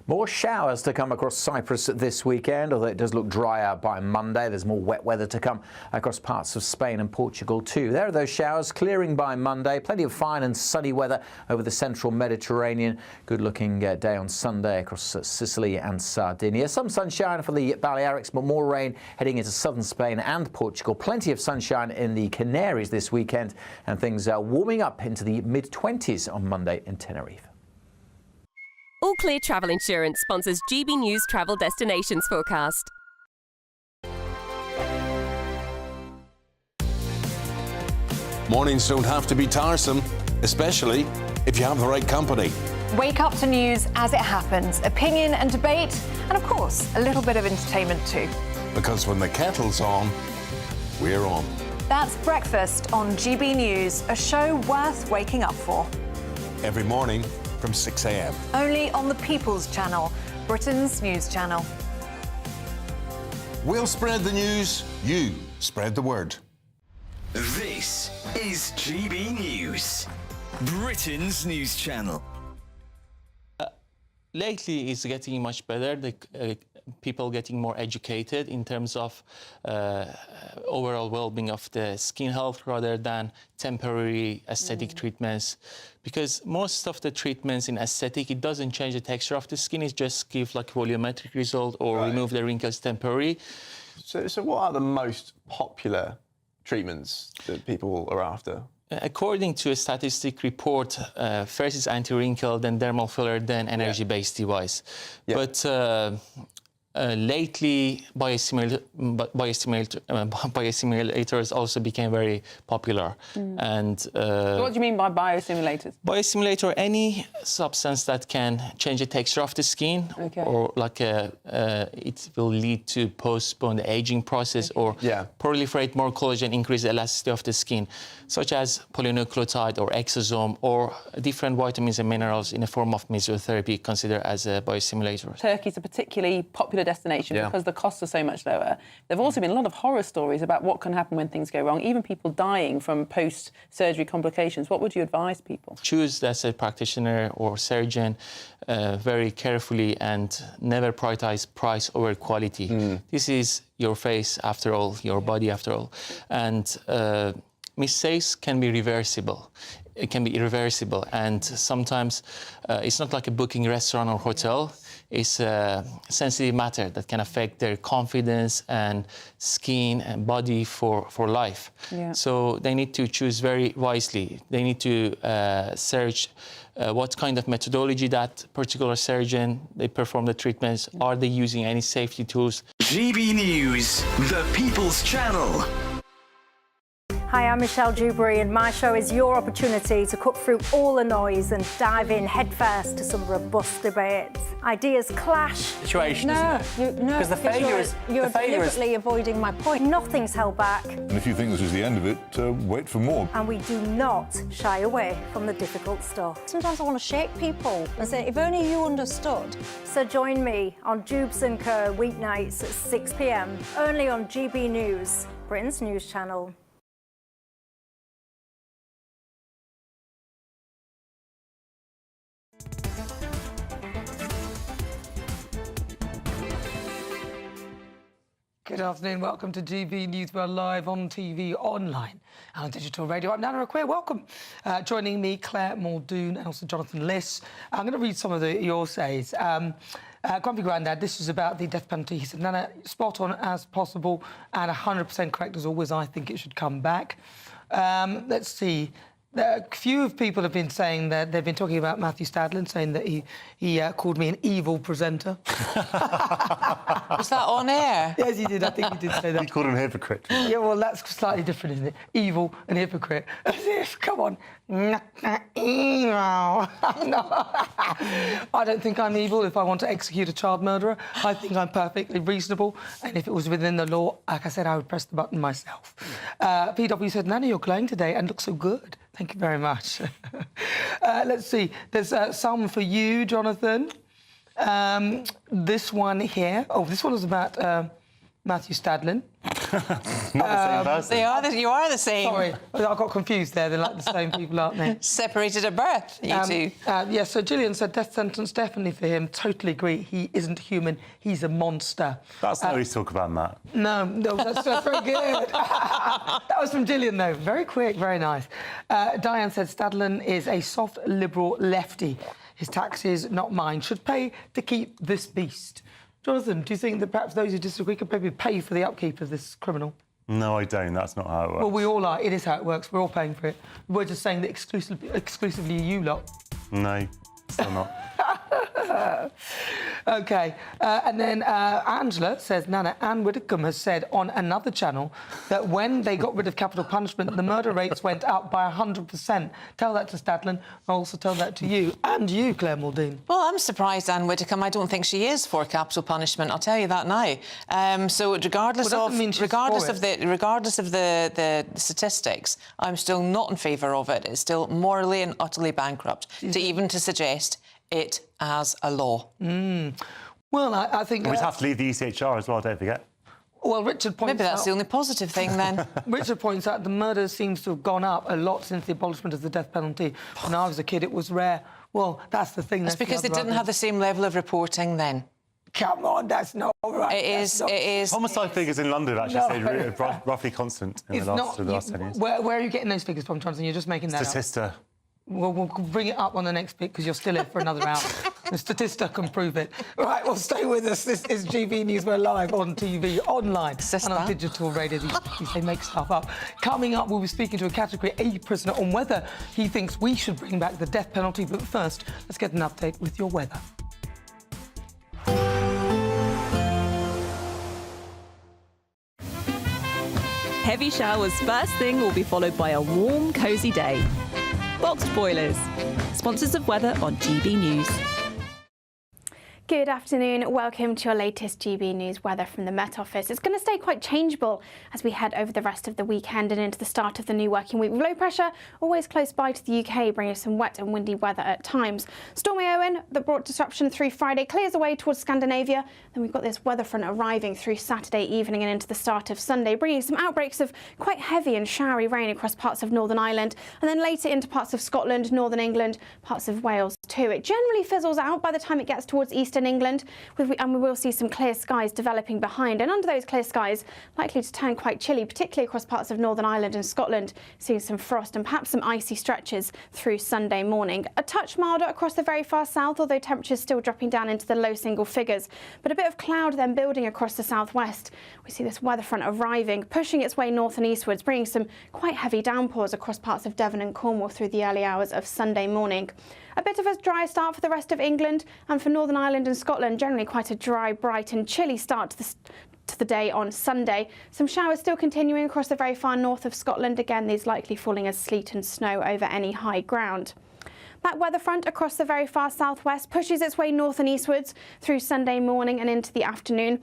More showers to come across Cyprus this weekend, although it does look drier by Monday. There's more wet weather to come across parts of Spain and Portugal too. There are those showers clearing by Monday. Plenty of fine and sunny weather over the central Mediterranean. Good-looking day on Sunday across Sicily and Sardinia. Some sunshine for the Balearics, but more rain heading into southern Spain and Portugal. Plenty of sunshine in the Canaries this weekend, and things are warming up into the mid-20s on Monday in Tenerife. All Clear Travel Insurance sponsors GB News Travel Destinations forecast. Mornings don't have to be tiresome, especially if you have the right company. Wake up to news as it happens, opinion and debate, and of course, a little bit of entertainment too. Because when the kettle's on, we're on. That's Breakfast on GB News, a show worth waking up for. Every morning from 6 a.m. Only on the People's Channel, Britain's news channel. We'll spread the news, you spread the word. This is GB News, Britain's news channel. Lately, it's getting much better. The people getting more educated in terms of overall well-being of the skin health rather than temporary aesthetic treatments. Because most of the treatments in aesthetic, it doesn't change the texture of the skin. It just gives like volumetric result or remove the wrinkles temporarily. So what are the most popular treatments that people are after? According to a statistic report, first is anti-wrinkle, then dermal filler, then energy-based device. But lately, biostimulators also became very popular. And So what do you mean by biostimulators? Biostimulator, any substance that can change the texture of the skin, or like it will lead to postpone the aging process, or proliferate more collagen, increase the elasticity of the skin, such as polynucleotide or exosome, or different vitamins and minerals in the form of mesotherapy considered as a biostimulator. Turkey's a particularly popular destination because the costs are so much lower. There have also been a lot of horror stories about what can happen when things go wrong, even people dying from post-surgery complications. What would you advise people? Choose as a practitioner or surgeon very carefully and never prioritize price over quality. This is your face after all, your body after all. And mistakes can be reversible. It can be irreversible. And sometimes it's not like a booking restaurant or hotel. It's a sensitive matter that can affect their confidence and skin and body for life. So they need to choose very wisely. They need to search what kind of methodology that particular surgeon, they perform the treatments. Are they using any safety tools? GB News, the People's Channel. Hi, I'm Michelle Dewberry, and my show is your opportunity to cut through all the noise and dive in headfirst to some robust debates. Ideas clash. Situation, Because the failure is... You're deliberately avoiding my point. Nothing's held back. And if you think this is the end of it, wait for more. And we do not shy away from the difficult stuff. Sometimes I want to shake people and say, if only you understood. So join me on Jubes & Co. weeknights at 6 p.m, only on GB News, Britain's news channel. Good afternoon, welcome to GB News. We're live on TV, online, and on digital radio. I'm Nana Akua, welcome. Joining me, Claire Muldoon and also Jonathan Liss. I'm going to read some of your says. Grumpy Grandad, this is about the death penalty. He said, Nana, spot on as possible and 100% correct as always. I think it should come back. Let's see. A few people have been saying that they've been talking about Matthew Stadlen, saying that he called me an evil presenter. Was that on air? Yes, he did. I think he did say that. He called him a hypocrite. Yeah, well, that's slightly different, isn't it? Evil and hypocrite. As if, come on. No, I don't think I'm evil if I want to execute a child murderer. I think I'm perfectly reasonable. And if it was within the law, like I said, I would press the button myself. PW said, Nana, you're glowing today and look so good. Thank you very much. Let's see. There's some for you, Jonathan. This one here. Oh, this one is about Matthew Stadlen. Not the same person. You are the same. Sorry, I got confused there. They're like the same people, aren't they? Separated at birth, you two. Yeah, so Gillian said death sentence definitely for him. Totally agree. He isn't human. He's a monster. That's not how we talk about Matt. No, that's very good. That was from Gillian, though. Very quick, very nice. Diane said Stadlen is a soft, liberal lefty. His taxes, not mine, should pay to keep this beast. Jonathan, do you think that perhaps those who disagree could maybe pay for the upkeep of this criminal? No, I don't. That's not how it works. Well, we all are. It is how it works. We're all paying for it. We're just saying that exclusively you lot. No, still not. OK. And then Angela says, Nana, Anne Widdecombe has said on another channel that when they got rid of capital punishment, the murder rates went up by 100%. Tell that to Stadlen. I'll also tell that to you. And you, Claire Muldoon. Well, I'm surprised, Anne Widdecombe. I don't think she is for capital punishment. I'll tell you that now. So regardless of the statistics, I'm still not in favour of it. It's still morally and utterly bankrupt to suggest it as a law. Well, I think... We'd have to leave the ECHR as well, don't forget. Well, Richard points out... Maybe that's the only positive thing, then. Richard points out the murder seems to have gone up a lot since the abolishment of the death penalty. When I was a kid, it was rare. Well, that's the thing. That's because they didn't have the same level of reporting then. Come on, that's not right. It is. Homicide figures in London have actually stayed roughly constant in the last 10 years. Where are you getting those figures from, Jonathan? You're just making that up. Statista. Well, we'll bring it up on the next bit because you're still here for another hour. The Statista can prove it. Right, well, stay with us. This is GB News. We're live on TV, online, and on digital radio. They make stuff up. Coming up, we'll be speaking to a Category A prisoner on whether he thinks we should bring back the death penalty. But first, let's get an update with your weather. Heavy showers first thing will be followed by a warm, cosy day. Boxed Boilers, sponsors of weather on GB News. Good afternoon. Welcome to your latest GB News weather from the Met Office. It's going to stay quite changeable as we head over the rest of the weekend and into the start of the new working week. Low pressure always close by to the UK, bringing us some wet and windy weather at times. Stormy Owen, that brought disruption through Friday, clears away towards Scandinavia. Then we've got this weather front arriving through Saturday evening and into the start of Sunday, bringing some outbreaks of quite heavy and showery rain across parts of Northern Ireland and then later into parts of Scotland, Northern England, parts of Wales too. It generally fizzles out by the time it gets towards Eastern England, and we will see some clear skies developing behind. And under those clear skies, likely to turn quite chilly, particularly across parts of Northern Ireland and Scotland, seeing some frost and perhaps some icy stretches through Sunday morning. A touch milder across the very far south, although temperatures still dropping down into the low single figures. But a bit of cloud then building across the southwest. We see this weather front arriving, pushing its way north and eastwards, bringing some quite heavy downpours across parts of Devon and Cornwall through the early hours of Sunday morning. A bit of a dry start for the rest of England, and for Northern Ireland and Scotland, generally quite a dry, bright and chilly start to the day on Sunday. Some showers still continuing across the very far north of Scotland. Again, these likely falling as sleet and snow over any high ground. That weather front across the very far southwest pushes its way north and eastwards through Sunday morning and into the afternoon.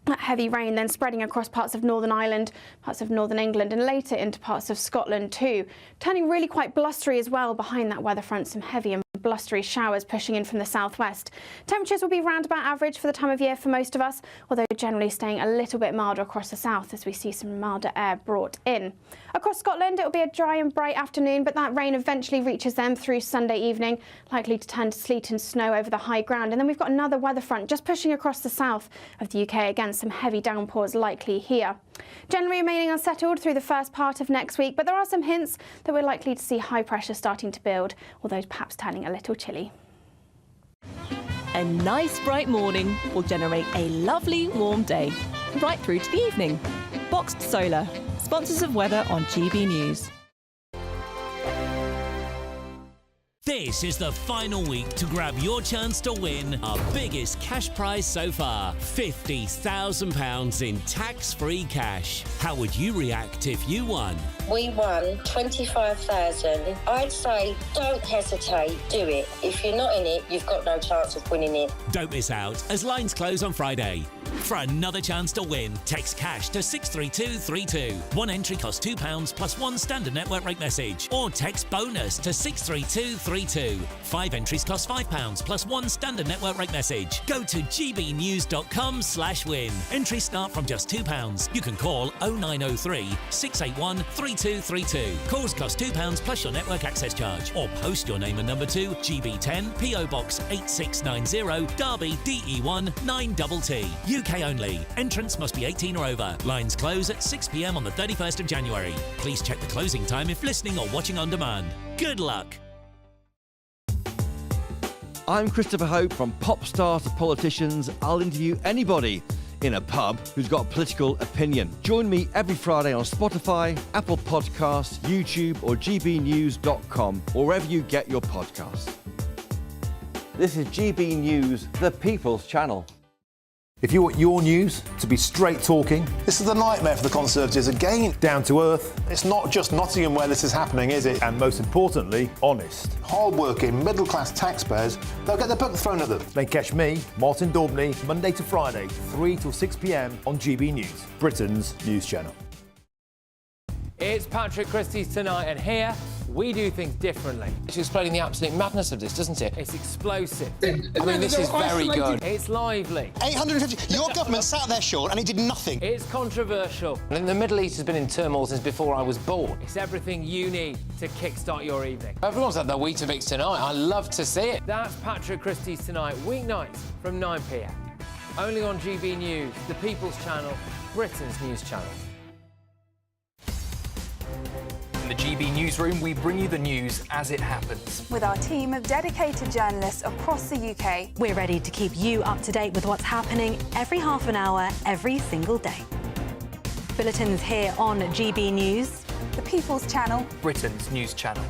That heavy rain then spreading across parts of Northern Ireland, parts of Northern England and later into parts of Scotland too. Turning really quite blustery as well behind that weather front, some heavy and blustery showers pushing in from the southwest. Temperatures will be round about average for the time of year for most of us, although generally staying a little bit milder across the south as we see some milder air brought in. Across Scotland, it will be a dry and bright afternoon, but that rain eventually reaches them through Sunday evening, likely to turn to sleet and snow over the high ground. And then we've got another weather front just pushing across the south of the UK. Again, some heavy downpours likely here. Generally remaining unsettled through the first part of next week, but there are some hints that we're likely to see high pressure starting to build, although perhaps turning a little chilly. A nice bright morning will generate a lovely warm day, right through to the evening. Boxed Solar, sponsors of weather on GB News. This is the final week to grab your chance to win our biggest cash prize so far, £50,000 in tax-free cash. How would you react if you won? We won 25,000. I'd say don't hesitate, do it. If you're not in it, you've got no chance of winning it. Don't miss out as lines close on Friday. For another chance to win, text cash to 63232. One entry costs £2 plus one standard network rate message. Or text bonus to 63232. 5 entries cost £5 plus one standard network rate message. Go to gbnews.com/win. Entries start from just £2. You can call 0903 681 3232. Calls cost £2 plus your network access charge. Or post your name and number to GB10 PO Box 8690 Derby DE1 9TT. UK only. Entrance must be 18 or over. Lines close at 6 p.m. on the 31st of January. Please check the closing time if listening or watching on demand. Good luck. I'm Christopher Hope. From pop stars to politicians, I'll interview anybody in a pub who's got a political opinion. Join me every Friday on Spotify, Apple Podcasts, YouTube or gbnews.com, or wherever you get your podcasts. This is GB News, the People's Channel. If you want your news to be straight talking, this is a nightmare for the Conservatives again. Down to earth. It's not just Nottingham where this is happening, is it? And most importantly, honest. Hard-working, middle-class taxpayers, they'll get their book thrown at them. Then catch me, Martin Daubney, Monday to Friday, 3 till 6 p.m. on GB News, Britain's news channel. It's Patrick Christie's Tonight, and here we do things differently. It's explaining the absolute madness of this, doesn't it? It's explosive. I mean, this is very good. It's lively. 850. Your government sat there short and it did nothing. It's controversial. And the Middle East has been in turmoil since before I was born. It's everything you need to kickstart your evening. Everyone's had their Weetabix tonight. I love to see it. That's Patrick Christie's Tonight, weeknights from 9 p.m. Only on GB News, the People's Channel, Britain's news channel. In the GB Newsroom, we bring you the news as it happens. With our team of dedicated journalists across the UK, we're ready to keep you up to date with what's happening every half an hour, every single day. Bulletins here on GB News, the People's Channel, Britain's news channel.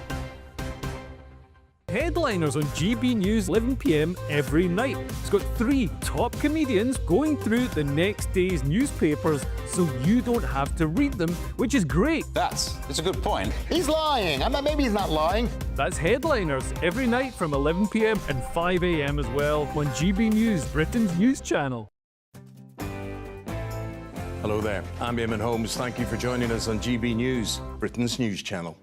Headliners on GB News 11 p.m. every night. It's got 3 top comedians going through the next day's newspapers so you don't have to read them, which is great. That's a good point. He's lying. Maybe he's not lying. That's Headliners every night from 11 p.m. and 5 a.m. as well on GB News, Britain's news channel. Hello there, I'm Eamon Holmes. Thank you for joining us on GB News, Britain's news channel.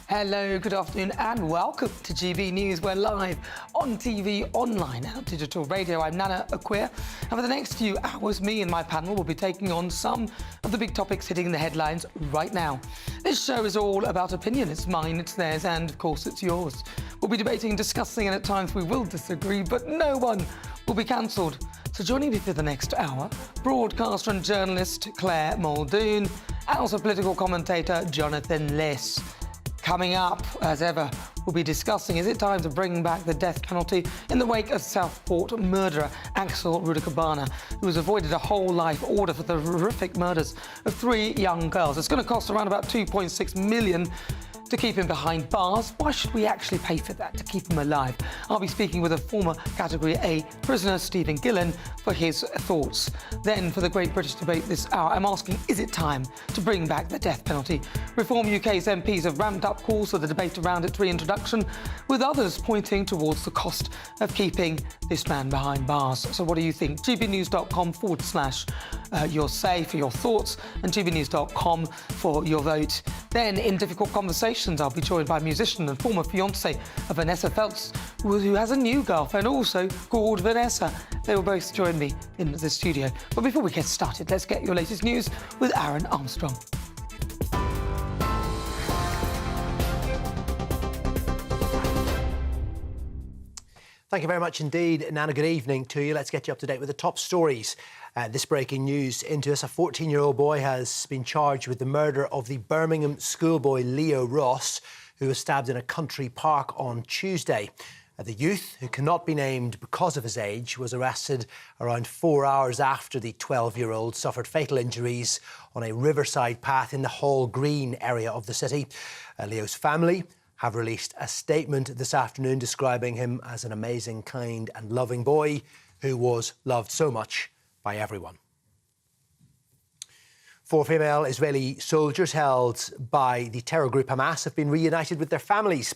Hello, good afternoon and welcome to GB News. We're live on TV, online and on digital radio. I'm Nana Akua, and for the next few hours, me and my panel will be taking on some of the big topics hitting the headlines right now. This show is all about opinion. It's mine, it's theirs, and of course it's yours. We'll be debating, discussing, and at times we will disagree, but no one will be cancelled. So joining me for the next hour, broadcaster and journalist Claire Muldoon, and also political commentator Jonathan Liss. Coming up, as ever, we'll be discussing, is it time to bring back the death penalty in the wake of Southport murderer Axel Rudakabana, who has avoided a whole life order for the horrific murders of 3 young girls. It's going to cost around about $2.6 million to keep him behind bars. Why should we actually pay for that, to keep him alive? I'll be speaking with a former Category A prisoner, Stephen Gillen, for his thoughts. Then, for the Great British Debate this hour, I'm asking, is it time to bring back the death penalty? Reform UK's MPs have ramped up calls for the debate around its reintroduction, with others pointing towards the cost of keeping this man behind bars. So what do you think? gbnews.com/your say for your thoughts, and gbnews.com for your vote. Then, in difficult conversations, I'll be joined by musician and former fiancée of Vanessa Feltz, who has a new girlfriend also called Vanessa. They will both join me in the studio. But before we get started, let's get your latest news with Aaron Armstrong. Thank you very much indeed, Nana. Good evening to you. Let's get you up to date with the top stories. This breaking news into us. A 14-year-old boy has been charged with the murder of the Birmingham schoolboy Leo Ross, who was stabbed in a country park on Tuesday. The youth, who cannot be named because of his age, was arrested around 4 hours after the 12-year-old suffered fatal injuries on a riverside path in the Hall Green area of the city. Leo's family have released a statement this afternoon describing him as an amazing, kind and loving boy who was loved so much by everyone. 4 female Israeli soldiers held by the terror group Hamas have been reunited with their families.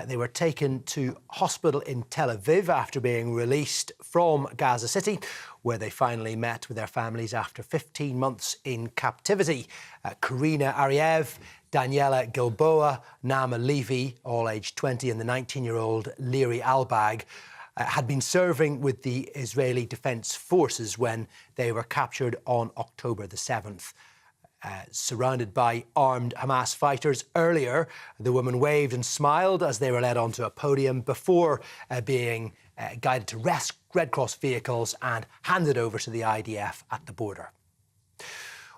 They were taken to hospital in Tel Aviv after being released from Gaza City, where they finally met with their families after 15 months in captivity. Karina Ariev, Daniela Gilboa, Naama Levy, all aged 20, and the 19-year-old Liri Albag had been serving with the Israeli Defense Forces when they were captured on October the 7th. Surrounded by armed Hamas fighters earlier, the women waved and smiled as they were led onto a podium before being guided to Red Cross vehicles and handed over to the IDF at the border.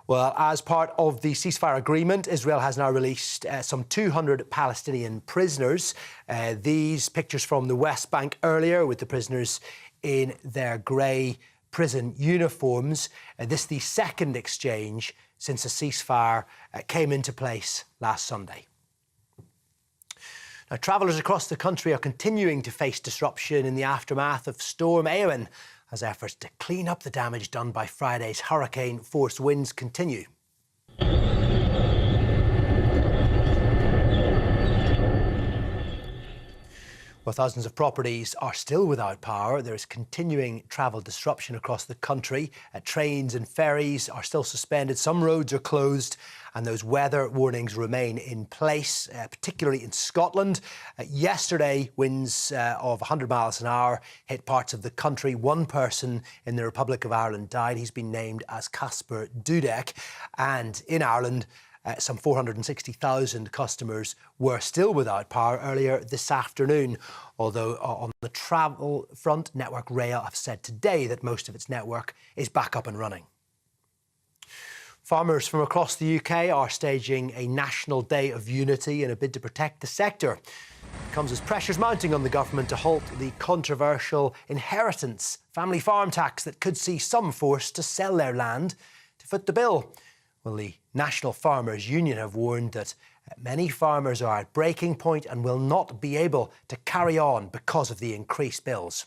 Well, as part of the ceasefire agreement, Israel has now released some 200 Palestinian prisoners. These pictures from the West Bank earlier, with the prisoners in their grey prison uniforms. This is the second exchange since a ceasefire came into place last Sunday. Now, travellers across the country are continuing to face disruption in the aftermath of Storm Eowyn as efforts to clean up the damage done by Friday's hurricane-force winds continue. Well, thousands of properties are still without power. There is continuing travel disruption across the country. Trains and ferries are still suspended. Some roads are closed, and those weather warnings remain in place, particularly in Scotland. Yesterday, winds of 100 miles an hour hit parts of the country. One person in the Republic of Ireland died. He's been named as Casper Dudek. And in Ireland, some 460,000 customers were still without power earlier this afternoon, although on the travel front, Network Rail have said today that most of its network is back up and running. Farmers from across the UK are staging a national day of unity in a bid to protect the sector. It comes as pressures mounting on the government to halt the controversial inheritance family farm tax that could see some forced to sell their land to foot the bill. Well, the National Farmers Union have warned that many farmers are at breaking point and will not be able to carry on because of the increased bills.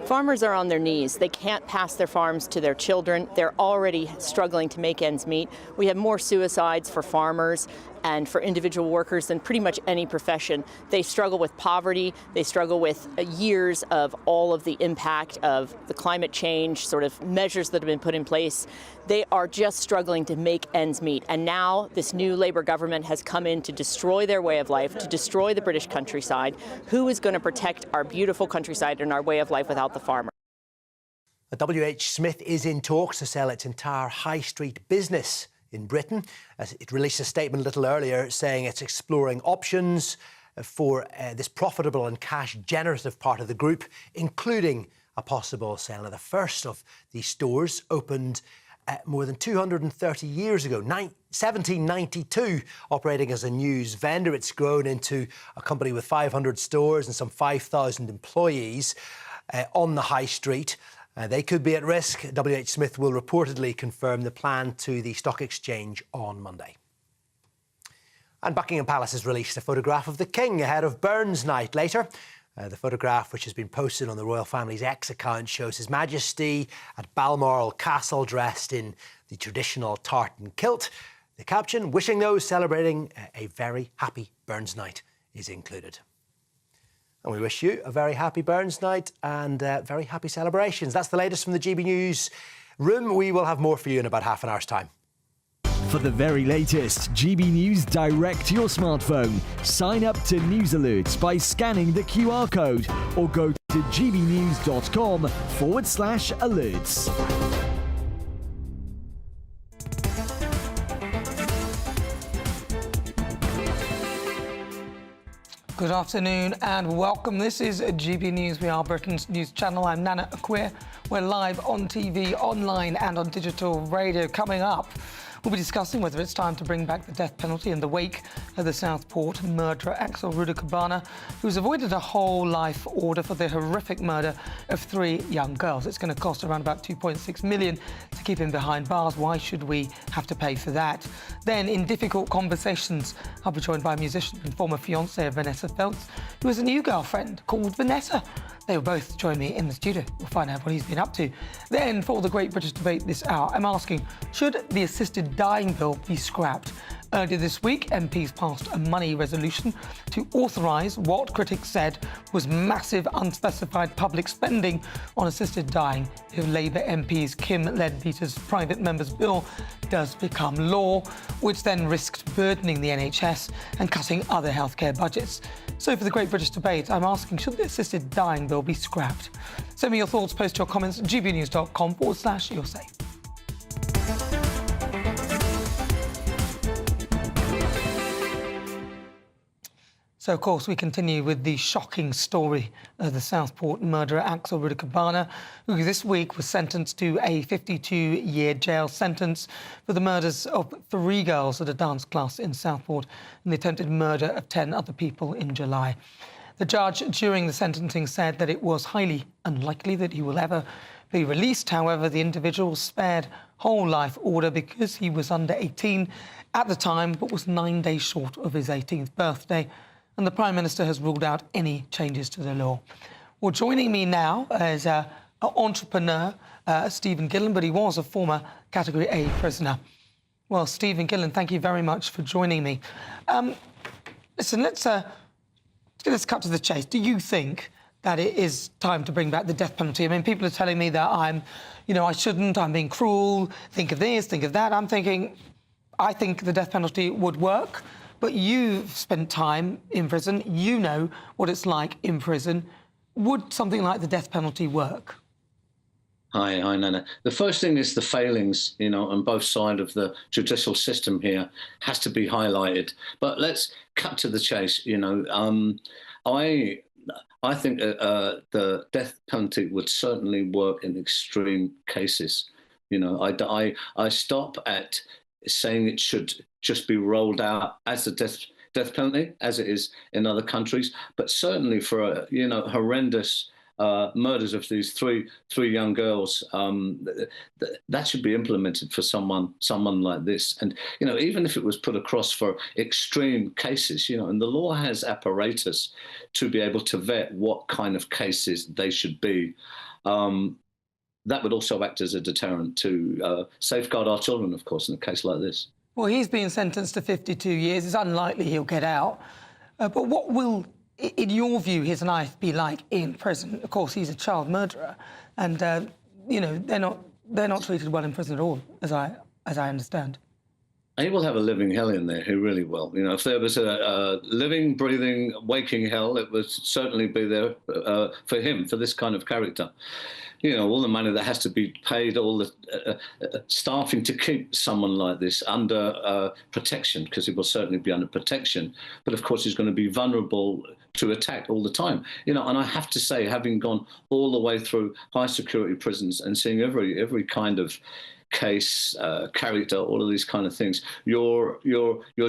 Farmers are on their knees. They can't pass their farms to their children. They're already struggling to make ends meet. We have more suicides for farmers and for individual workers than pretty much any profession. They struggle with poverty. They struggle with years of all of the impact of the climate change sort of measures that have been put in place. They are just struggling to make ends meet. And now this new Labour government has come in to destroy their way of life, to destroy the British countryside. Who is going to protect our beautiful countryside and our way of life without the farmer? WH Smith is in talks to sell its entire high street business in Britain. As it released a statement a little earlier saying it's exploring options for this profitable and cash-generative part of the group, including a possible sale of the first of these stores, opened more than 230 years ago, 1792, operating as a news vendor. It's grown into a company with 500 stores and some 5,000 employees on the high street. They could be at risk. WH Smith will reportedly confirm the plan to the stock exchange on Monday. And Buckingham Palace has released a photograph of the King ahead of Burns Night later. The photograph, which has been posted on the royal family's X account, shows His Majesty at Balmoral Castle dressed in the traditional tartan kilt. The caption, "Wishing those celebrating a very happy Burns Night," is included. And we wish you a very happy Burns Night and very happy celebrations. That's the latest from the GB News room. We will have more for you in about half an hour's time. For the very latest GB News direct to your smartphone, sign up to News Alerts by scanning the QR code or go to gbnews.com/alerts. Good afternoon and welcome. This is GB News. We are Britain's news channel. I'm Nana Akua. We're live on TV, online and on digital radio. Coming up, we'll be discussing whether it's time to bring back the death penalty in the wake of the Southport murderer Axel Rudakabana, who's avoided a whole life order for the horrific murder of 3 young girls. It's going to cost around about $2.6 million to keep him behind bars. Why should we have to pay for that? Then, in difficult conversations, I'll be joined by a musician and former fiancée of Vanessa Feltz, who has a new girlfriend called Vanessa. They will both join me in the studio. We'll find out what he's been up to. Then, for the Great British Debate this hour, I'm asking, should the assisted dying bill be scrapped? Earlier this week, MPs passed a money resolution to authorise what critics said was massive unspecified public spending on assisted dying if Labour MPs Kim Leadbeater's private member's bill does become law, which then risked burdening the NHS and cutting other healthcare budgets. So for the Great British Debate, I'm asking, should the assisted dying bill be scrapped? Send me your thoughts, post your comments at gbnews.com/yoursay. So, of course, we continue with the shocking story of the Southport murderer Axel Rudakabana, who this week was sentenced to a 52-year jail sentence for the murders of 3 girls at a dance class in Southport and the attempted murder of 10 other people in July. The judge, during the sentencing, said that it was highly unlikely that he will ever be released. However, the individual was spared whole life order because he was under 18 at the time, but was 9 days short of his 18th birthday. And the Prime Minister has ruled out any changes to the law. Well, joining me now is an entrepreneur, Stephen Gillen, but he was a former Category A prisoner. Well, Stephen Gillen, thank you very much for joining me. Listen, let's cut to the chase. Do you think that it is time to bring back the death penalty? I mean, people are telling me that I shouldn't, I'm being cruel, think of this, think of that. I'm thinking, I think the death penalty would work, but you've spent time in prison, you know what it's like in prison. Would something like the death penalty work? Hi, Nana. The first thing is the failings, on both sides of the judicial system here has to be highlighted. But let's cut to the chase. I think the death penalty would certainly work in extreme cases. I stop at saying it should just be rolled out as a death penalty, as it is in other countries, but certainly for horrendous murders of these three young girls, that should be implemented for someone like this. And even if it was put across for extreme cases, and the law has apparatus to be able to vet what kind of cases they should be. That would also act as a deterrent to safeguard our children, of course, in a case like this. Well, he's been sentenced to 52 years. It's unlikely he'll get out. But what will, in your view, his life be like in prison? Of course, he's a child murderer, and they're not treated well in prison at all, as I understand. He will have a living hell in there. He really will. If there was a living, breathing, waking hell, it would certainly be there for him, for this kind of character. All the money that has to be paid, all the staffing to keep someone like this under protection, because he will certainly be under protection. But of course, he's going to be vulnerable to attack all the time. And I have to say, having gone all the way through high security prisons and seeing every kind of case, character, all of these kind of things, your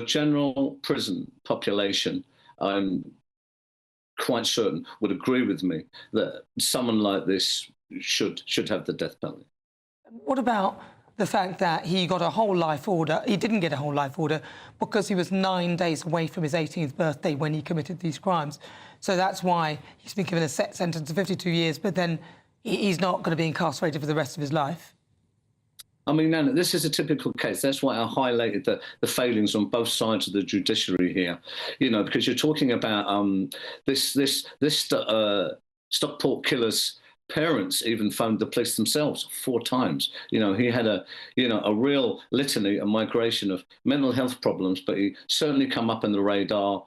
general prison population, I'm quite certain, would agree with me that someone like this should have the death penalty. What about the fact that he got a whole life order? He didn't get a whole life order because he was 9 days away from his 18th birthday when he committed these crimes. So that's why he's been given a set sentence of 52 years, but then he's not going to be incarcerated for the rest of his life. I mean, Nana, this is a typical case. That's why I highlighted the failings on both sides of the judiciary here. Because you're talking about this Stockport killer's parents even phoned the police themselves 4 times. He had a real litany, a migration of mental health problems, but he certainly come up in the radar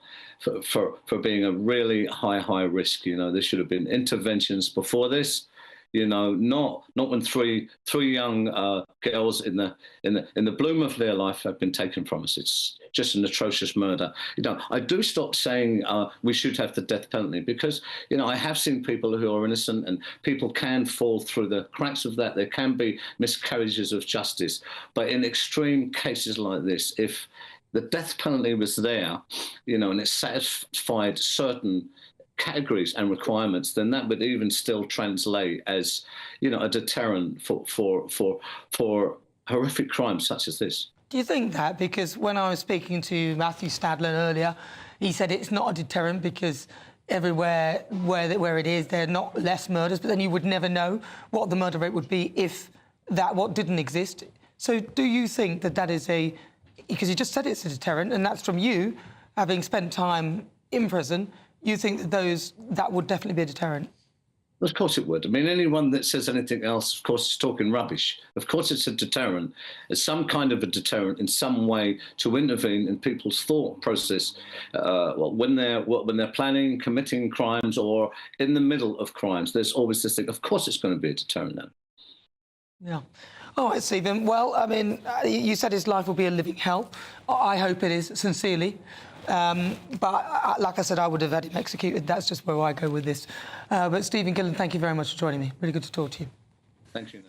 for being a really high risk. There should have been interventions before this. Not when three young girls in the bloom of their life have been taken from us. It's just an atrocious murder. I do stop saying we should have the death penalty because I have seen people who are innocent, and people can fall through the cracks of that. There can be miscarriages of justice, but in extreme cases like this, if the death penalty was there, and it satisfied certain categories and requirements, then that would even still translate as, a deterrent for horrific crimes such as this. Do you think that? Because when I was speaking to Matthew Stadler earlier, he said it's not a deterrent because everywhere where it is, there are not less murders, but then you would never know what the murder rate would be if what didn't exist. So do you think that is because you just said it's a deterrent, and that's from you, having spent time in prison, you think that would definitely be a deterrent? Of course it would. I mean, anyone that says anything else, of course, is talking rubbish. Of course it's a deterrent. It's some kind of a deterrent in some way to intervene in people's thought process when they're planning, committing crimes, or in the middle of crimes. There's always this thing. Of course it's going to be a deterrent then. Yeah. All right, Stephen. Well, I mean, you said his life will be a living hell. I hope it is, sincerely. But like I said, I would have had him executed. That's just where I go with this. But Stephen Gillen, thank you very much for joining me. Really good to talk to you. Thank you.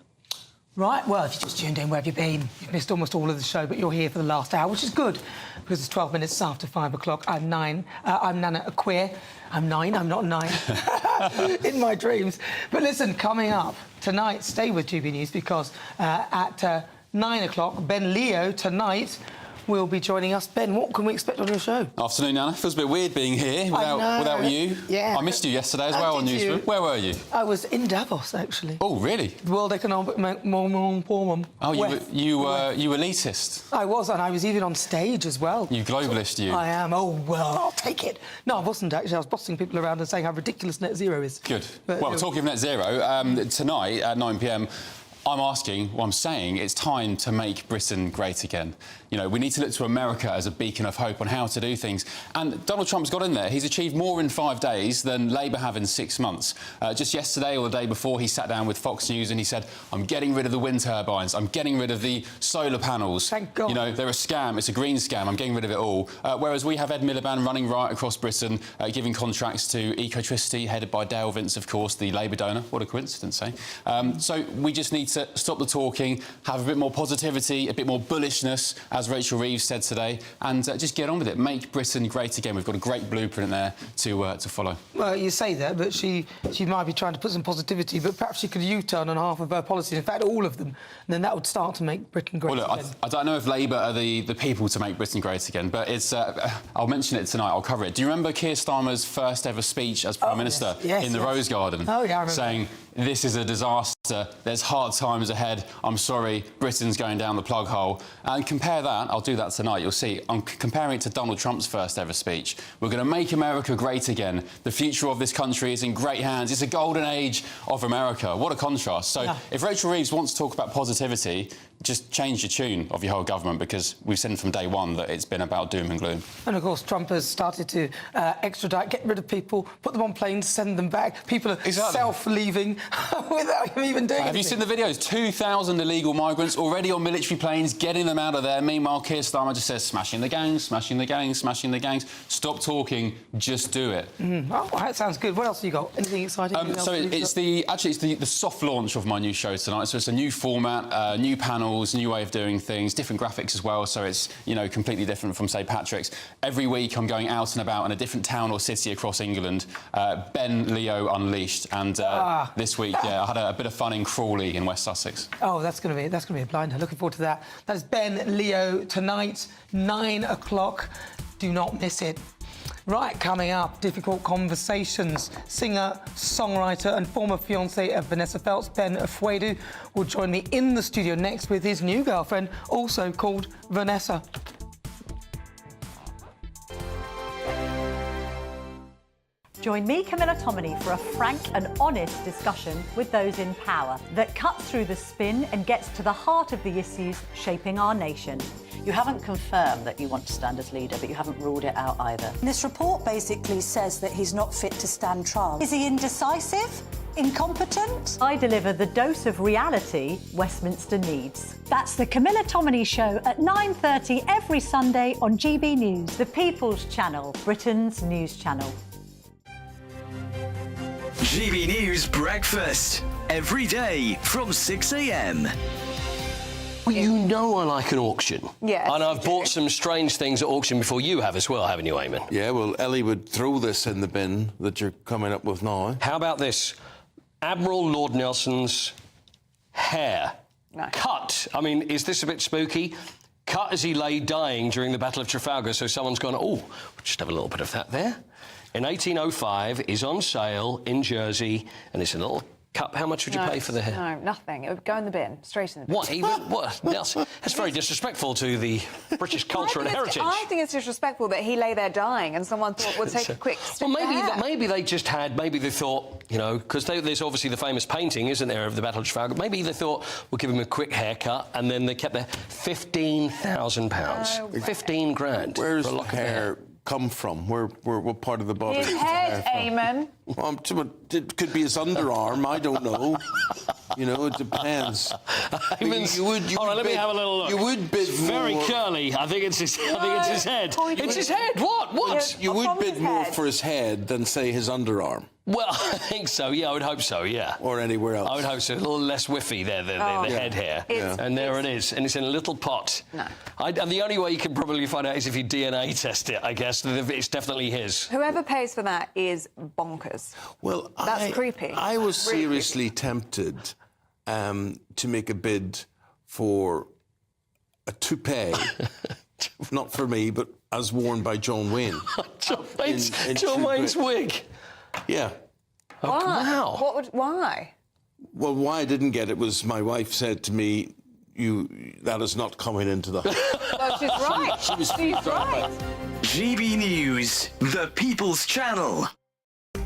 Right, well, if you just tuned in, where have you been? You've missed almost all of the show, but you're here for the last hour, which is good, because it's 12 minutes after 5 o'clock. I'm Nana Akua. I'm 9, I'm not 9. In my dreams. But listen, coming up tonight, stay with GB News, because at 9 o'clock, Ben Leo tonight will be joining us. Ben, what can we expect on your show? Afternoon, Nana. Feels a bit weird being here without you. Yeah. I missed you yesterday as well on Newsroom. Where were you? I was in Davos, actually. Oh, really? World Economic Forum. Oh, you were elitist. I was, and I was even on stage as well. You globalist, you. I am. Oh, well, I'll take it. No, I wasn't, actually. I was bossing people around and saying how ridiculous net zero is. Good. But, well, talking of net zero, tonight at 9 p.m, I'm saying it's time to make Britain great again. You know, we need to look to America as a beacon of hope on how to do things. And Donald Trump's got in there. He's achieved more in 5 days than Labour have in 6 months. Just yesterday or the day before, he sat down with Fox News and he said, I'm getting rid of the wind turbines. I'm getting rid of the solar panels. Thank God. You know, they're a scam. It's a green scam. I'm getting rid of it all. Whereas we have Ed Miliband running riot across Britain, giving contracts to Ecotricity, headed by Dale Vince, of course, the Labour donor. What a coincidence, eh? So we just need to stop the talking, have a bit more positivity, a bit more bullishness, as Rachel Reeves said today, and just get on with it. Make Britain great again. We've got a great blueprint there to follow. Well, you say that, but she might be trying to put some positivity, but perhaps she could U-turn on half of her policies, in fact, all of them, and then that would start to make Britain great again. I don't know if Labour are the people to make Britain great again, but it's... I'll mention it tonight, I'll cover it. Do you remember Keir Starmer's first ever speech as Prime Minister in the Rose Garden? Oh, yeah, I remember. Saying, this is a disaster, there's hard times ahead, I'm sorry, Britain's going down the plug hole. And compare that, I'll do that tonight, you'll see, I'm comparing it to Donald Trump's first ever speech. We're going to make America great again. The future of this country is in great hands. It's a golden age of America. What a contrast. So if Rachel Reeves wants to talk about positivity, just change the tune of your whole government, because we've seen from day one that it's been about doom and gloom. And, of course, Trump has started to extradite, get rid of people, put them on planes, send them back. People are self-leaving without him even doing anything. Have you seen the videos? 2,000 illegal migrants already on military planes, getting them out of there. Meanwhile, Keir Starmer just says, smashing the gangs, smashing the gangs, smashing the gangs. Stop talking, just do it. Oh, that sounds good. What else have you got? Anything exciting? So it's the soft launch of my new show tonight. So it's a new format, new panel, new way of doing things, different graphics as well, so it's, you know, completely different from, say, Patrick's. Every week I'm going out and about in a different town or city across England. Ben Leo Unleashed, and this week, I had a bit of fun in Crawley in West Sussex. Oh, that's going to be a blinder. Looking forward to that. That is Ben Leo tonight, 9 o'clock. Do not miss it. Right, coming up, difficult conversations. Singer, songwriter and former fiancé of Vanessa Feltz, Ben Afwedu, will join me in the studio next with his new girlfriend, also called Vanessa. Join me, Camilla Tominey, for a frank and honest discussion with those in power that cuts through the spin and gets to the heart of the issues shaping our nation. You haven't confirmed that you want to stand as leader, but you haven't ruled it out either. This report basically says that he's not fit to stand trial. Is he indecisive? Incompetent? I deliver the dose of reality Westminster needs. That's the Camilla Tominey Show at 9:30 every Sunday on GB News. The People's Channel, Britain's news channel. GB News Breakfast, every day from 6 a.m. Well, you know I like an auction. Yes. And I've bought some strange things at auction before you have as well, haven't you, Eamon? Yeah, well, Ellie would throw this in the bin that you're coming up with now. How about this? Admiral Lord Nelson's hair. Nice. Cut. I mean, is this a bit spooky? Cut as he lay dying during the Battle of Trafalgar, so someone's gone, oh, we'll just have a little bit of that there. In 1805, is on sale in Jersey, and it's a little cup. How much would you pay for the hair? No, nothing. It would go in the bin, straight in the bin. What, even? What? Nelson? That's very disrespectful to the British culture and heritage. I think it's disrespectful that he lay there dying and someone thought, we'll take a quick strip maybe they just had, maybe they thought, you know, because there's obviously the famous painting, isn't there, of the Battle of Trafalgar. Maybe they thought, we'll give him a quick haircut, and then they kept their £15,000. 15 grand. Where's the hair come from? What part of the body? His head, Eamon. Well, it could be his underarm. I don't know. You know, it depends. Let me have a little look. You would bid very curly. I think it's his. I think it's his head. It's his head. What? You would bid more for his head than, say, his underarm. Well, I think so, yeah, I would hope so, yeah. Or anywhere else. I would hope so. A little less whiffy there, the head hair. And there it is. And it's in a little pot. No. And the only way you can probably find out is if you DNA test it, I guess. It's definitely his. Whoever pays for that is bonkers. Well, That's creepy. I was Really seriously tempted to make a bid for a toupee, not for me, but as worn by John Wayne. John Wayne's wig? Yeah. Why? Wow. Why? Well, why I didn't get it was my wife said to me, that is not coming into the... Well, she's right. She's right. GB News, the People's Channel.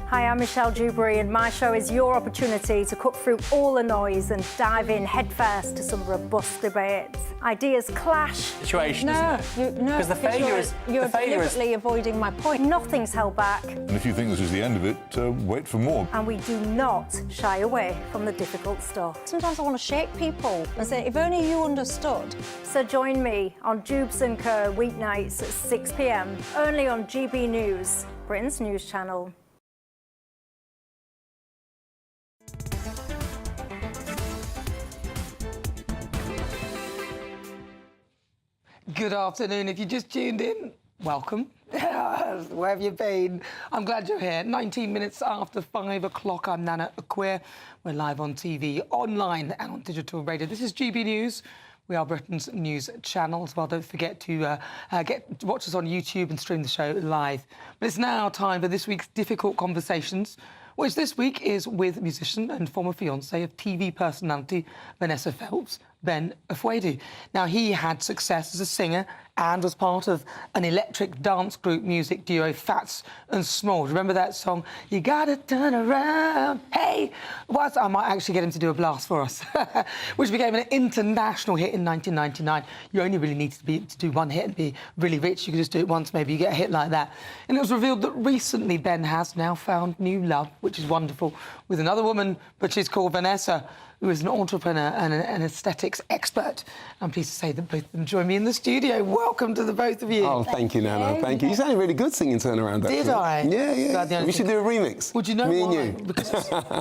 Hi, I'm Michelle Dewberry, and my show is your opportunity to cut through all the noise and dive in headfirst to some robust debates. Ideas clash. Situation, isn't it? Because the failure is... You're deliberately avoiding my point. Nothing's held back. And if you think this is the end of it, wait for more. And we do not shy away from the difficult stuff. Sometimes I want to shake people and say, if only you understood. So join me on Dubes & Co. weeknights at 6 p.m, only on GB News, Britain's news channel. Good afternoon. If you just tuned in, welcome. Where have you been? I'm glad you're here. 19 minutes after 5 o'clock, I'm Nana Akua. We're live on TV, online and on digital radio. This is GB News. We are Britain's news channel as well. Don't forget to watch us on YouTube and stream the show live. But it's now time for this week's Difficult Conversations, which this week is with musician and former fiancé of TV personality Vanessa Phelps, Ben Afwedu. Now, he had success as a singer and was part of an electric dance group music duo, Fats and Small. Remember that song? You gotta turn around, hey! Well, I might actually get him to do a blast for us, which became an international hit in 1999. You only really need to do one hit and be really rich. You can just do it once, maybe you get a hit like that. And it was revealed that recently Ben has now found new love, which is wonderful, with another woman, but she's called Vanessa, who is an entrepreneur and an aesthetics expert. I'm pleased to say that both of them join me in the studio. Welcome to the both of you. Oh, thank you, Nana. Thank you. You sounded really good singing Turn Around, actually. Did I? Yeah. We should do a remix. Would you know Me why? and you.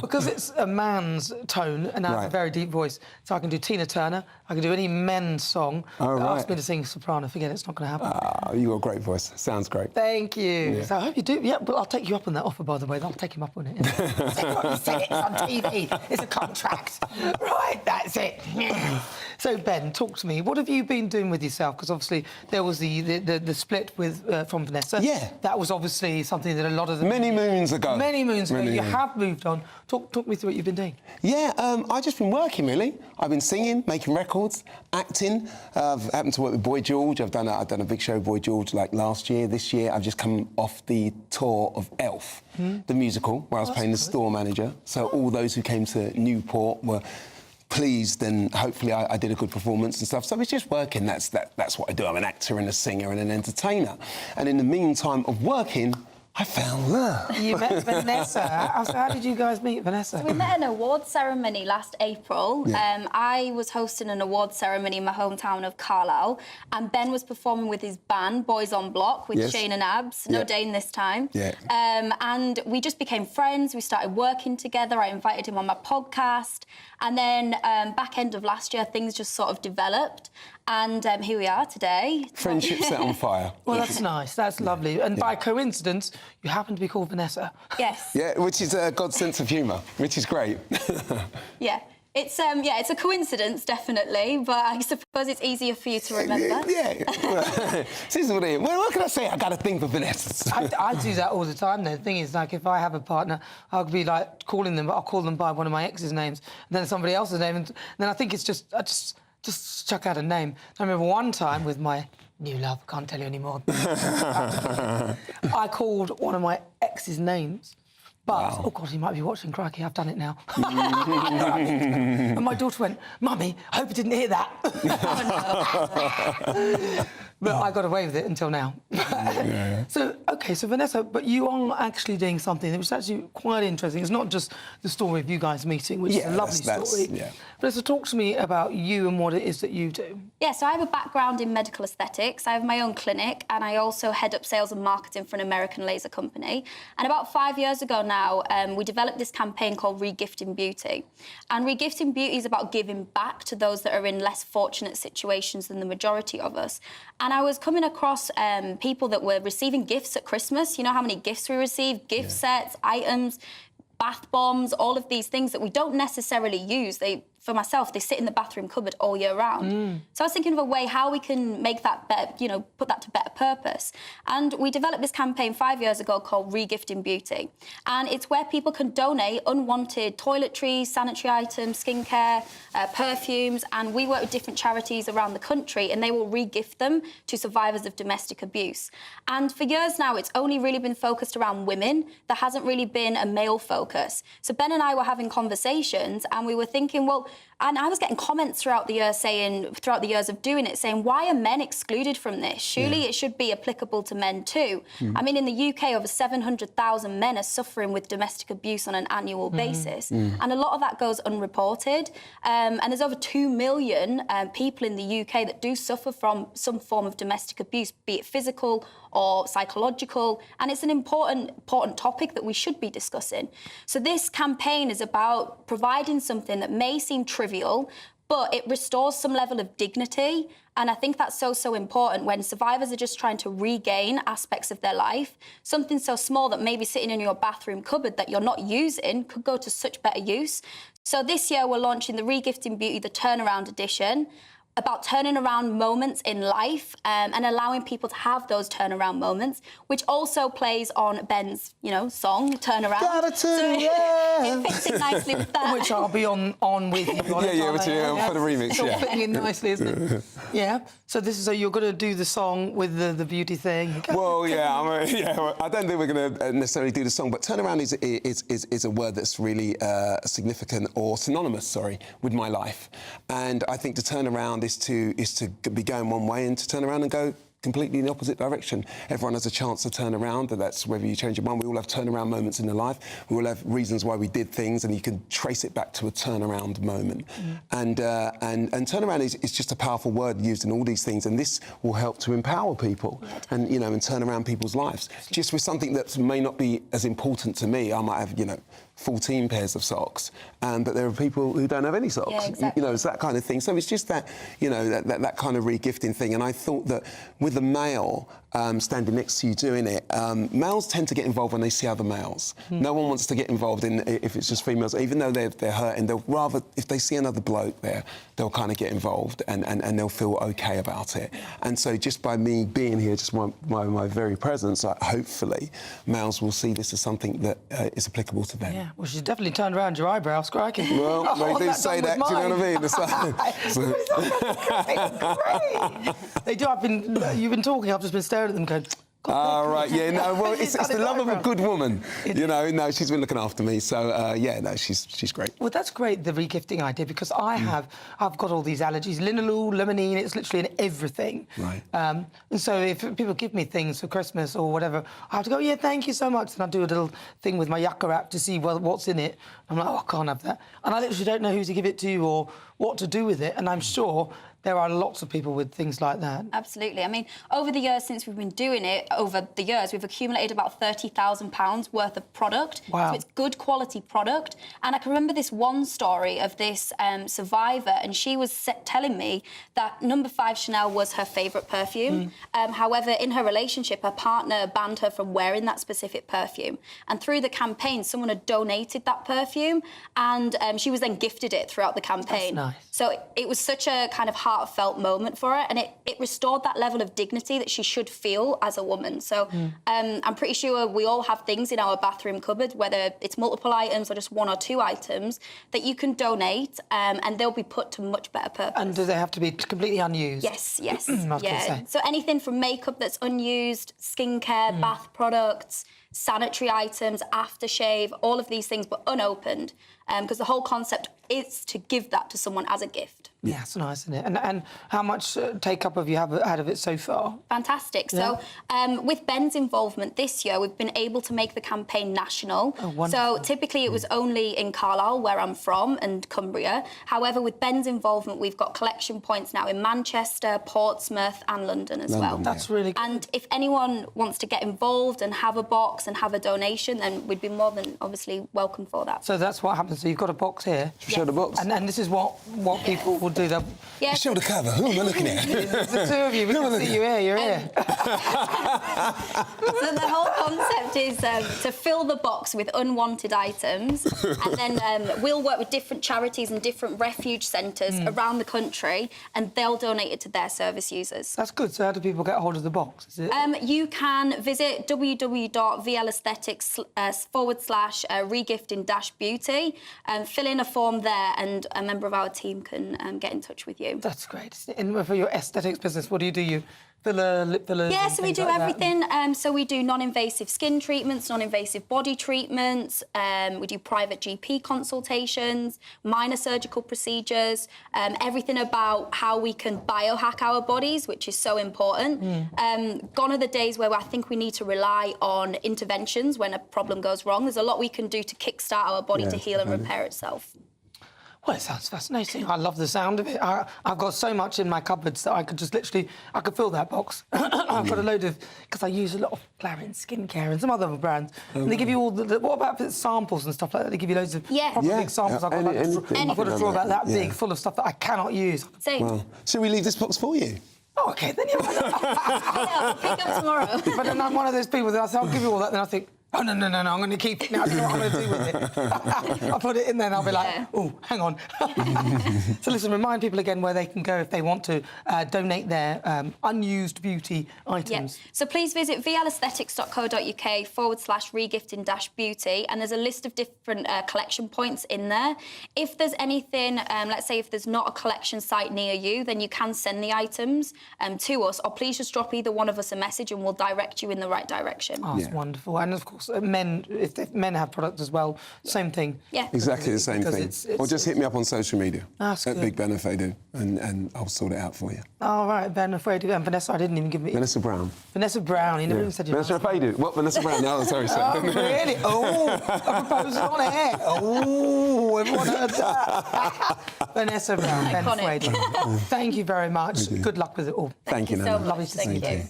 Because it's a man's tone and I have a very deep voice. So I can do Tina Turner, I can do any men's song. Ask me to sing soprano, forget it, it's not going to happen. You've got a great voice. Sounds great. Thank you. Yeah. So I hope you do. Yeah, but I'll take you up on that offer, by the way. I'll take him up on it. Say it, it's on TV. It's a contract. Right, that's it. So, Ben, talk to me. What have you been doing with yourself? Because obviously there was the split with from Vanessa. Yeah. That was obviously something that a lot of them... Many moons ago. You have moved on. Talk me through what you've been doing. Yeah, I've just been working, really. I've been singing, making records, acting. I've happened to work with Boy George. I've done a big show with Boy George, like, last year. This year, I've just come off the tour of Elf, the musical, where I was playing the store manager. So all those who came to Newport were pleased, and hopefully I did a good performance and stuff. So it's just working. That's what I do. I'm an actor and a singer and an entertainer. And in the meantime of working, I found love. You met Vanessa. So how did you guys meet, Vanessa? So we met at an awards ceremony last April. Yeah. I was hosting an awards ceremony in my hometown of Carlisle, and Ben was performing with his band, Boys on Block, with Shane and Abs. No Dane this time. Yeah. And we just became friends. We started working together. I invited him on my podcast. And then back end of last year, things just sort of developed. And here we are today. Friendship set on fire. Well, that's nice. That's lovely. And by coincidence, you happen to be called Vanessa. Yes. Yeah, which is God's sense of humour, which is great. Yeah. It's a coincidence, definitely, but I suppose it's easier for you to remember. Yeah. Well, what can I say? I got a thing for Vanessa. I do that all the time, though. The thing is, like, if I have a partner, I'll be, like, calling them, but I'll call them by one of my ex's names, and then somebody else's name, and then I think it's I just chuck out a name. I remember one time with my new love, can't tell you anymore. I called one of my ex's names. But, oh, God, he might be watching. Crikey, I've done it now. And my daughter went, Mummy, I hope you didn't hear that. But I got away with it until now. So, OK, so Vanessa, but you are actually doing something that was actually quite interesting. It's not just the story of you guys meeting, which is a lovely story. But so talk to me about you and what it is that you do. Yeah, so I have a background in medical aesthetics. I have my own clinic, and I also head up sales and marketing for an American laser company. And about 5 years ago now, we developed this campaign called Regifting Beauty. And Regifting Beauty is about giving back to those that are in less fortunate situations than the majority of us. And I was coming across people that were receiving gifts at Christmas. You know how many gifts we receive? Gift sets, items, bath bombs, all of these things that we don't necessarily use. For myself, they sit in the bathroom cupboard all year round. So I was thinking of a way how we can make that better, you know, put that to better purpose. And we developed this campaign 5 years ago called Regifting Beauty. And it's where people can donate unwanted toiletries, sanitary items, skincare, perfumes, and we work with different charities around the country, and they will re-gift them to survivors of domestic abuse. And for years now, it's only really been focused around women. There hasn't really been a male focus. So Ben and I were having conversations, and we were thinking, well, and I was getting comments throughout the years of doing it, saying, why are men excluded from this? Surely it should be applicable to men too. I mean, in the UK, over 700,000 men are suffering with domestic abuse on an annual basis. And a lot of that goes unreported. And there's over 2 million people in the UK that do suffer from some form of domestic abuse, be it physical or psychological, and it's an important topic that we should be discussing. So this campaign is about providing something that may seem trivial, but it restores some level of dignity. And I think that's so important when survivors are just trying to regain aspects of their life. Something so small that maybe sitting in your bathroom cupboard that you're not using could go to such better use. So this year we're launching the Regifting Beauty, the Turnaround Edition, about turning around moments in life and allowing people to have those turnaround moments, which also plays on Ben's, you know, song, Turnaround. Gotta turn it fits in nicely with that. Which I'll be on with you. For the remix, it's all fitting in nicely, isn't it? Yeah. So this is, so you're going to do the song with the beauty thing? Well, I don't think we're going to necessarily do the song, but turnaround is a word that's really significant or synonymous, with my life. And I think to turn around is to be going one way, and to turn around and go completely in the opposite direction. Everyone has a chance to turn around, and that's whether you change your mind. We all have turnaround moments in our life. We all have reasons why we did things, and you can trace it back to a turnaround moment. And turnaround is just a powerful word used in all these things, and this will help to empower people and, you know, and turn around people's lives. Just with something that may not be as important to me. I might have, you know, 14 pairs of socks, but there are people who don't have any socks. Yeah, exactly. You know, it's that kind of thing. So it's just that, you know, that kind of re-gifting thing. And I thought that with the male standing next to you doing it, males tend to get involved when they see other males. No one wants to get involved in if it's just females, even though they're hurting. They'll rather, if they see another bloke there, they'll kind of get involved and they'll feel okay about it. And so just by me being here, just my very presence, hopefully males will see this as something that is applicable to them. Yeah, well, she's definitely turned around your eyebrows, crikey. Well, they didn't say that, do you know what I mean? Great. They do. You've been talking, I've just been staring at them going, right, yeah, no, well, it's the love of a good woman. You know, no, she's been looking after me, so, yeah, no, she's great. Well, that's great, the regifting idea, because I've got all these allergies, linalool, limonene, it's literally in everything. Right. And so if people give me things for Christmas or whatever, I have to go, yeah, thank you so much, and I do a little thing with my Yucca app to see what's in it. I'm like, oh, I can't have that. And I literally don't know who to give it to or what to do with it, and I'm sure there are lots of people with things like that. Absolutely. I mean, over the years since we've been doing it, we've accumulated about £30,000 worth of product. Wow. So it's good quality product. And I can remember this one story of this survivor, and she was telling me that No. 5 Chanel was her favourite perfume. However, in her relationship, her partner banned her from wearing that specific perfume. And through the campaign, someone had donated that perfume, and she was then gifted it throughout the campaign. That's nice. So it was such a kind of heartfelt moment for her, and it restored that level of dignity that she should feel as a woman. So I'm pretty sure we all have things in our bathroom cupboard, whether it's multiple items or just 1 or 2 items, that you can donate, and they'll be put to much better purpose. And do they have to be completely unused? Yes. Yeah. So anything from makeup that's unused, skincare, bath products, sanitary items, aftershave, all of these things, but unopened, because the whole concept is to give that to someone as a gift. Yeah, it's nice, isn't it? And how much take-up have you had of it so far? Fantastic. Yeah. So with Ben's involvement this year, we've been able to make the campaign national. Oh, wonderful. So typically it was only in Carlisle, where I'm from, and Cumbria. However, with Ben's involvement, we've got collection points now in Manchester, Portsmouth and London as well. That's really good. And if anyone wants to get involved and have a box and have a donation, then we'd be more than obviously welcome for that. So that's what happens. So you've got a box here. Show the box. And this is what people will do. Yeah. Show the cover. Who am I looking at? It's the two of you. We can see you here. You're here. So the whole concept is to fill the box with unwanted items, and then we'll work with different charities and different refuge centres around the country, and they'll donate it to their service users. That's good. So how do people get hold of the box? Is it... You can visit www.vlaesthetics/regifting-beauty and fill in a form there, and a member of our team can get in touch with you. That's great. And for your aesthetics business, what do? You filler, lip fillers? Yeah, so we do like everything. So we do non-invasive skin treatments, non-invasive body treatments. We do private GP consultations, minor surgical procedures, everything about how we can biohack our bodies, which is so important. Gone are the days where I think we need to rely on interventions when a problem goes wrong. There's a lot we can do to kickstart our body to heal and repair itself. Well, it sounds fascinating. I love the sound of it. I've got so much in my cupboards that I could just literally... I could fill that box. I've got a load of... Because I use a lot of Clarins skincare and some other brands. And they give you all the... What about samples and stuff like that? They give you loads of proper big samples. I've got a drawer about that big, full of stuff that I cannot use. Same. Well, should we leave this box for you? Oh, OK, then I'll pick up tomorrow. But then I'm one of those people that I say, I'll give you all that, then I think... Oh, no, I'm going to keep it now. I don't know what I'm going to do with it. I'll put it in there and I'll be like, oh, hang on. So listen, remind people again where they can go if they want to donate their unused beauty items. Yeah. So please visit vlaesthetics.co.uk/regifting-beauty, and there's a list of different collection points in there. If there's anything, let's say if there's not a collection site near you, then you can send the items to us, or please just drop either one of us a message and we'll direct you in the right direction. Oh, that's wonderful. And of course, men, if men have products as well, same thing. Yeah. Exactly the same thing. Or just hit me up on social media. That's at good. Big Ben Afedu, and I'll sort it out for you. All right, Ben Afedu. And Vanessa, I didn't even give me... Vanessa Brown. Vanessa Brown, you never even said your Vanessa Afedu. What, Vanessa Brown? No, sorry, sir. Oh, really? Oh, a proposal on air. Oh, everyone heard that. Vanessa Brown, Ben Afedu. Thank you very much. Good luck with it all. Thank you, so Nana. much. Lovely to see you.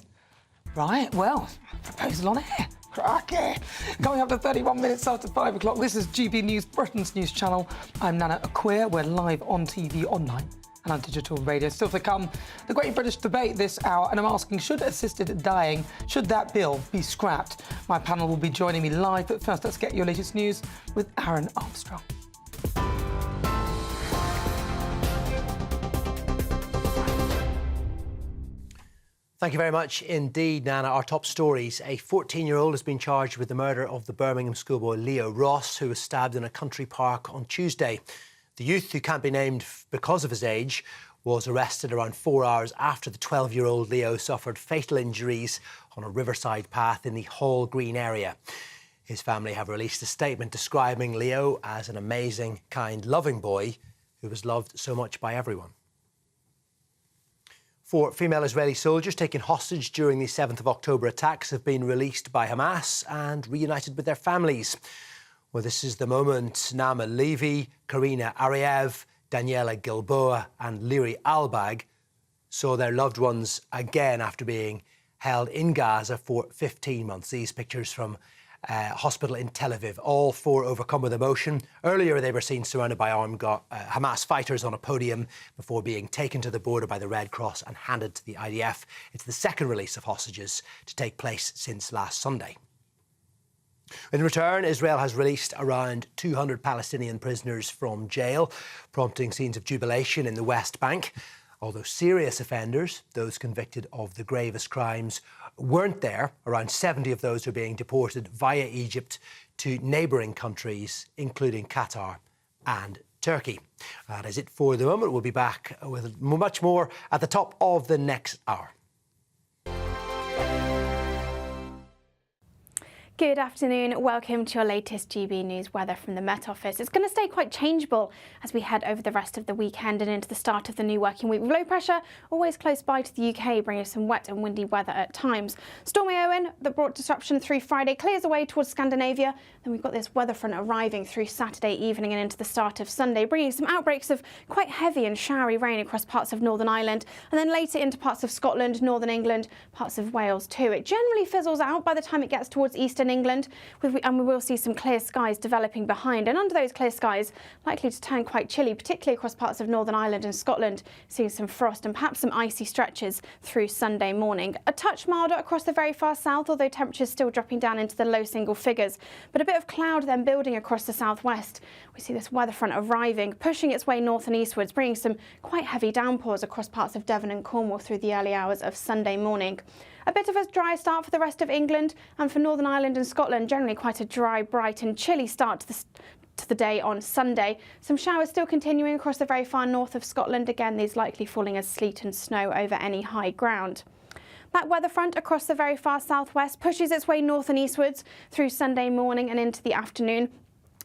Right, well, proposal on air. Cracky. Coming up to 31 minutes after 5 o'clock, this is GB News, Britain's news channel. I'm Nana Akua. We're live on TV, online and on digital radio. Still to come, the Great British Debate this hour, and I'm asking, should assisted dying, should that bill be scrapped? My panel will be joining me live, but first let's get your latest news with Aaron Armstrong. Thank you very much indeed, Nana. Our top stories. A 14-year-old has been charged with the murder of the Birmingham schoolboy Leo Ross, who was stabbed in a country park on Tuesday. The youth, who can't be named because of his age, was arrested around 4 hours after the 12-year-old Leo suffered fatal injuries on a riverside path in the Hall Green area. His family have released a statement describing Leo as an amazing, kind, loving boy who was loved so much by everyone. 4 female Israeli soldiers taken hostage during the 7th of October attacks have been released by Hamas and reunited with their families. Well, this is the moment Naama Levy, Karina Ariev, Daniela Gilboa and Liri Albag saw their loved ones again after being held in Gaza for 15 months. These pictures from hospital in Tel Aviv, all 4 overcome with emotion. Earlier, they were seen surrounded by armed Hamas fighters on a podium before being taken to the border by the Red Cross and handed to the IDF. It's the second release of hostages to take place since last Sunday. In return, Israel has released around 200 Palestinian prisoners from jail, prompting scenes of jubilation in the West Bank. Although serious offenders, those convicted of the gravest crimes, weren't there, around 70 of those are being deported via Egypt to neighbouring countries, including Qatar and Turkey. That is it for the moment. We'll be back with much more at the top of the next hour. Good afternoon. Welcome to your latest GB News weather from the Met Office. It's going to stay quite changeable as we head over the rest of the weekend and into the start of the new working week. With low pressure always close by to the UK, bringing some wet and windy weather at times. Stormy Owen, that brought disruption through Friday, clears away towards Scandinavia. Then we've got this weather front arriving through Saturday evening and into the start of Sunday, bringing some outbreaks of quite heavy and showery rain across parts of Northern Ireland and then later into parts of Scotland, Northern England, parts of Wales too. It generally fizzles out by the time it gets towards eastern England, and we will see some clear skies developing behind. And under those clear skies, likely to turn quite chilly, particularly across parts of Northern Ireland and Scotland, seeing some frost and perhaps some icy stretches through Sunday morning. A touch milder across the very far south, although temperatures still dropping down into the low single figures. But a bit of cloud then building across the southwest. We see this weather front arriving, pushing its way north and eastwards, bringing some quite heavy downpours across parts of Devon and Cornwall through the early hours of Sunday morning. A bit of a dry start for the rest of England, and for Northern Ireland and Scotland, generally quite a dry, bright and chilly start to the day on Sunday. Some showers still continuing across the very far north of Scotland. Again, these likely falling as sleet and snow over any high ground. That weather front across the very far southwest pushes its way north and eastwards through Sunday morning and into the afternoon.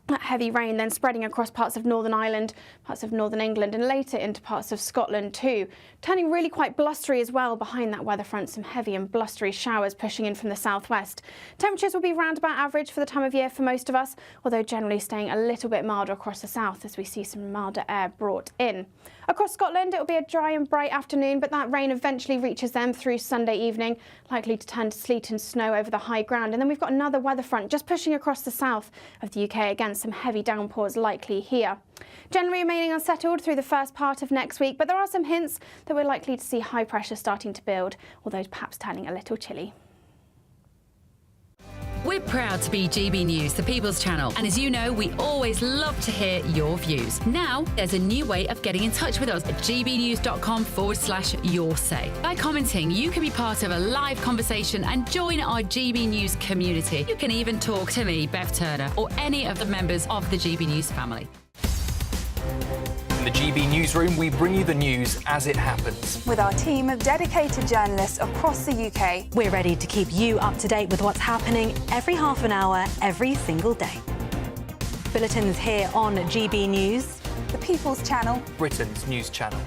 That heavy rain then spreading across parts of Northern Ireland, parts of Northern England and later into parts of Scotland too. Turning really quite blustery as well behind that weather front, some heavy and blustery showers pushing in from the southwest. Temperatures will be round about average for the time of year for most of us, although generally staying a little bit milder across the south as we see some milder air brought in. Across Scotland, it will be a dry and bright afternoon, but that rain eventually reaches them through Sunday evening, likely to turn to sleet and snow over the high ground. And then we've got another weather front just pushing across the south of the UK. Again, some heavy downpours likely here. Generally remaining unsettled through the first part of next week, but there are some hints that we're likely to see high pressure starting to build, although perhaps turning a little chilly. We're proud to be GB News, the People's Channel. And as you know, we always love to hear your views. Now, there's a new way of getting in touch with us at gbnews.com/yoursay. By commenting, you can be part of a live conversation and join our GB News community. You can even talk to me, Bev Turner, or any of the members of the GB News family. In the GB Newsroom, we bring you the news as it happens. With our team of dedicated journalists across the UK. We're ready to keep you up to date with what's happening every half an hour, every single day. Bulletins here on GB News, the People's Channel, Britain's news channel.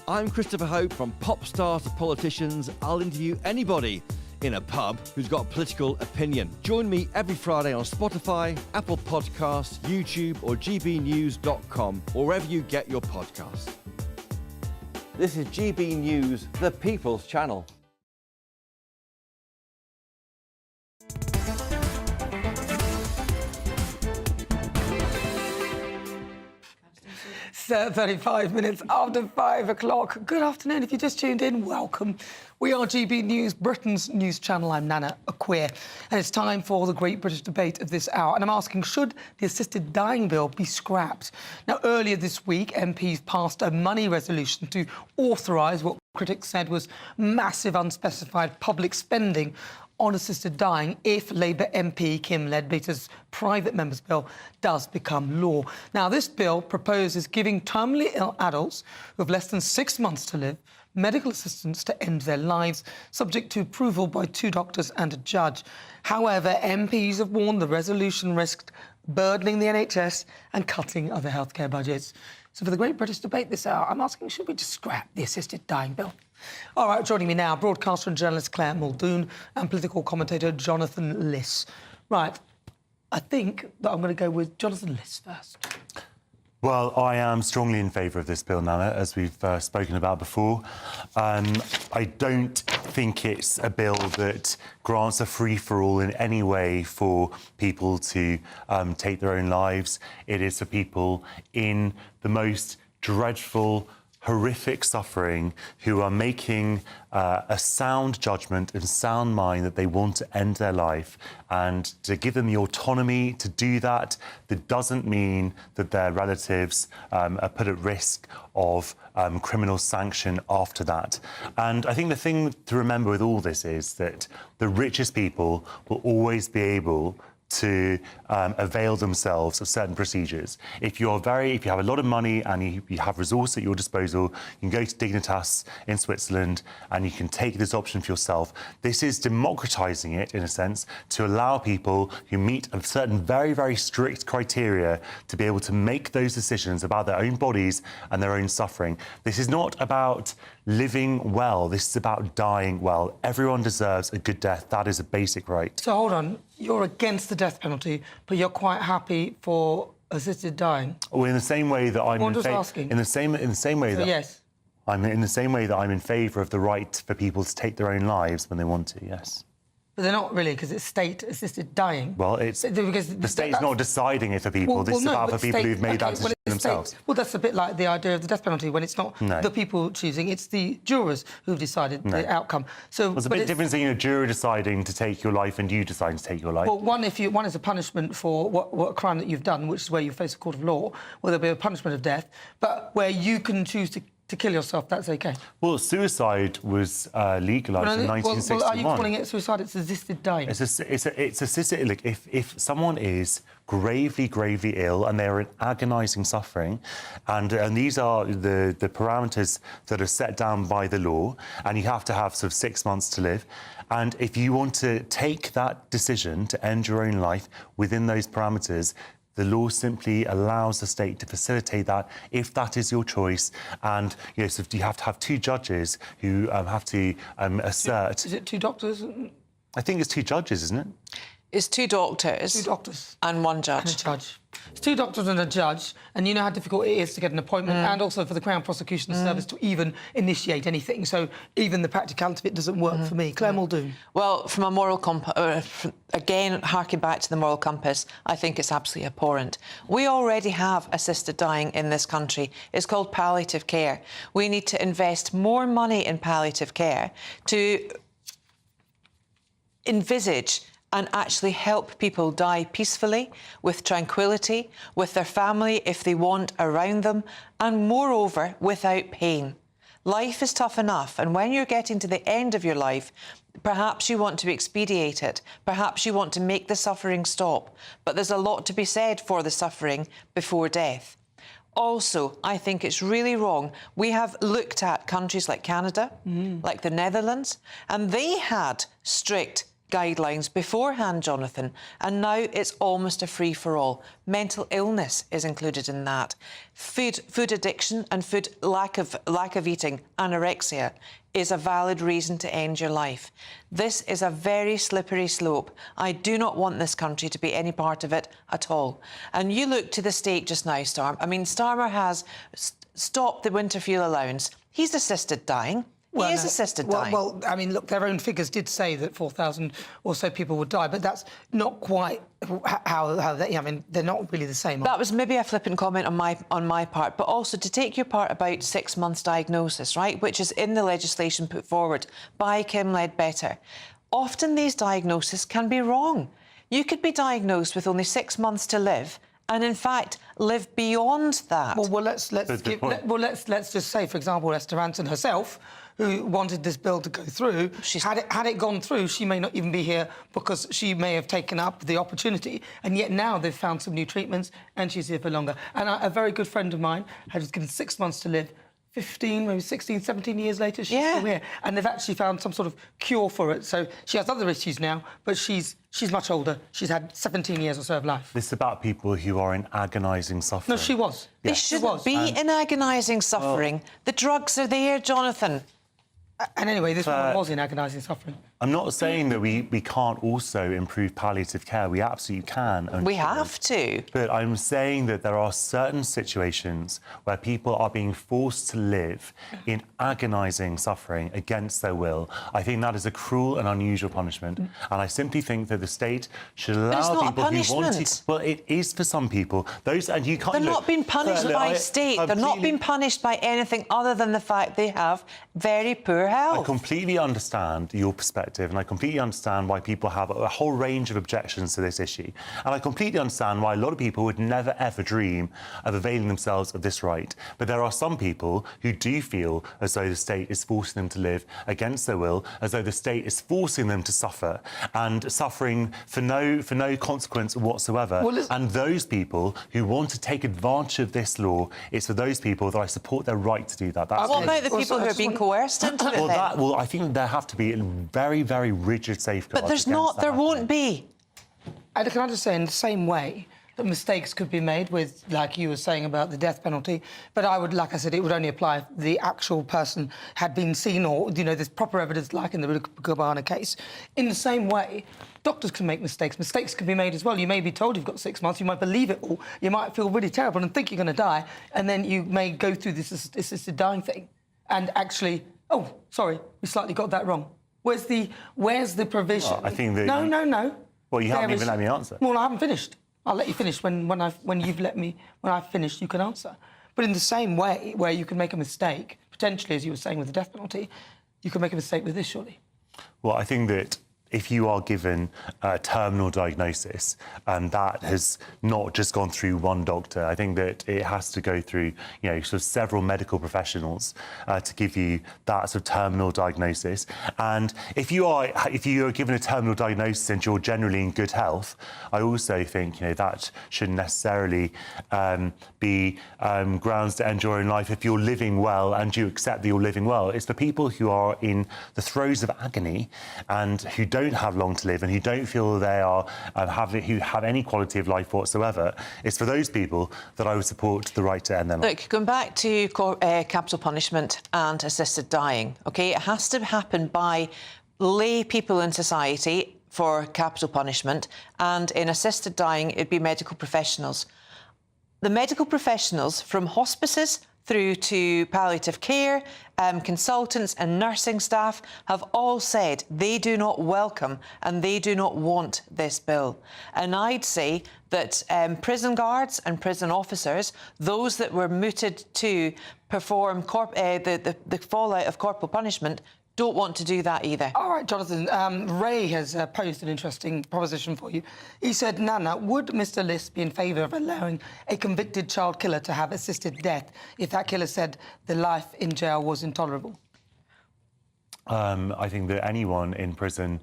I'm Christopher Hope. From pop stars to politicians, I'll interview anybody in a pub who's got a political opinion. Join me every Friday on Spotify, Apple Podcasts, YouTube or gbnews.com, or wherever you get your podcasts. This is GB News, the People's Channel. It's 35 minutes after 5 o'clock. Good afternoon. If you just tuned in, welcome. We are GB News, Britain's news channel. I'm Nana Akua, and it's time for the great British debate of this hour. And I'm asking, should the assisted dying bill be scrapped? Now, earlier this week, MPs passed a money resolution to authorise what critics said was massive unspecified public spending on assisted dying if Labour MP Kim Leadbeater's private member's bill does become law. Now, this bill proposes giving terminally ill adults who have less than 6 months to live medical assistance to end their lives, subject to approval by 2 doctors and a judge. However, MPs have warned the resolution risked burdening the NHS and cutting other healthcare budgets. So for the great British debate this hour, I'm asking, should we just scrap the assisted dying bill? All right, joining me now, broadcaster and journalist Claire Muldoon and political commentator Jonathan Liss. Right, I think that I'm going to go with Jonathan Liss first. Well, I am strongly in favour of this bill, Nana, as we've spoken about before. I don't think it's a bill that grants a free-for-all in any way for people to take their own lives. It is for people in the most dreadful, horrific suffering who are making a sound judgment and sound mind that they want to end their life, and to give them the autonomy to do that. That doesn't mean that their relatives are put at risk of criminal sanction after that. And I think the thing to remember with all this is that the richest people will always be able to avail themselves of certain procedures. If you have a lot of money and you have resource at your disposal, you can go to Dignitas in Switzerland and you can take this option for yourself. This is democratising it, in a sense, to allow people who meet a certain very, very strict criteria to be able to make those decisions about their own bodies and their own suffering. This is not about living well. This is about dying well. Everyone deserves a good death. That is a basic right. So hold on, you're against the death penalty, but you're quite happy for assisted dying? Well, in the same way that I'm in the same way that yes. I'm in the same way that I'm in favour of the right for people to take their own lives when they want to. Yes. But they're not really, because it's state-assisted dying. Well, it's because the state's not deciding it for people. This is about for people who've made that decision themselves. Well, that's a bit like the idea of the death penalty, when it's not the people choosing, it's the jurors who've decided the outcome. So there's a bit difference between a juror deciding to take your life and you deciding to take your life. Well, one is a punishment for what crime that you've done, which is where you face a court of law, where there'll be a punishment of death, but where you can choose to kill yourself, that's OK. Well, suicide was legalised in 1961. Well, are you calling it suicide? It's assisted dying. It's assisted. Look, if someone is gravely ill and they're in agonising suffering, and these are the parameters that are set down by the law, and you have to have sort of 6 months to live, and if you want to take that decision to end your own life within those parameters, the law simply allows the state to facilitate that if that is your choice. And you have to have two judges who have to assert. Is it two doctors? I think it's two judges, isn't it? It's two doctors. Two doctors. And one judge. And a judge. It's two doctors and a judge, and you know how difficult it is to get an appointment and also for the Crown Prosecution Service to even initiate anything. So even the practicality of it doesn't work for me. Claire Muldoon. Well, from a moral compass, again, harking back to the moral compass, I think it's absolutely abhorrent. We already have assisted dying in this country. It's called palliative care. We need to invest more money in palliative care to envisage and actually help people die peacefully, with tranquility, with their family if they want around them, and moreover, without pain. Life is tough enough, and when you're getting to the end of your life, perhaps you want to expedite it, perhaps you want to make the suffering stop, but there's a lot to be said for the suffering before death. Also, I think it's really wrong. We have looked at countries like Canada, like the Netherlands, and they had strict guidelines beforehand, Jonathan, and now it's almost a free-for-all. Mental illness is included in that. Food addiction and lack of eating, anorexia, is a valid reason to end your life. This is a very slippery slope. I do not want this country to be any part of it at all. And you look to the state just now, Starmer. I mean, Starmer has stopped the winter fuel allowance. He's assisted dying. He is assisted dying. Well, I mean, look, their own figures did say that 4,000 or so people would die, but that's not quite how they... I mean, they're not really the same. That was maybe a flippant comment on my part, but also to take your part about 6 months diagnosis, right, which is in the legislation put forward by Kim Ledbetter. Often these diagnoses can be wrong. You could be diagnosed with only 6 months to live, and in fact live beyond that. Well, let's just say, for example, Esther Ranson herself, who wanted this bill to go through, had it gone through, she may not even be here because she may have taken up the opportunity, and yet now they've found some new treatments and she's here for longer. And a very good friend of mine had given 6 months to live. 15, maybe 16, 17 years later, she's still here. And they've actually found some sort of cure for it. So she has other issues now, but she's much older. She's had 17 years or so of life. This is about people who are in agonising suffering. No, she was. They shouldn't be in agonising suffering. Well, the drugs are there, Jonathan. And anyway, this woman was in agonising suffering. I'm not saying that we can't also improve palliative care. We absolutely can. We have to. But I'm saying that there are certain situations where people are being forced to live in agonising suffering against their will. I think that is a cruel and unusual punishment. And I simply think that the state should allow people who want to... Well, it is for some people. Those, and you can't... They're not being punished by state. They're not being punished by anything other than the fact they have very poor health. I completely understand your perspective. perspective, and I completely understand why people have a whole range of objections to this issue. And I completely understand why a lot of people would never, ever dream of availing themselves of this right. But there are some people who do feel as though the state is forcing them to live against their will, as though the state is forcing them to suffer, and suffering for no consequence whatsoever. And those people who want to take advantage of this law, it's for those people that I support their right to do that. What about the people who are being coerced into it then? Well, I think there have to be very, very rigid safeguards. But there's not, there won't be. And can I just say, in the same way that mistakes could be made with, like you were saying about the death penalty, but I would, like I said, it would only apply if the actual person had been seen, or, you know, there's proper evidence, like in the Gabana case. In the same way, doctors can make mistakes. Mistakes can be made as well. You may be told you've got 6 months, you might believe it all, you might feel really terrible and think you're going to die, and then you may go through this assisted dying thing, and actually, oh, sorry, we slightly got that wrong. Where's the provision? Well, I think that... No. Well, you haven't even let me answer. Well, I haven't finished. I'll let you finish when I've finished, you can answer. But in the same way, where you can make a mistake, potentially, as you were saying with the death penalty, you can make a mistake with this, surely. Well, I think that if you are given a terminal diagnosis and that has not just gone through one doctor, I think that it has to go through, you know, sort of several medical professionals to give you that sort of terminal diagnosis. And if you are given a terminal diagnosis and you're generally in good health, I also think, you know, that shouldn't necessarily be grounds to end your own life if you're living well and you accept that you're living well. It's for people who are in the throes of agony and who don't have long to live and who don't feel they are who have any quality of life whatsoever. It's for those people that I would support the right to end their life. Look, going back to capital punishment and assisted dying, OK, it has to happen by lay people in society for capital punishment, and in assisted dying, it'd be medical professionals. The medical professionals from hospices through to palliative care, consultants and nursing staff have all said they do not welcome and they do not want this bill. And I'd say that prison guards and prison officers, those that were mooted to perform the fallout of corporal punishment, don't want to do that either. All right, Jonathan. Ray has posed an interesting proposition for you. He said, Nana, would Mr Liss be in favour of allowing a convicted child killer to have assisted death if that killer said the life in jail was intolerable? I think that anyone in prison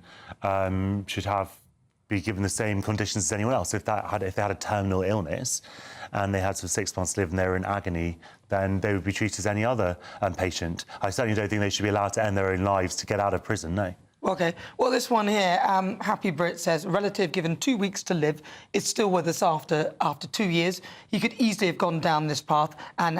should be given the same conditions as anyone else. If they had a terminal illness and they had sort of 6 months to live and they were in agony, then they would be treated as any other patient. I certainly don't think they should be allowed to end their own lives to get out of prison, no. OK. Well, this one here, Happy Brit says, relative given 2 weeks to live is still with us after 2 years. He could easily have gone down this path and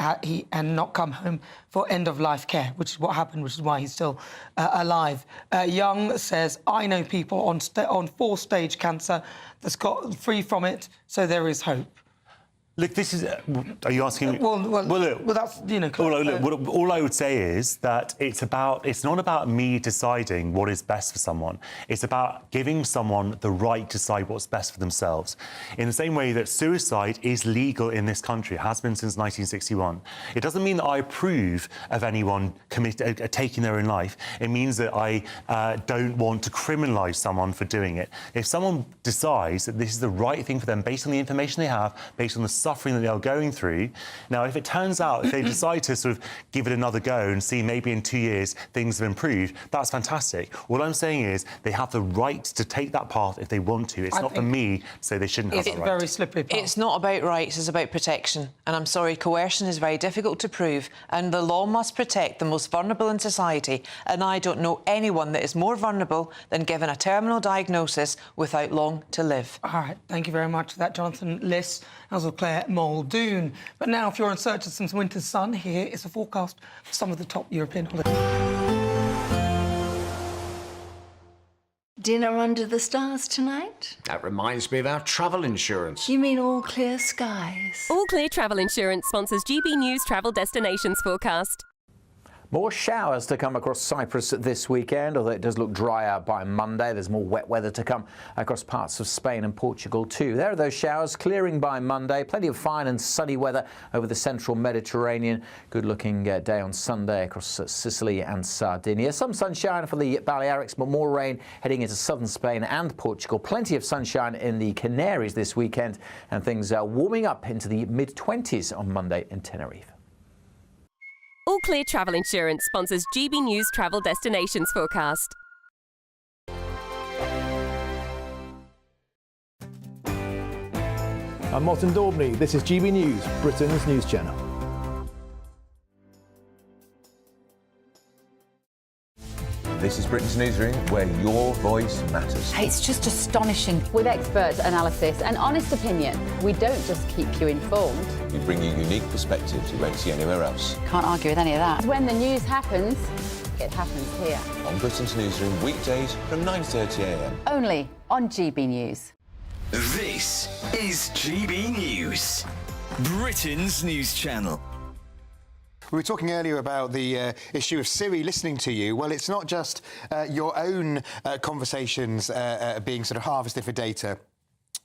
not come home for end-of-life care, which is what happened, which is why he's still alive. Young says, I know people on 4-stage cancer that's got free from it, so there is hope. Look, this is... Are you asking me? Well, that's, you know... All I would say is that it's not about me deciding what is best for someone. It's about giving someone the right to decide what's best for themselves. In the same way that suicide is legal in this country, has been since 1961. It doesn't mean that I approve of anyone taking their own life. It means that I don't want to criminalise someone for doing it. If someone decides that this is the right thing for them based on the information they have, based on the suffering that they are going through. Now, if it turns out, if they decide to sort of give it another go and see maybe in 2 years things have improved, that's fantastic. What I'm saying is they have the right to take that path if they want to. It's not for me to say they shouldn't have that right. It's a very slippery path. It's not about rights, it's about protection. And I'm sorry, coercion is very difficult to prove, and the law must protect the most vulnerable in society. And I don't know anyone that is more vulnerable than given a terminal diagnosis without long to live. All right, thank you very much for that, Jonathan Liss, as well Claire Muldoon. But now, if you're in search of some winter sun, here is a forecast for some of the top European holidays. Dinner under the stars tonight? That reminds me of our travel insurance. You mean all clear skies? All Clear Travel Insurance sponsors GB News Travel Destinations forecast. More showers to come across Cyprus this weekend, although it does look drier by Monday. There's more wet weather to come across parts of Spain and Portugal too. There are those showers clearing by Monday. Plenty of fine and sunny weather over the central Mediterranean. Good-looking day on Sunday across Sicily and Sardinia. Some sunshine for the Balearics, but more rain heading into southern Spain and Portugal. Plenty of sunshine in the Canaries this weekend, and things are warming up into the mid-20s on Monday in Tenerife. All Clear Travel Insurance sponsors GB News Travel Destinations Forecast. I'm Martin Daubney. This is GB News, Britain's news channel. This is Britain's Newsroom, where your voice matters. It's just astonishing. With expert analysis and honest opinion, we don't just keep you informed. We bring you unique perspectives you won't see anywhere else. Can't argue with any of that. When the news happens, it happens here. On Britain's Newsroom, weekdays from 9:30 a.m. Only on GB News. This is GB News, Britain's news channel. We were talking earlier about the issue of Siri listening to you. Well, it's not just your own conversations being sort of harvested for data,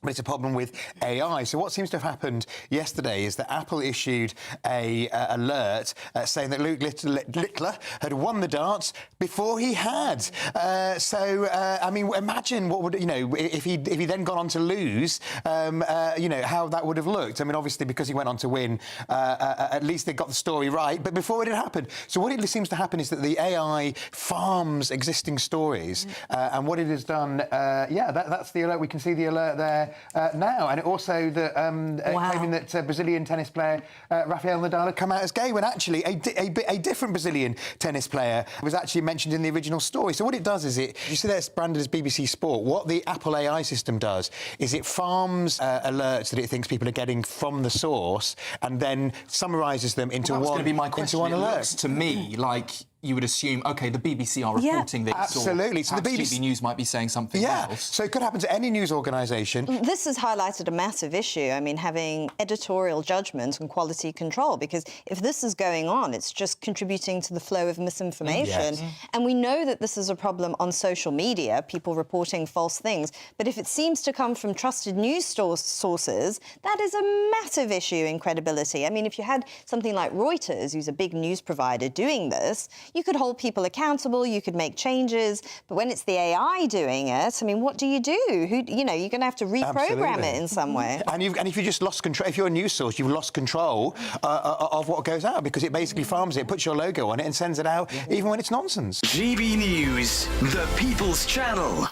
but it's a problem with AI. So what seems to have happened yesterday is that Apple issued a alert saying that Luke Littler had won the darts before he had. I mean, imagine what would, if he then gone on to lose, how that would have looked. I mean, obviously, because he went on to win, at least they got the story right, but before it had happened. So what it seems to happen is that the AI farms existing stories, and what it has done, that's the alert. We can see the alert there now, and it also claiming that Brazilian tennis player Rafael Nadal had come out as gay, when actually a different Brazilian tennis player was actually mentioned in the original story. So what it does is you see that's branded as BBC Sport. What the Apple AI system does is it farms alerts that it thinks people are getting from the source, and then summarises them into That's one. going to be my question. Into one It alert. looks to me like you would assume, OK, the BBC are reporting this. Absolutely. So the BBC News might be saying something else. So it could happen to any news organisation. This has highlighted a massive issue. I mean, having editorial judgment and quality control, because if this is going on, it's just contributing to the flow of misinformation. Yes. And we know that this is a problem on social media, people reporting false things. But if it seems to come from trusted news sources, that is a massive issue in credibility. I mean, if you had something like Reuters, who's a big news provider, doing this, you could hold people accountable, you could make changes, but when it's the AI doing it, I mean, what do? You're going to have to reprogram it in some way. And if you just lost control, if you're a news source, you've lost control of what goes out, because it basically farms it, puts your logo on it, and sends it out, even when it's nonsense. GB News, the People's Channel.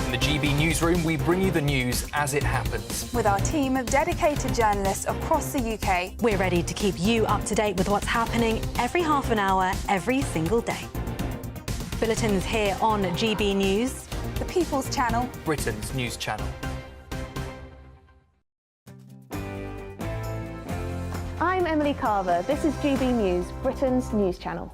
In the GB Newsroom, we bring you the news as it happens. With our team of dedicated journalists across the UK. We're ready to keep you up to date with what's happening every half an hour, every single day. Bulletins here on GB News, the People's Channel, Britain's news channel. I'm Emily Carver. This is GB News, Britain's news channel.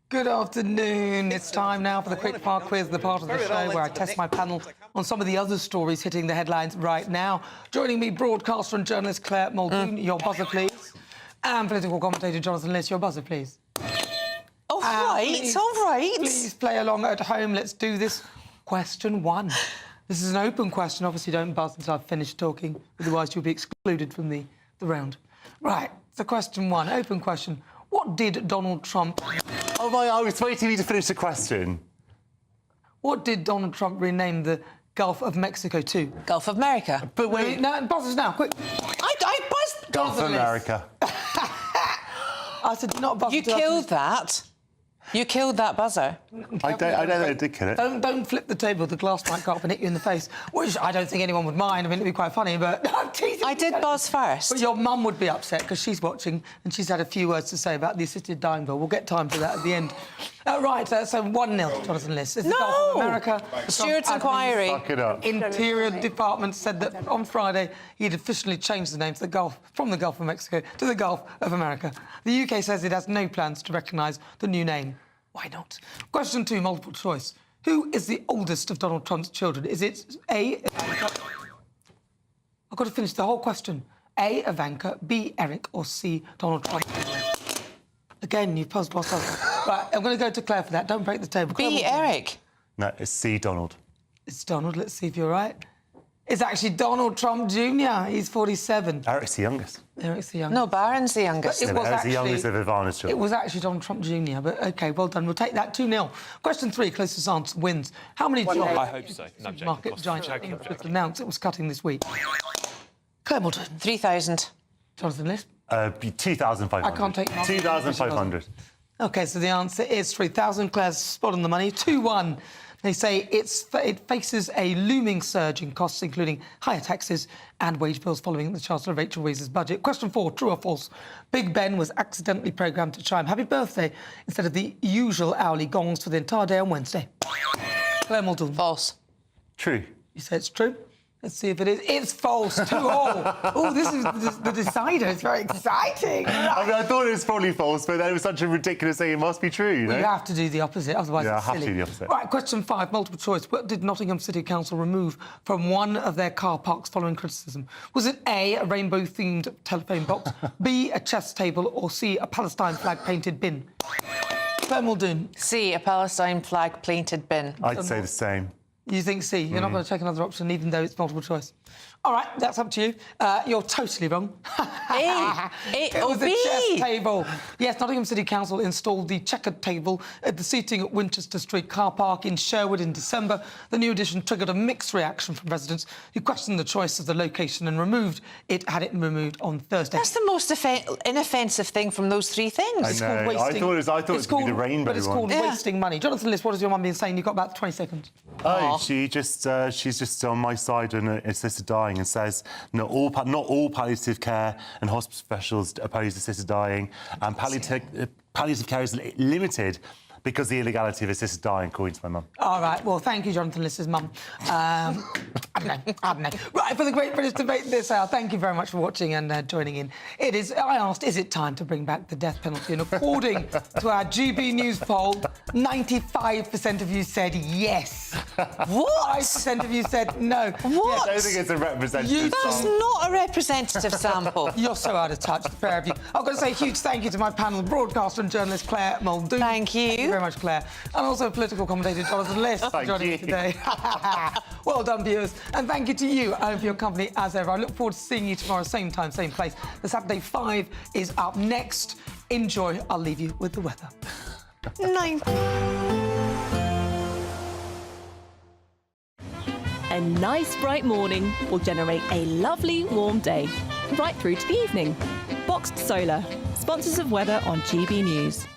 Good afternoon. It's time now for the Quick Fire Quiz, the part of the show where I test my panel on some of the other stories hitting the headlines right now. Joining me, broadcaster and journalist Claire Muldoon. Your buzzer, please. And political commentator Jonathan Liss. Your buzzer, please. All right. Please play along at home. Let's do this. Question 1. This is an open question. Obviously, don't buzz until I've finished talking. Otherwise, you'll be excluded from the round. Right. So question 1, open question. What did Donald Trump... Oh, my, I was waiting for you to finish the question. What did Donald Trump rename the Gulf of Mexico to? Gulf of America. But wait, no, buzzers now, quick. I buzzed. Gulf of America. I said not buzz. You killed that. You killed that buzzer. I don't think I did kill it. Don't flip the table. The glass might go up and hit you in the face, which I don't think anyone would mind. I mean, it'd be quite funny, but... I did buzz first. But your mum would be upset because she's watching and she's had a few words to say about the assisted dying bill. We'll get time for that at the end. Right, so 1-0, Jonathan Liss. It's the Gulf of America. Stewart's inquiry. Fuck it up. Interior Department said that on Friday he'd officially changed the name to the Gulf, from the Gulf of Mexico to the Gulf of America. The UK says it has no plans to recognise the new name. Why not? Question 2, multiple choice. Who is the oldest of Donald Trump's children? Is it A... I've got to finish the whole question. A, Ivanka, B, Eric, or C, Donald Trump? Again, you've posed lots of... Right, I'm going to go to Claire for that. Don't break the table. B, Eric. No, it's C, Donald. It's Donald. Let's see if you're right. It's actually Donald Trump Jr. He's 47. Eric's the youngest. Eric's the youngest. No, Barron's the youngest. But it was Eric's actually the youngest of Ivana's children. It was actually Donald Trump Jr., but OK, well done. We'll take that 2-0. Question 3, closest answer wins. How many jobs... I hope so. No, market giant Infosys announced it was cutting this week? Claire Moulton. 3,000. Jonathan Liss. 2,500. I can't take... 2,500. OK, so the answer is 3,000. Claire's spot on the money. 2-1. They say it faces a looming surge in costs, including higher taxes and wage bills following the Chancellor Rachel Reeves' budget. Question 4, true or false? Big Ben was accidentally programmed to chime Happy Birthday instead of the usual hourly gongs for the entire day on Wednesday. Claire Moulton. False. True. You say it's true? Let's see if it is. It's false. 2-all. Oh, this is the decider. It's very exciting. I mean, I thought it was probably false, but that was such a ridiculous thing. It must be true, you know? You have to do the opposite, otherwise yeah, it's I silly. have to do the opposite. Right, question 5, multiple choice. What did Nottingham City Council remove from one of their car parks following criticism? Was it A, a rainbow-themed telephone box, B, a chess table, or C, a Palestine flag-painted bin? Claire Muldoon. C, a Palestine flag-painted bin. I'd say the same. You think C? You're not going to take another option, even though it's multiple choice. All right, that's up to you. You're totally wrong. It was the chess table. Yes, Nottingham City Council installed the checkered table at the seating at Winchester Street car park in Sherwood in December. The new addition triggered a mixed reaction from residents who questioned the choice of the location and had it removed on Thursday. That's the most inoffensive thing from those 3 things. It's called wasting. I thought it was going to be the rainbow But it's called wasting money. Jonathan Liss, what has your mum been saying? You've got about 20 seconds. Oh, she's just on my side on assisted dying and says not all palliative care and hospital professionals oppose assisted dying, and palliative care is limited because of the illegality of assisted dying, according to my mum. All right, well, thank you, Jonathan Liss's mum. I don't know. Right, for the Great British Debate this hour, thank you very much for watching and joining in. I asked, is it time to bring back the death penalty? And according to our GB News poll, 95% of you said yes. What? 5% of you said no. What? I don't think it's a representative That's not a representative sample. You're so out of touch, the pair of you. I've got to say a huge thank you to my panel, broadcaster and journalist Claire Muldoon. Thank you. Thank you very much, Claire. And also political commentator Jonathan Liss for joining me today. Well done, viewers. And thank you to you, Owen, for your company as ever. I look forward to seeing you tomorrow, same time, same place. The Saturday 5 is up next. Enjoy. I'll leave you with the weather. 9. A nice bright morning will generate a lovely warm day, right through to the evening. Boxed Solar, sponsors of weather on GB News.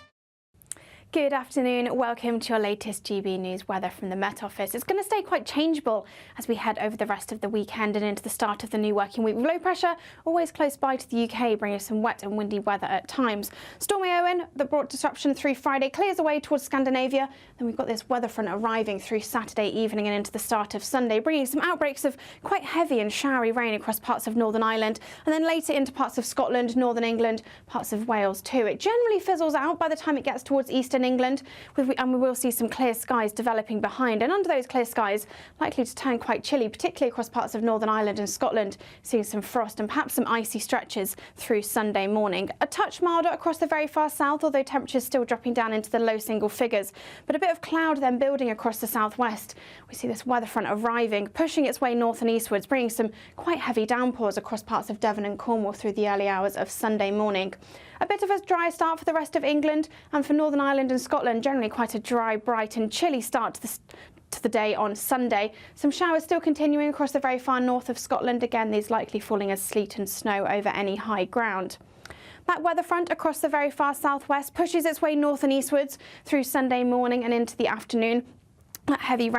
Good afternoon. Welcome to your latest GB News weather from the Met Office. It's going to stay quite changeable as we head over the rest of the weekend and into the start of the new working week. Low pressure always close by to the UK, bringing some wet and windy weather at times. Stormy Owen, that brought disruption through Friday, clears away towards Scandinavia. Then we've got this weather front arriving through Saturday evening and into the start of Sunday, bringing some outbreaks of quite heavy and showery rain across parts of Northern Ireland and then later into parts of Scotland, Northern England, parts of Wales too. It generally fizzles out by the time it gets towards eastern England, and we will see some clear skies developing behind. And under those clear skies, likely to turn quite chilly, particularly across parts of Northern Ireland and Scotland, seeing some frost and perhaps some icy stretches through Sunday morning. A touch milder across the very far south, although temperatures still dropping down into the low single figures. But a bit of cloud then building across the southwest. We see this weather front arriving, pushing its way north and eastwards, bringing some quite heavy downpours across parts of Devon and Cornwall through the early hours of Sunday morning. A bit of a dry start for the rest of England, and for Northern Ireland and Scotland, generally quite a dry, bright and chilly start to the day on Sunday. Some showers still continuing across the very far north of Scotland. Again, these likely falling as sleet and snow over any high ground. That weather front across the very far southwest pushes its way north and eastwards through Sunday morning and into the afternoon. That heavy rain